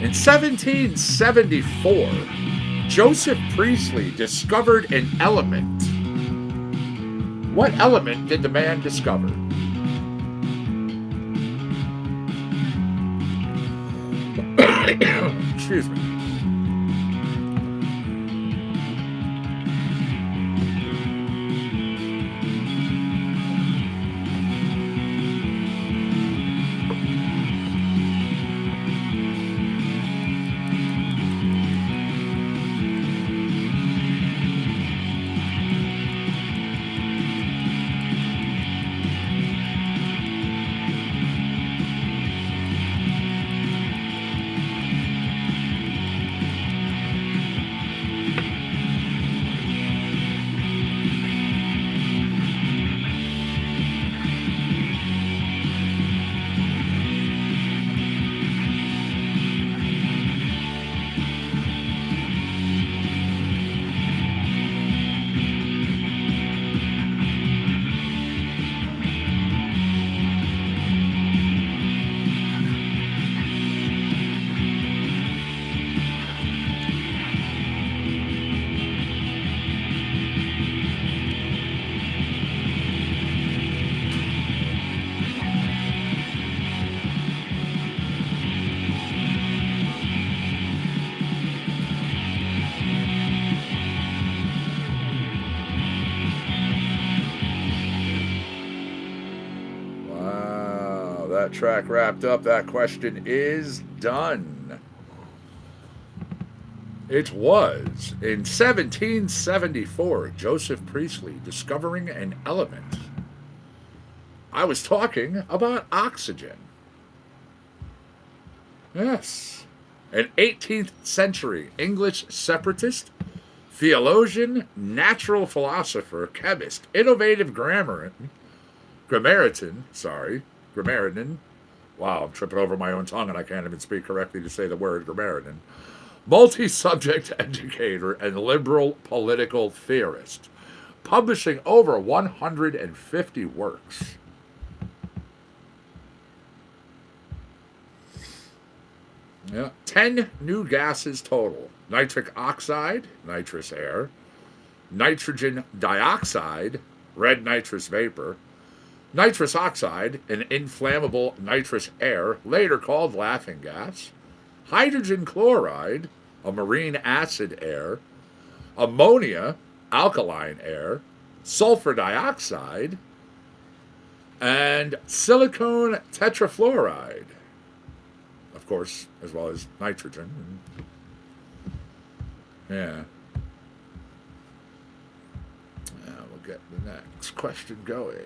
In 1774, Joseph Priestley discovered an element. What element did the man discover? Excuse me. That track wrapped up. That question is done. It was in 1774, Joseph Priestley discovering an element. I was talking about oxygen. Yes. An 18th century English separatist, theologian, natural philosopher, chemist, innovative grammarian. Wow, I'm tripping over my own tongue and I can't even speak correctly to say the word grammarian. Multi-subject educator and liberal political theorist, publishing over 150 works. Yeah, 10 new gases total. Nitric oxide, nitrous air. Nitrogen dioxide, red nitrous vapor. Nitrous oxide, an inflammable nitrous air, later called laughing gas. Hydrogen chloride, a marine acid air. Ammonia, alkaline air. Sulfur dioxide. And silicone tetrafluoride. Of course, as well as nitrogen. Yeah. Now we'll get the next question going.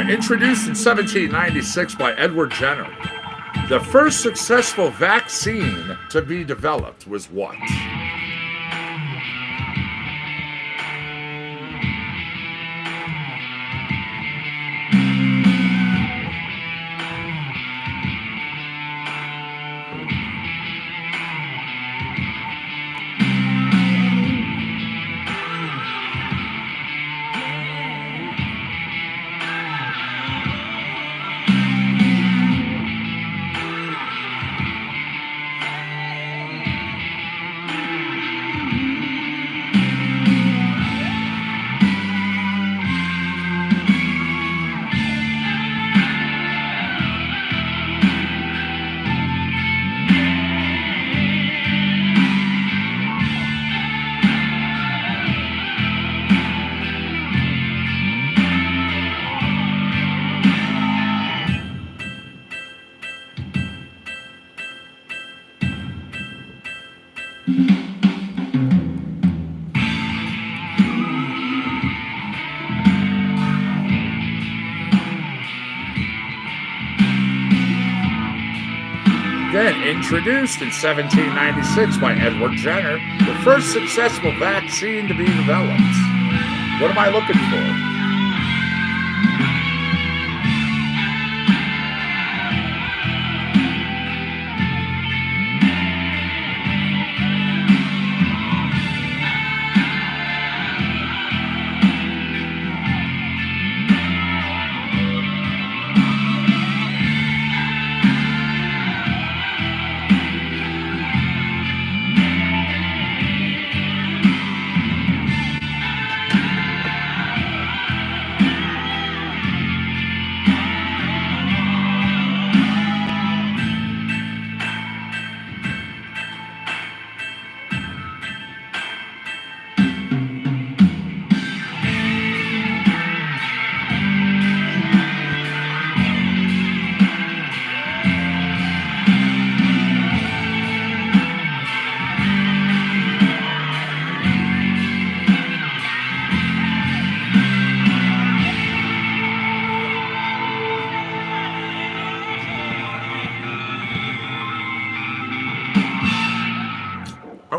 Introduced in 1796 by Edward Jenner, the first successful vaccine to be developed was what? Introduced in 1796 by Edward Jenner, the first successful vaccine to be developed. What am I looking for?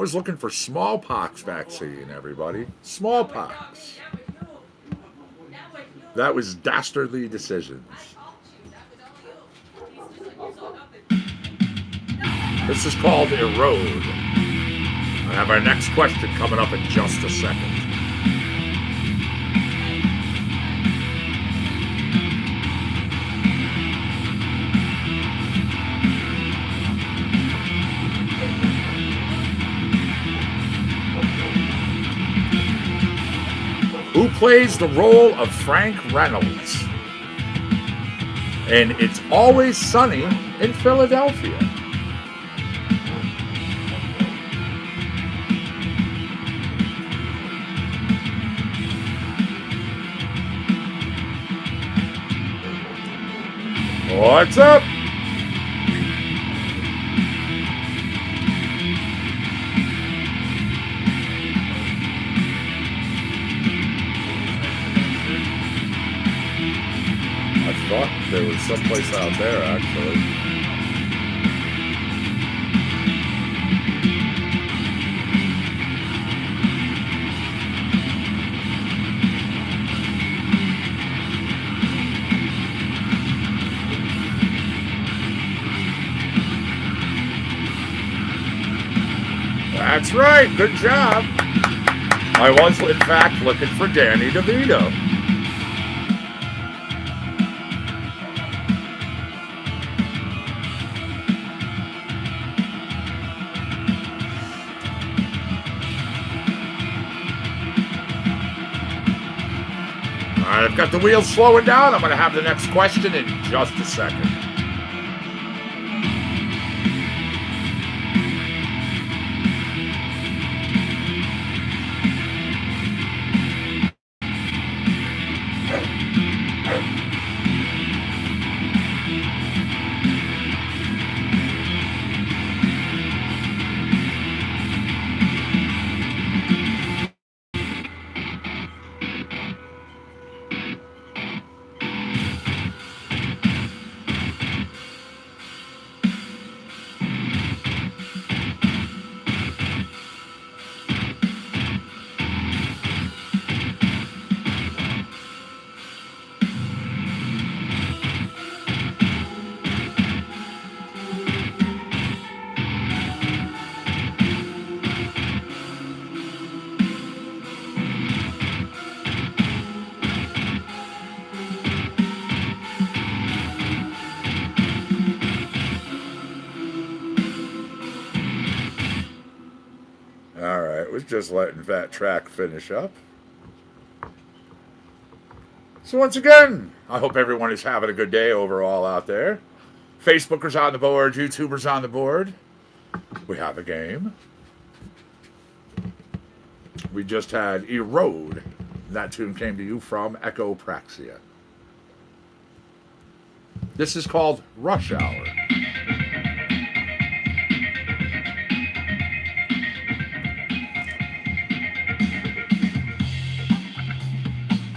was looking for smallpox vaccine, everybody. Smallpox. That was dastardly decisions. This is called Erode. I have our next question coming up in just a second. Who plays the role of Frank Reynolds in It's Always Sunny in Philadelphia? What's up? I thought there was someplace out there, actually. That's right, good job. I was, in fact, looking for Danny DeVito. I've got the wheels slowing down. I'm going to have the next question in just a second. All right, we're just letting that track finish up. So once again, I hope everyone is having a good day overall out there. Facebookers on the board, YouTubers on the board. We have a game. We just had Erode. That tune came to you from Echopraxia. This is called Rush Hour.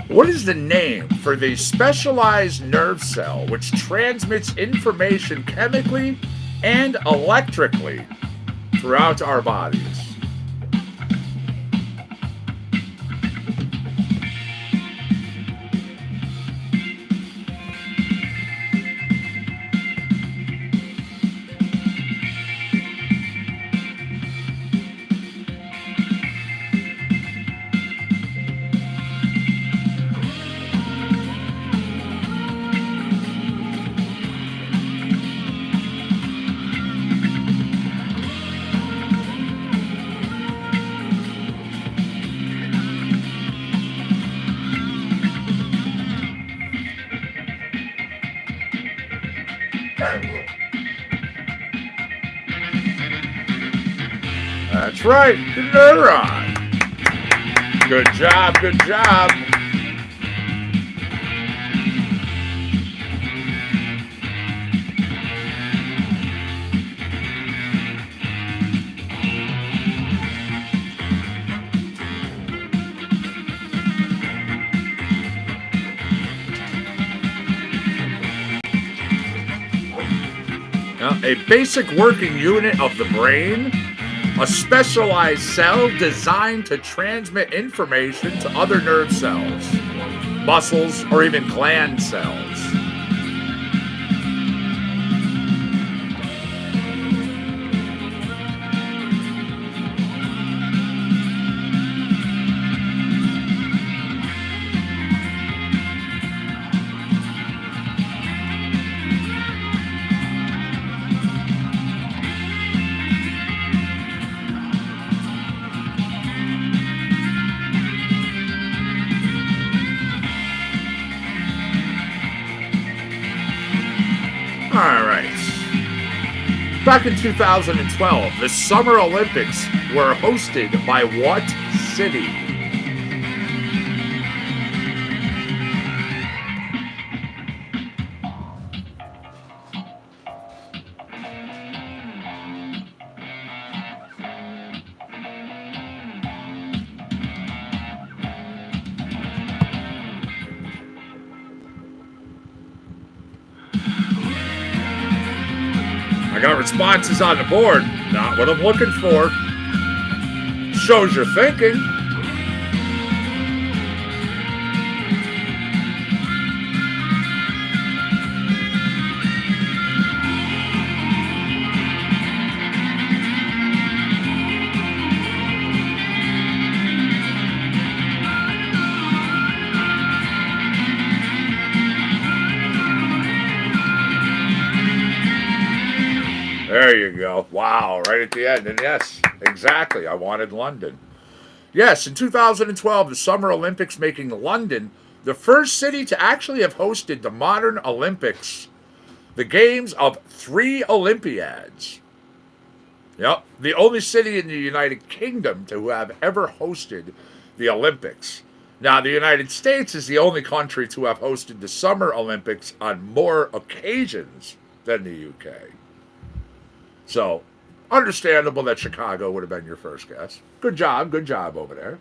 What is the name for the specialized nerve cell which transmits information chemically and electrically throughout our bodies? That's right, the neuron. Good job, good job. Now, a basic working unit of the brain a specialized cell designed to transmit information to other nerve cells, muscles, or even gland cells. All right. Back in 2012, the Summer Olympics were hosted by what city? I got responses on the board. Not what I'm looking for. Shows you're thinking. There you go. Wow, right at the end. And yes, exactly. I wanted London. Yes, in 2012, the Summer Olympics making London the first city to actually have hosted the modern Olympics, the games of 3 Olympiads. Yep, the only city in the United Kingdom to have ever hosted the Olympics. Now, the United States is the only country to have hosted the Summer Olympics on more occasions than the UK. So, understandable that Chicago would have been your first guess. Good job over there.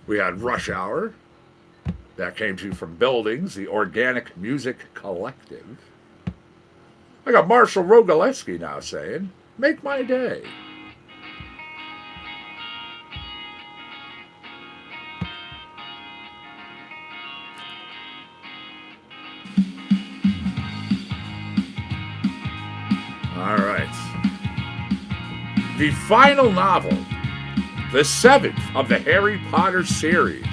We had Rush Hour. That came to you from Buildings, the Organic Music Collective. I got Marshall Rogalewski now saying, "Make my day." All right. The final novel, the 7th of the Harry Potter series.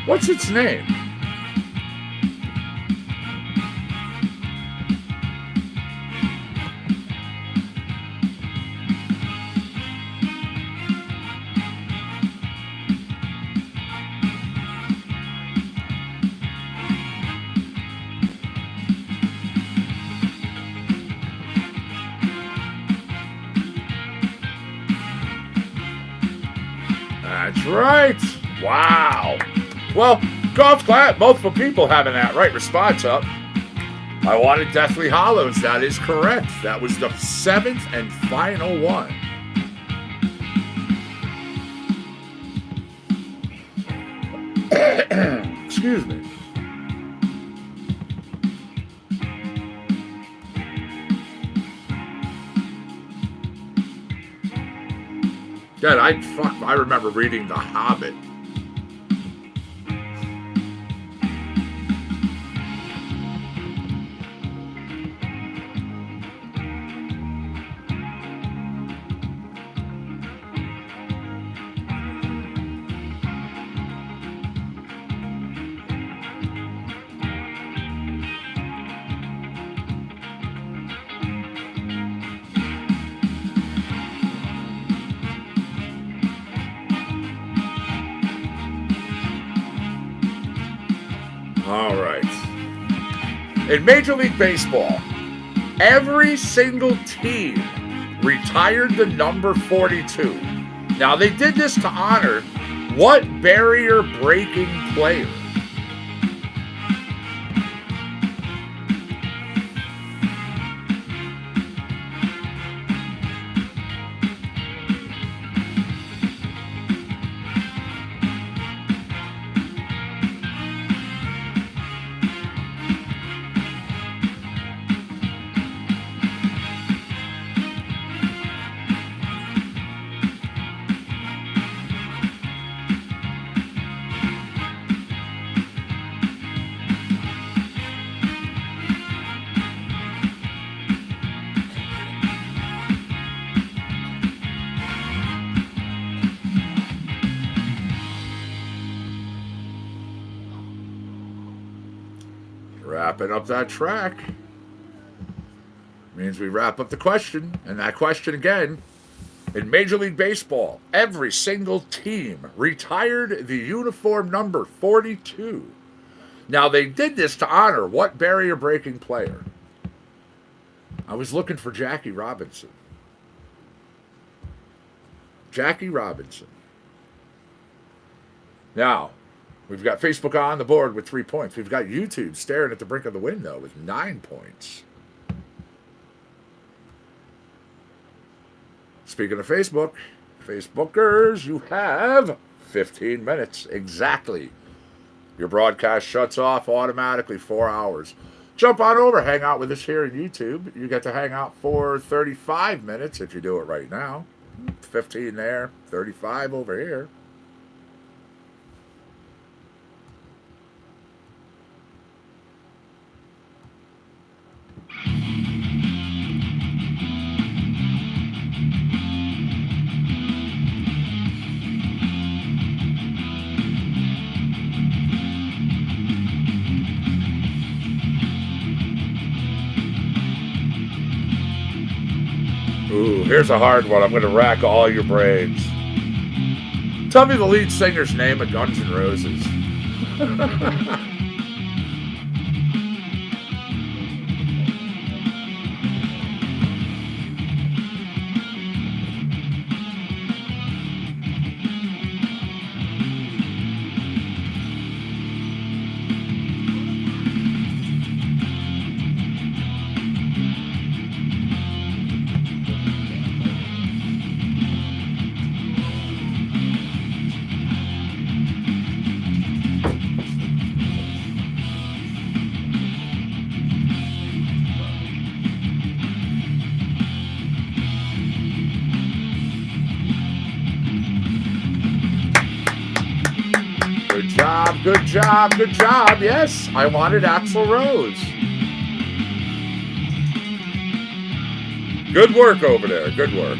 What's its name? That's right. Wow. Well, golf clap. Multiple people having that right response up. I wanted Deathly Hollows. That is correct. That was the 7th and final one. Excuse me. God, I remember reading The Hobbit. All right. In Major League Baseball, every single team retired the number 42. Now, they did this to honor what barrier-breaking player? Wrapping up that track means we wrap up the question. And that question again, in Major League Baseball, every single team retired the uniform number 42. Now, they did this to honor what barrier-breaking player? I was looking for Jackie Robinson. Jackie Robinson. Now, we've got Facebook on the board with 3 points. We've got YouTube staring at the brink of the window with 9 points. Speaking of Facebook, Facebookers, you have 15 minutes exactly. Your broadcast shuts off automatically 4 hours. Jump on over, hang out with us here on YouTube. You get to hang out for 35 minutes if you do it right now. 15 there, 35 over here. Ooh, here's a hard one. I'm going to rack all your brains. Tell me the lead singer's name of Guns N' Roses. Good job, good job. Yes, I wanted Axl Rose. Good work over there, good work.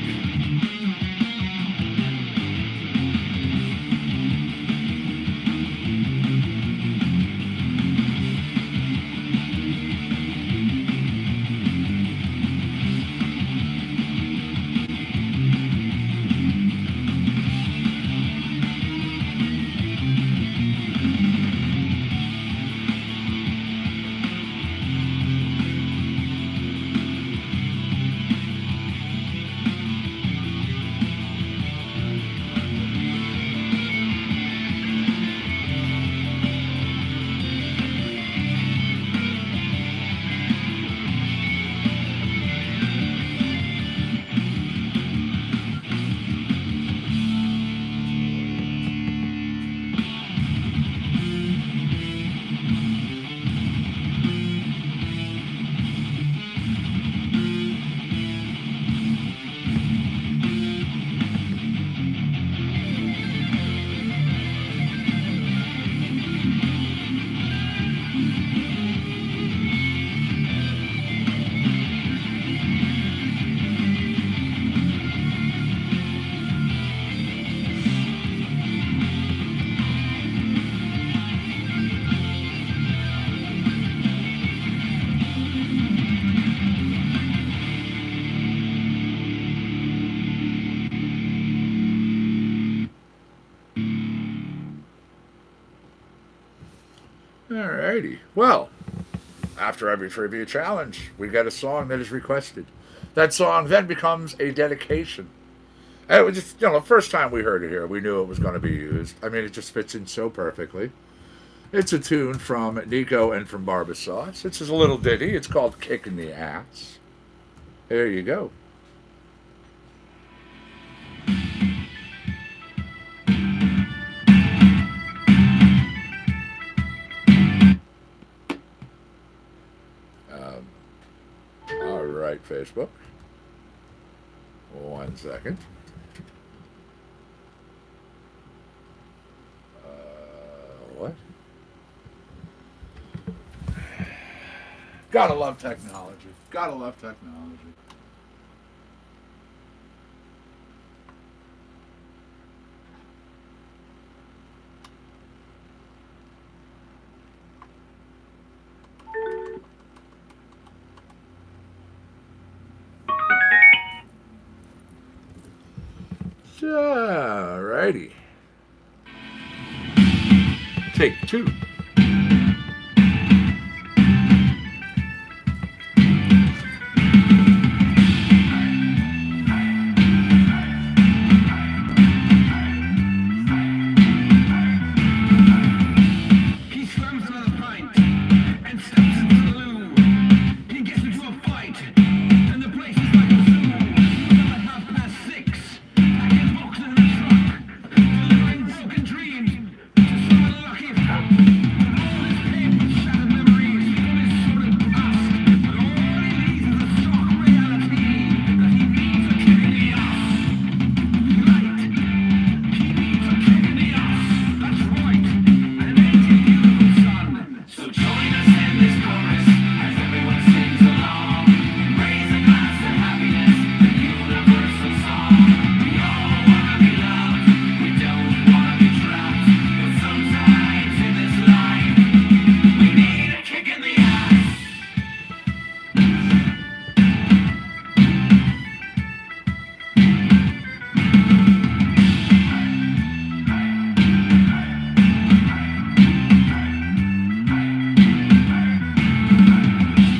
Alrighty. Well, after every trivia challenge, we get a song that is requested. That song then becomes a dedication. And it was just, the first time we heard it here, we knew it was going to be used. I mean, it just fits in so perfectly. It's a tune from Nico and from Barbasauce. It's just a little ditty. It's called Kicking the Ass. There you go. All right, Facebook. 1 second. What? Gotta love technology. Gotta love technology. Take two. He slams another pint and steps into the loo. He gets into a fight, and the place is like a zoo. About 6:30, packing boxes in a truck, delivering broken dreams to some unlucky fuck. All his pain with shattered memories from his sordid past, but all he needs is a stark reality that he needs a kick in the ass. Right, he needs a kick in the ass. That's right. And ain't it beautiful, son? So join us in this chorus as everyone sings along. Raise a glass to happiness, the universal song. We all wanna be loved, we don't wanna be trapped. But sometimes in this life, we need a kick in the ass.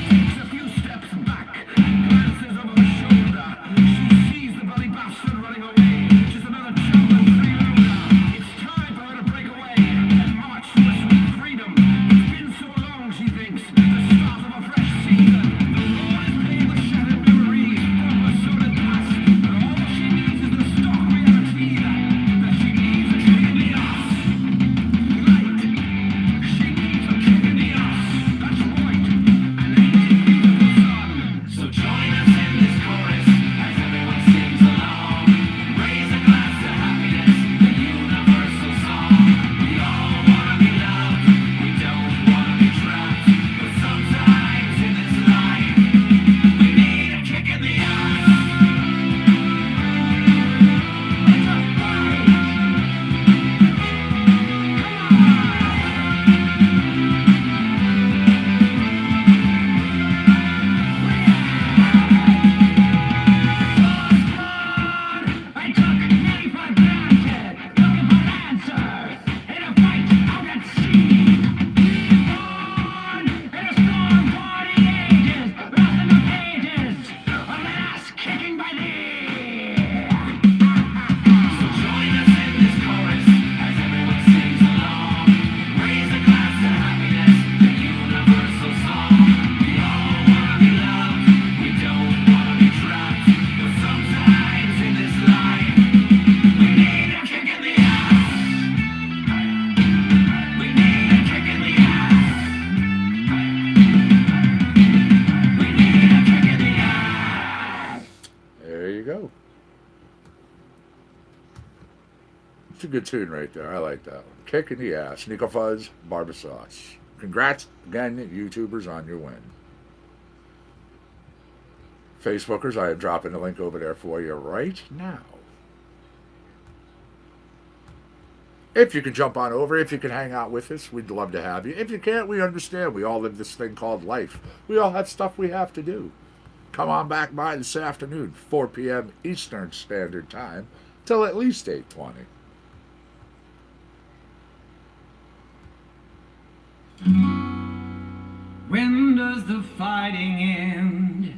Takes a few steps back, glances over her shoulder. She sees the bloody bastard running away. Just another chump and freeloader. It's time for her to break away and march to her sweet freedom. It's been so long, she thinks, the start of a fresh season. The Lord is paying the shattered memories from her sordid past. But all she needs is the stark reality that she needs a kick in the ass. Right, she needs a kick in the ass. That's right. And ain't it beautiful, son? So join us in this chorus as everyone sings along. Raise a glass to happiness, the universal song. We all wanna be loved, we don't wanna be trapped. But sometimes in this life, we need a kick in the ass. It's a fight. I took 95 granted, looking for answers. In a fight out at sea. Born in a storm for the ages, lost in the pages of an ass-kicking by thee. So join us in this chorus as everyone sings along. Raise a glass to happiness, the universal song. We all wanna be loved, we don't wanna be trapped. But sometimes in this life, we need a kick in the ass. We need a kick in the ass. We need a kick in the ass. There you go. It's a good tune right there. I like that one. Kick in the ass. Nico Fuzz, Barber Sauce. Congrats again, YouTubers, on your win. Facebookers, I am dropping the link over there for you right now. If you can jump on over, if you can hang out with us, we'd love to have you. If you can't, we understand. We all live this thing called life. We all have stuff we have to do. Come on back by this afternoon, 4 p.m. Eastern Standard Time, till at least 8:20. When does the fighting end?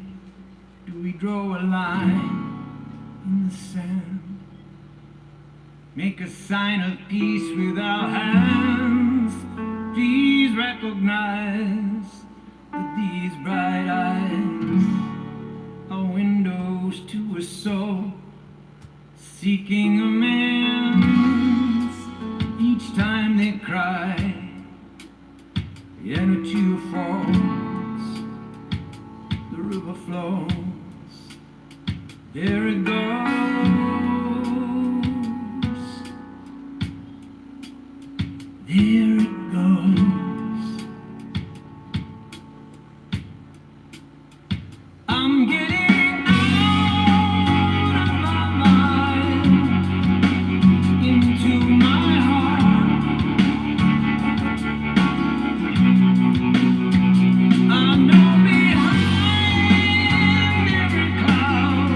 Do we draw a line in the sand? Make a sign of peace with our hands. Please recognize that these bright eyes are windows to a soul seeking amends. Each time they cry, the energy falls, the river flows. There it goes. There it goes. I'm getting out of my mind into my heart. I know behind every cloud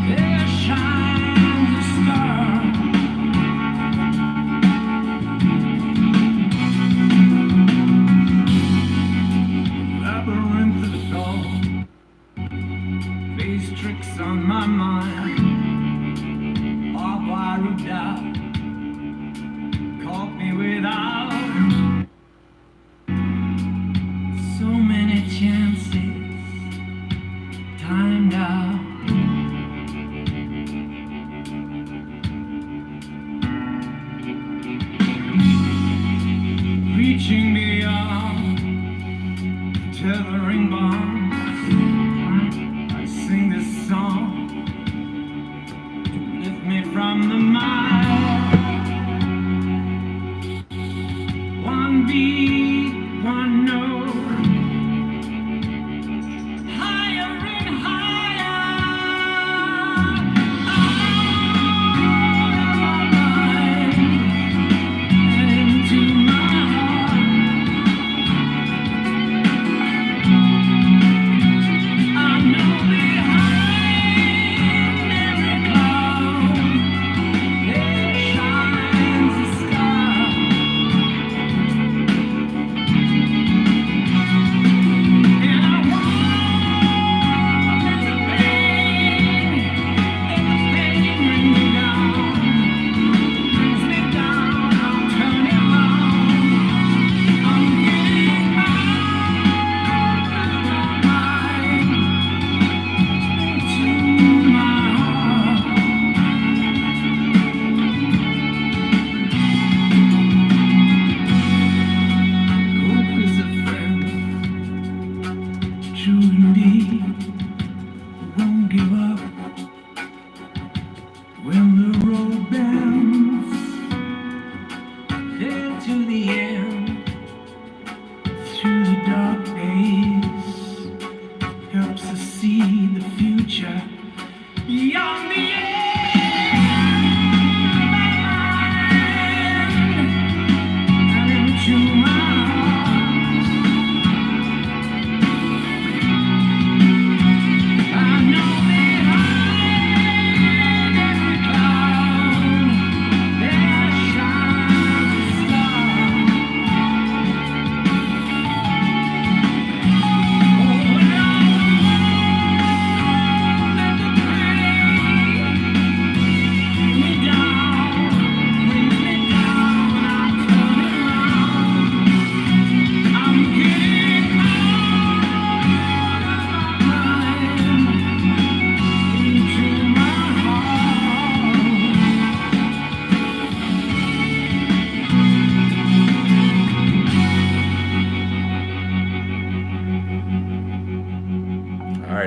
there shines a star.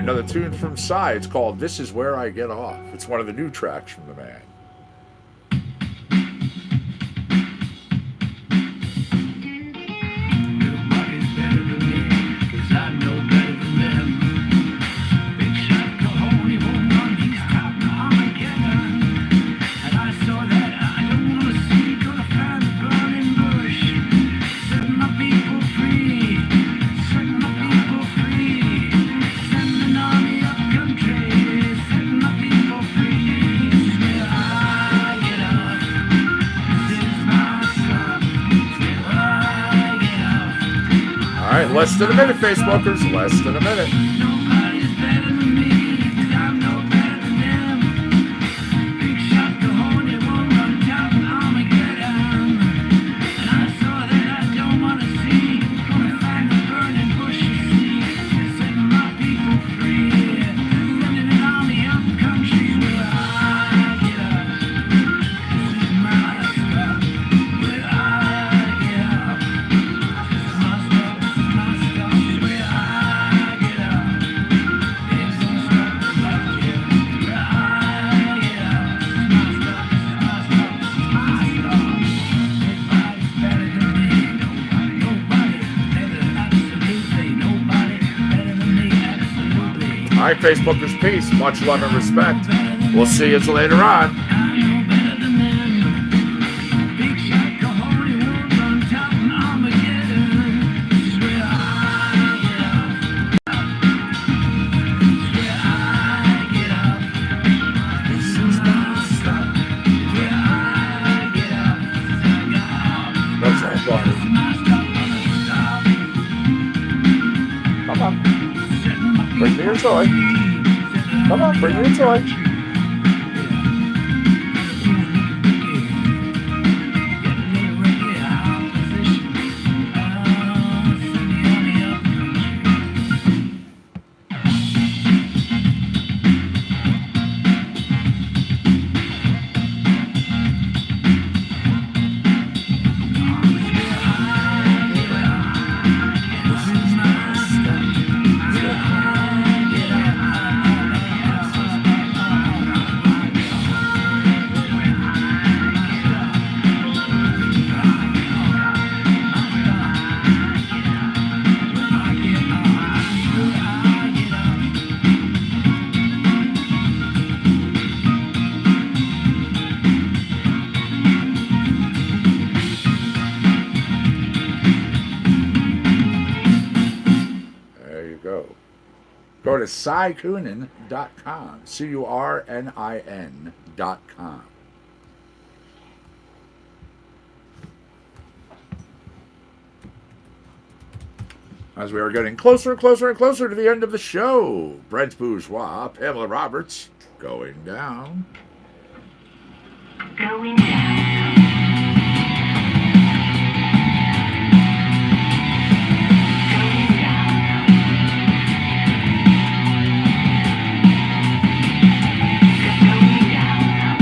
another tune from Psy. It's called This Is Where I Get Off. It's one of the new tracks from the man. Nobody's better than me, 'cause I know better than them. Big shot Cahoon, won't run, he's counting Armageddon. And I saw that, I don't wanna see, gonna find the burning bush. Set my people free, set my people free. Send an army up country, set my people free. This is where I get up, this is my stuff, this is where I get up. All right, less than a minute, Facebookers. Less than a minute. Nobody's better than me, 'cause I'm no better than them. Big shot Cahoon, won't run down Armageddon. And I saw that I don't wanna see, gonna find the burning bush you see. Setting my people free, sending an army up country where I get up. This is my stuff, where I get up. This is my stuff, this is my stuff, where I get up. This is my stuff, where I get up. This is my stuff, this is my stuff, this is my stuff. Nobody's better than me, nobody better, absolutely nobody better than me, absolutely. All right, Facebookers, peace. Much love and respect. We'll see you later on. I know better than them. Big shot Cahoon, won't run down Armageddon. This is where I get up. This is where I get up. This is my stuff. Where I get up. This is how I get up. That's all, Barney. This is my stuff, gonna stop. Come on. Setting my Bring me your people toy. free. Come on, bring me your toy. There you go. Go to CurninCurnin.com. CURNIN.com. As we are getting closer and closer and closer to the end of the show, Brent Bourgeois, Pamela Roberts, going down. Going down. Going down. Going down.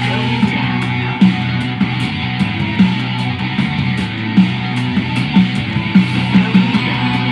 Going down. Going down.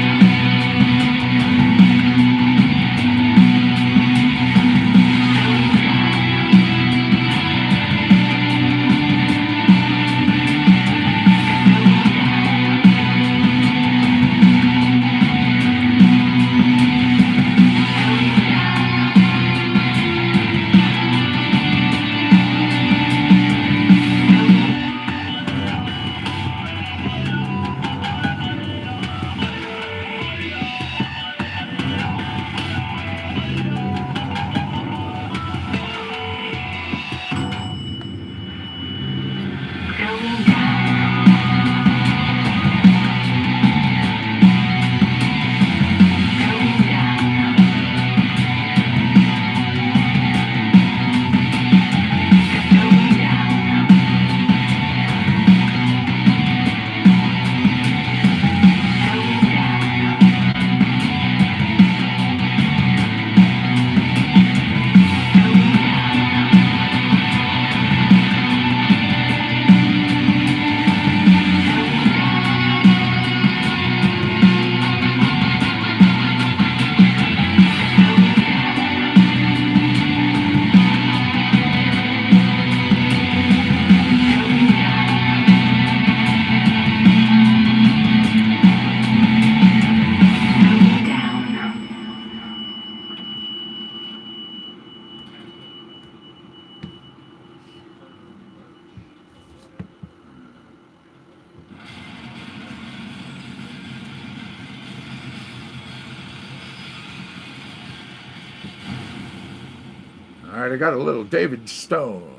right, I got a little David Stone.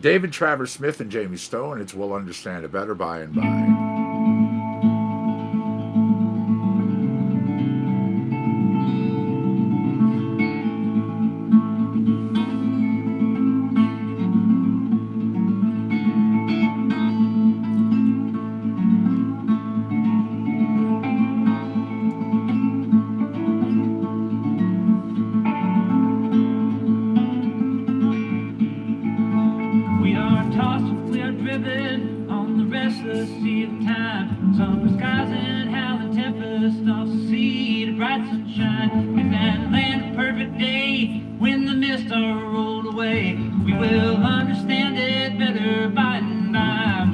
David Travers Smith and Jamie Stone. It's We'll Understand It Better by and by. We are tossed, we are driven on the restless sea of time. Summer skies and howling tempest off the sea to bright sunshine. In that land of perfect day, when the mists are rolled away, we will understand it better by and by.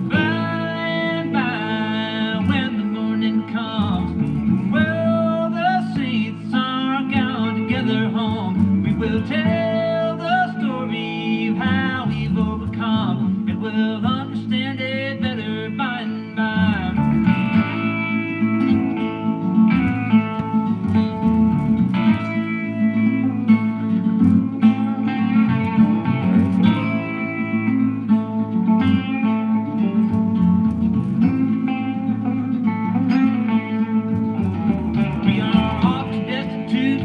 By and by, when the morning comes, well, the saints are gone together home. We will tell the story of how we've overcome, and we'll understand it better by and by. We are often destitute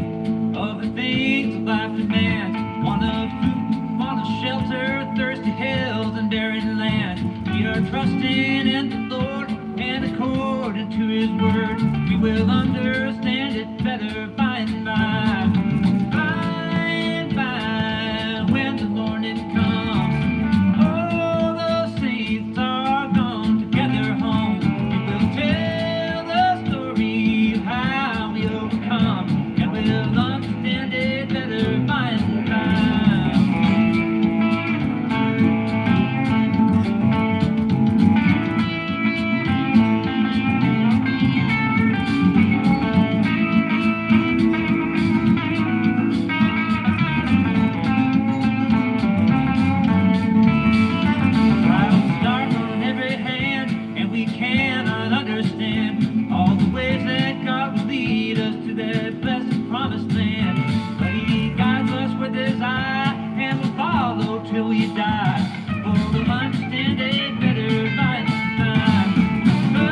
of the things of life demands. Want of food, want of shelter, thirsty hills and barren land. We are trusting in the Lord and according to His word, we will understand it better by and by. By and by, when the morning comes, all the saints are gone together home. We will tell the story of how we overcome, and we'll understand it better by and by. Trials start on every hand, and we cannot understand all the ways that God will lead us to that blessed promised land. But He guides us with His eye, and we'll follow till we die. For we'll understand it better by and by. By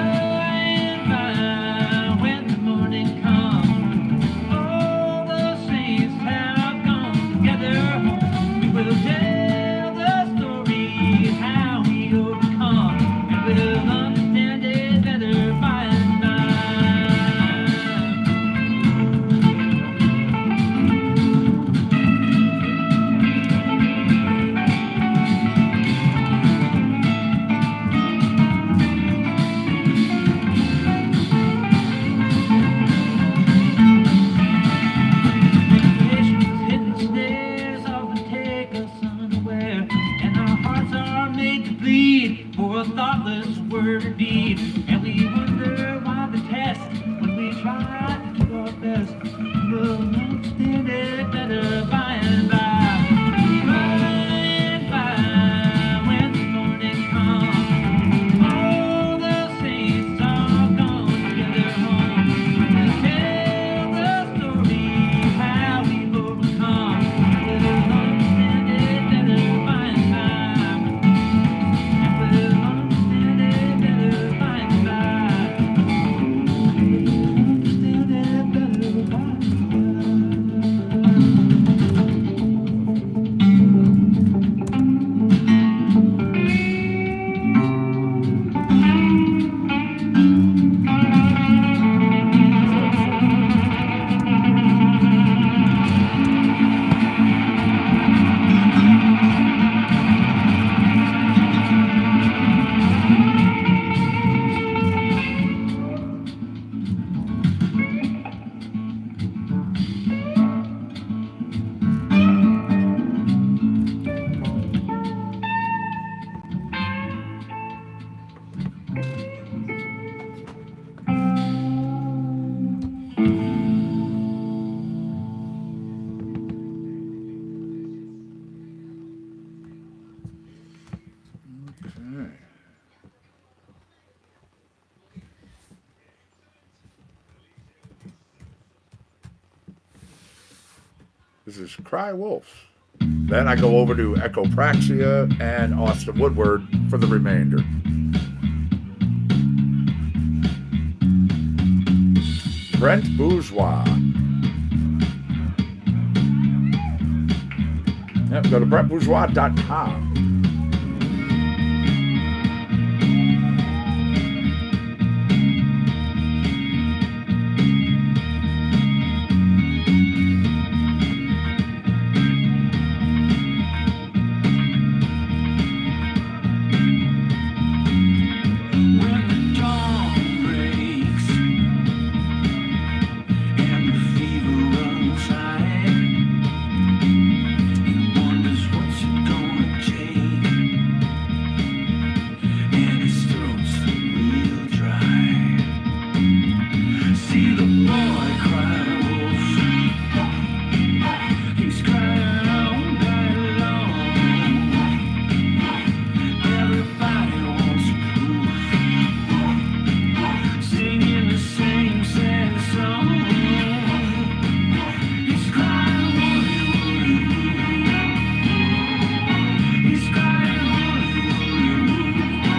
and by, when the morning comes, all the saints have gone together home. We will tell the story of how we overcome, and we'll understand it better by and by. Temptations, hidden snares often take us unaware, and our hearts are made to bleed for a thoughtless word or deed. And we wonder why the test when we try to do our best. We'll understand it better by and by. By and by, when the morning comes, all the saints are gone together home. We'll tell the story of how we've overcome. We'll understand it better by and by. And we'll understand it better by and by. We'll understand it better by and by. Okay. This is Cry Wolf. Then I go over to Echopraxia and Austin Woodward for the remainder. Brent Bourgeois. Yep, go to BrentBourgeois.com. When the dawn breaks and the fever runs high, he wonders what's it gonna take, and his throat's real dry. See the boy cry wolf, he's crying all night long. Everybody wants proof, singing the same sad song. He's crying, woolly, woolly, woolly. He's crying, woolly, woolly, woolly.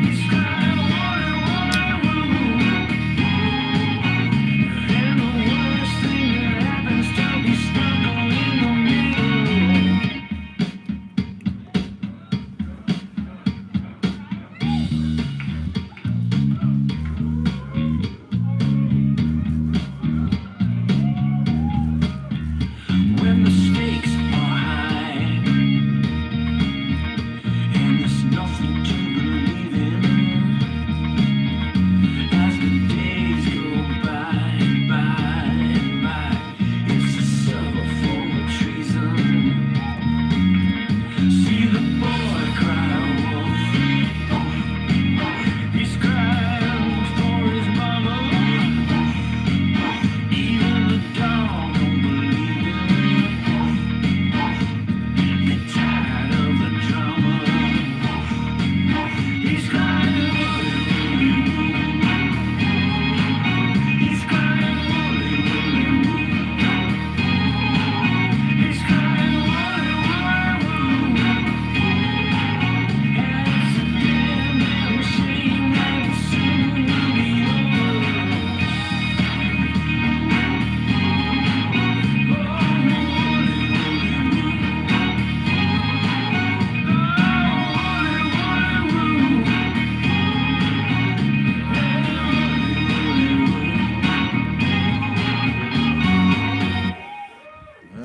He's crying, woolly, woolly, woolly. And the worst thing that happens to be stuck in the middle. When the stakes are high and there's nothing to believe in, as the days go by, it's a subtle form of treason. See the boy cry wolf, he's crying for his mama. Even the dog don't believe it. They're tired of the drama. He's crying, woolly, woolly, woolly. He's crying, woolly, woolly, woolly. He's crying, woolly, woolly, woolly. And it's a damn shame that it's soon will be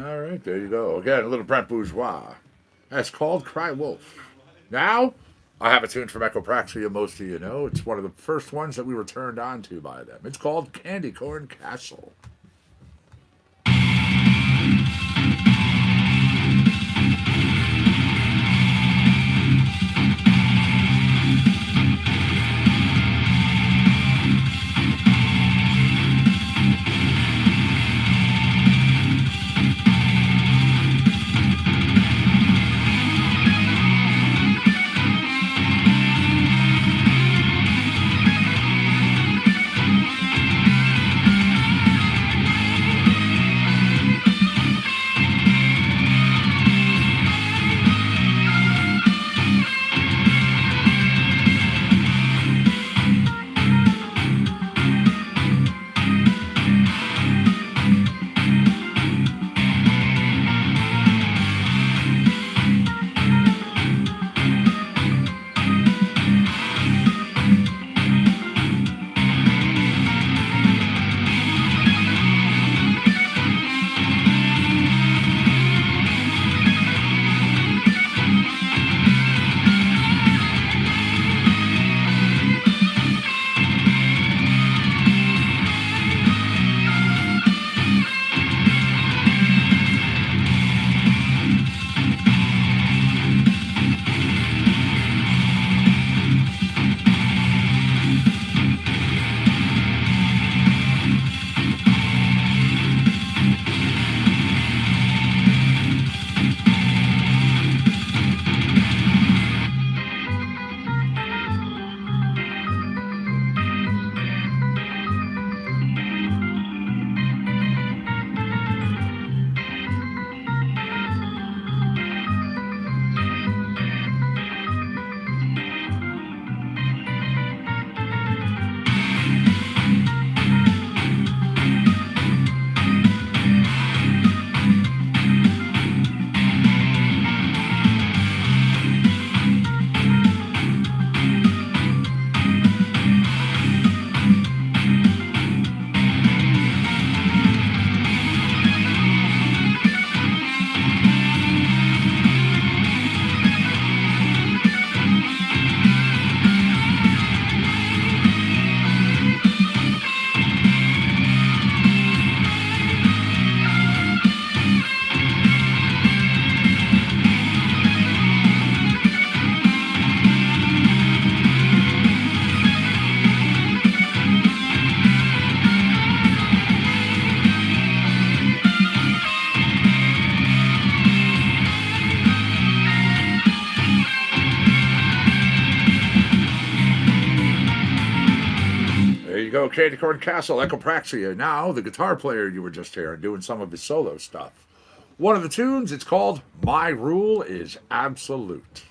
All right, there you go. Again, a little Brent Bourgeois. That's called Cry Wolf. Now, I have a tune from Echopraxia, most of you know. It's one of the first ones that we were turned on to by them. It's called Candy Corn Castle. When So, Candy Corn Castle, Echopraxia, now the guitar player you were just hearing, doing some of his solo stuff. One of the tunes, it's called My Rule is Absolute.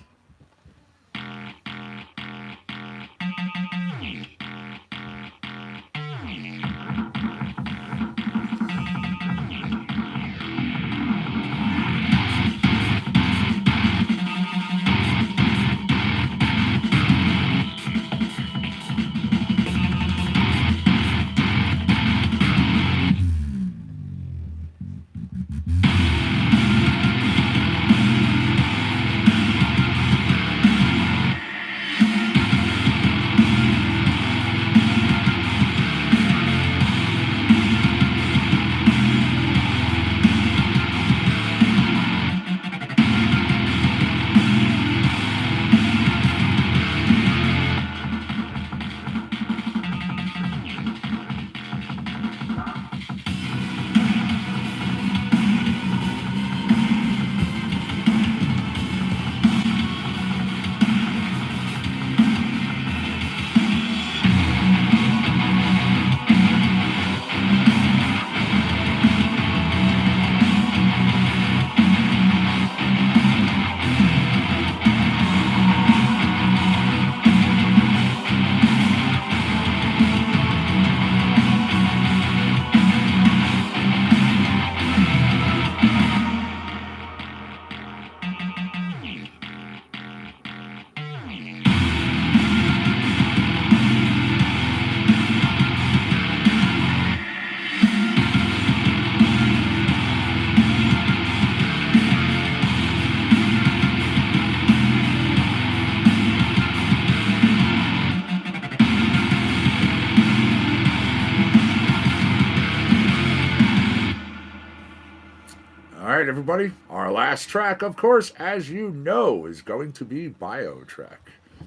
All right, everybody. Our last track, of course, as you know, is going to be BioTrek.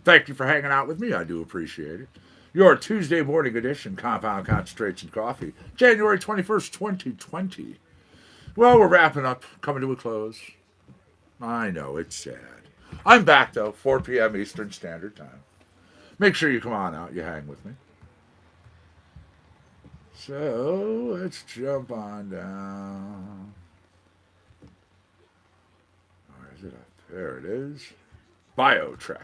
Thank you for hanging out with me. I do appreciate it. Your Tuesday morning edition, Compound Concentration Coffee, January 21st, 2020. Well, we're wrapping up, coming to a close. I know, it's sad. I'm back, though, 4 p.m. Eastern Standard Time. Make sure you come on out, you hang with me. So, let's jump on down. Where is it? There it is. BioTrek.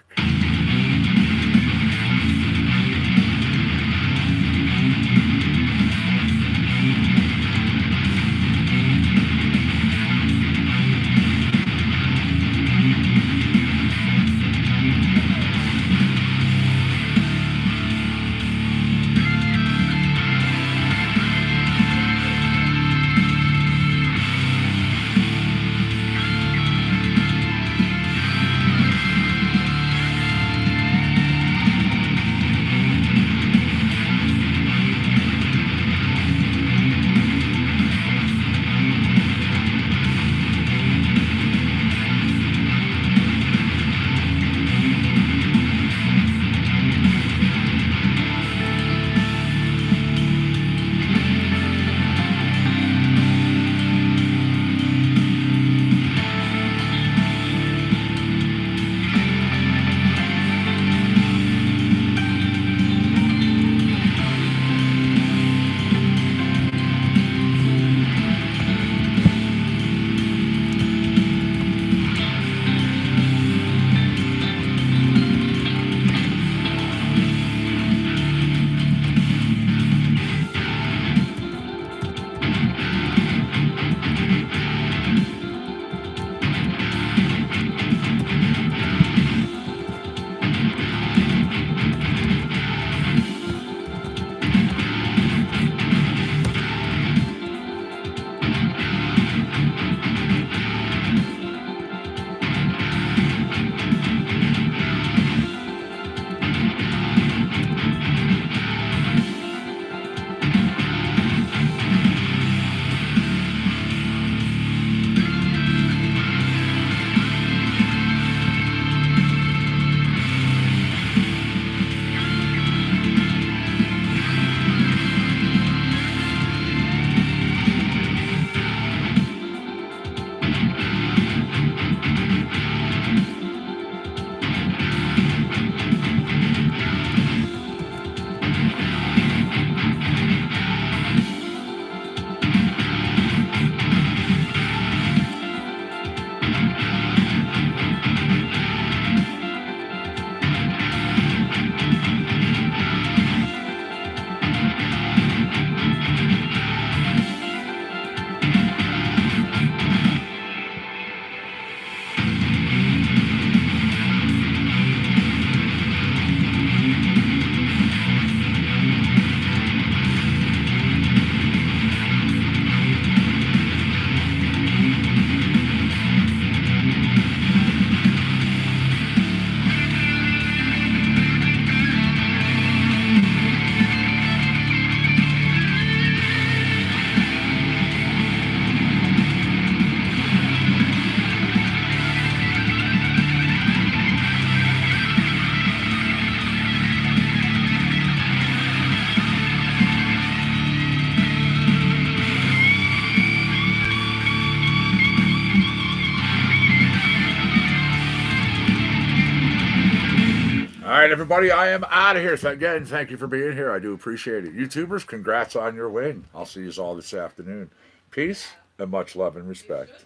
All right, everybody, I am out of here. So again, thank you for being here. I do appreciate it. YouTubers, congrats on your win. I'll see you all this afternoon. Peace and much love and respect.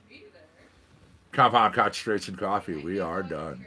Compound Concentrates and Coffee. We are done.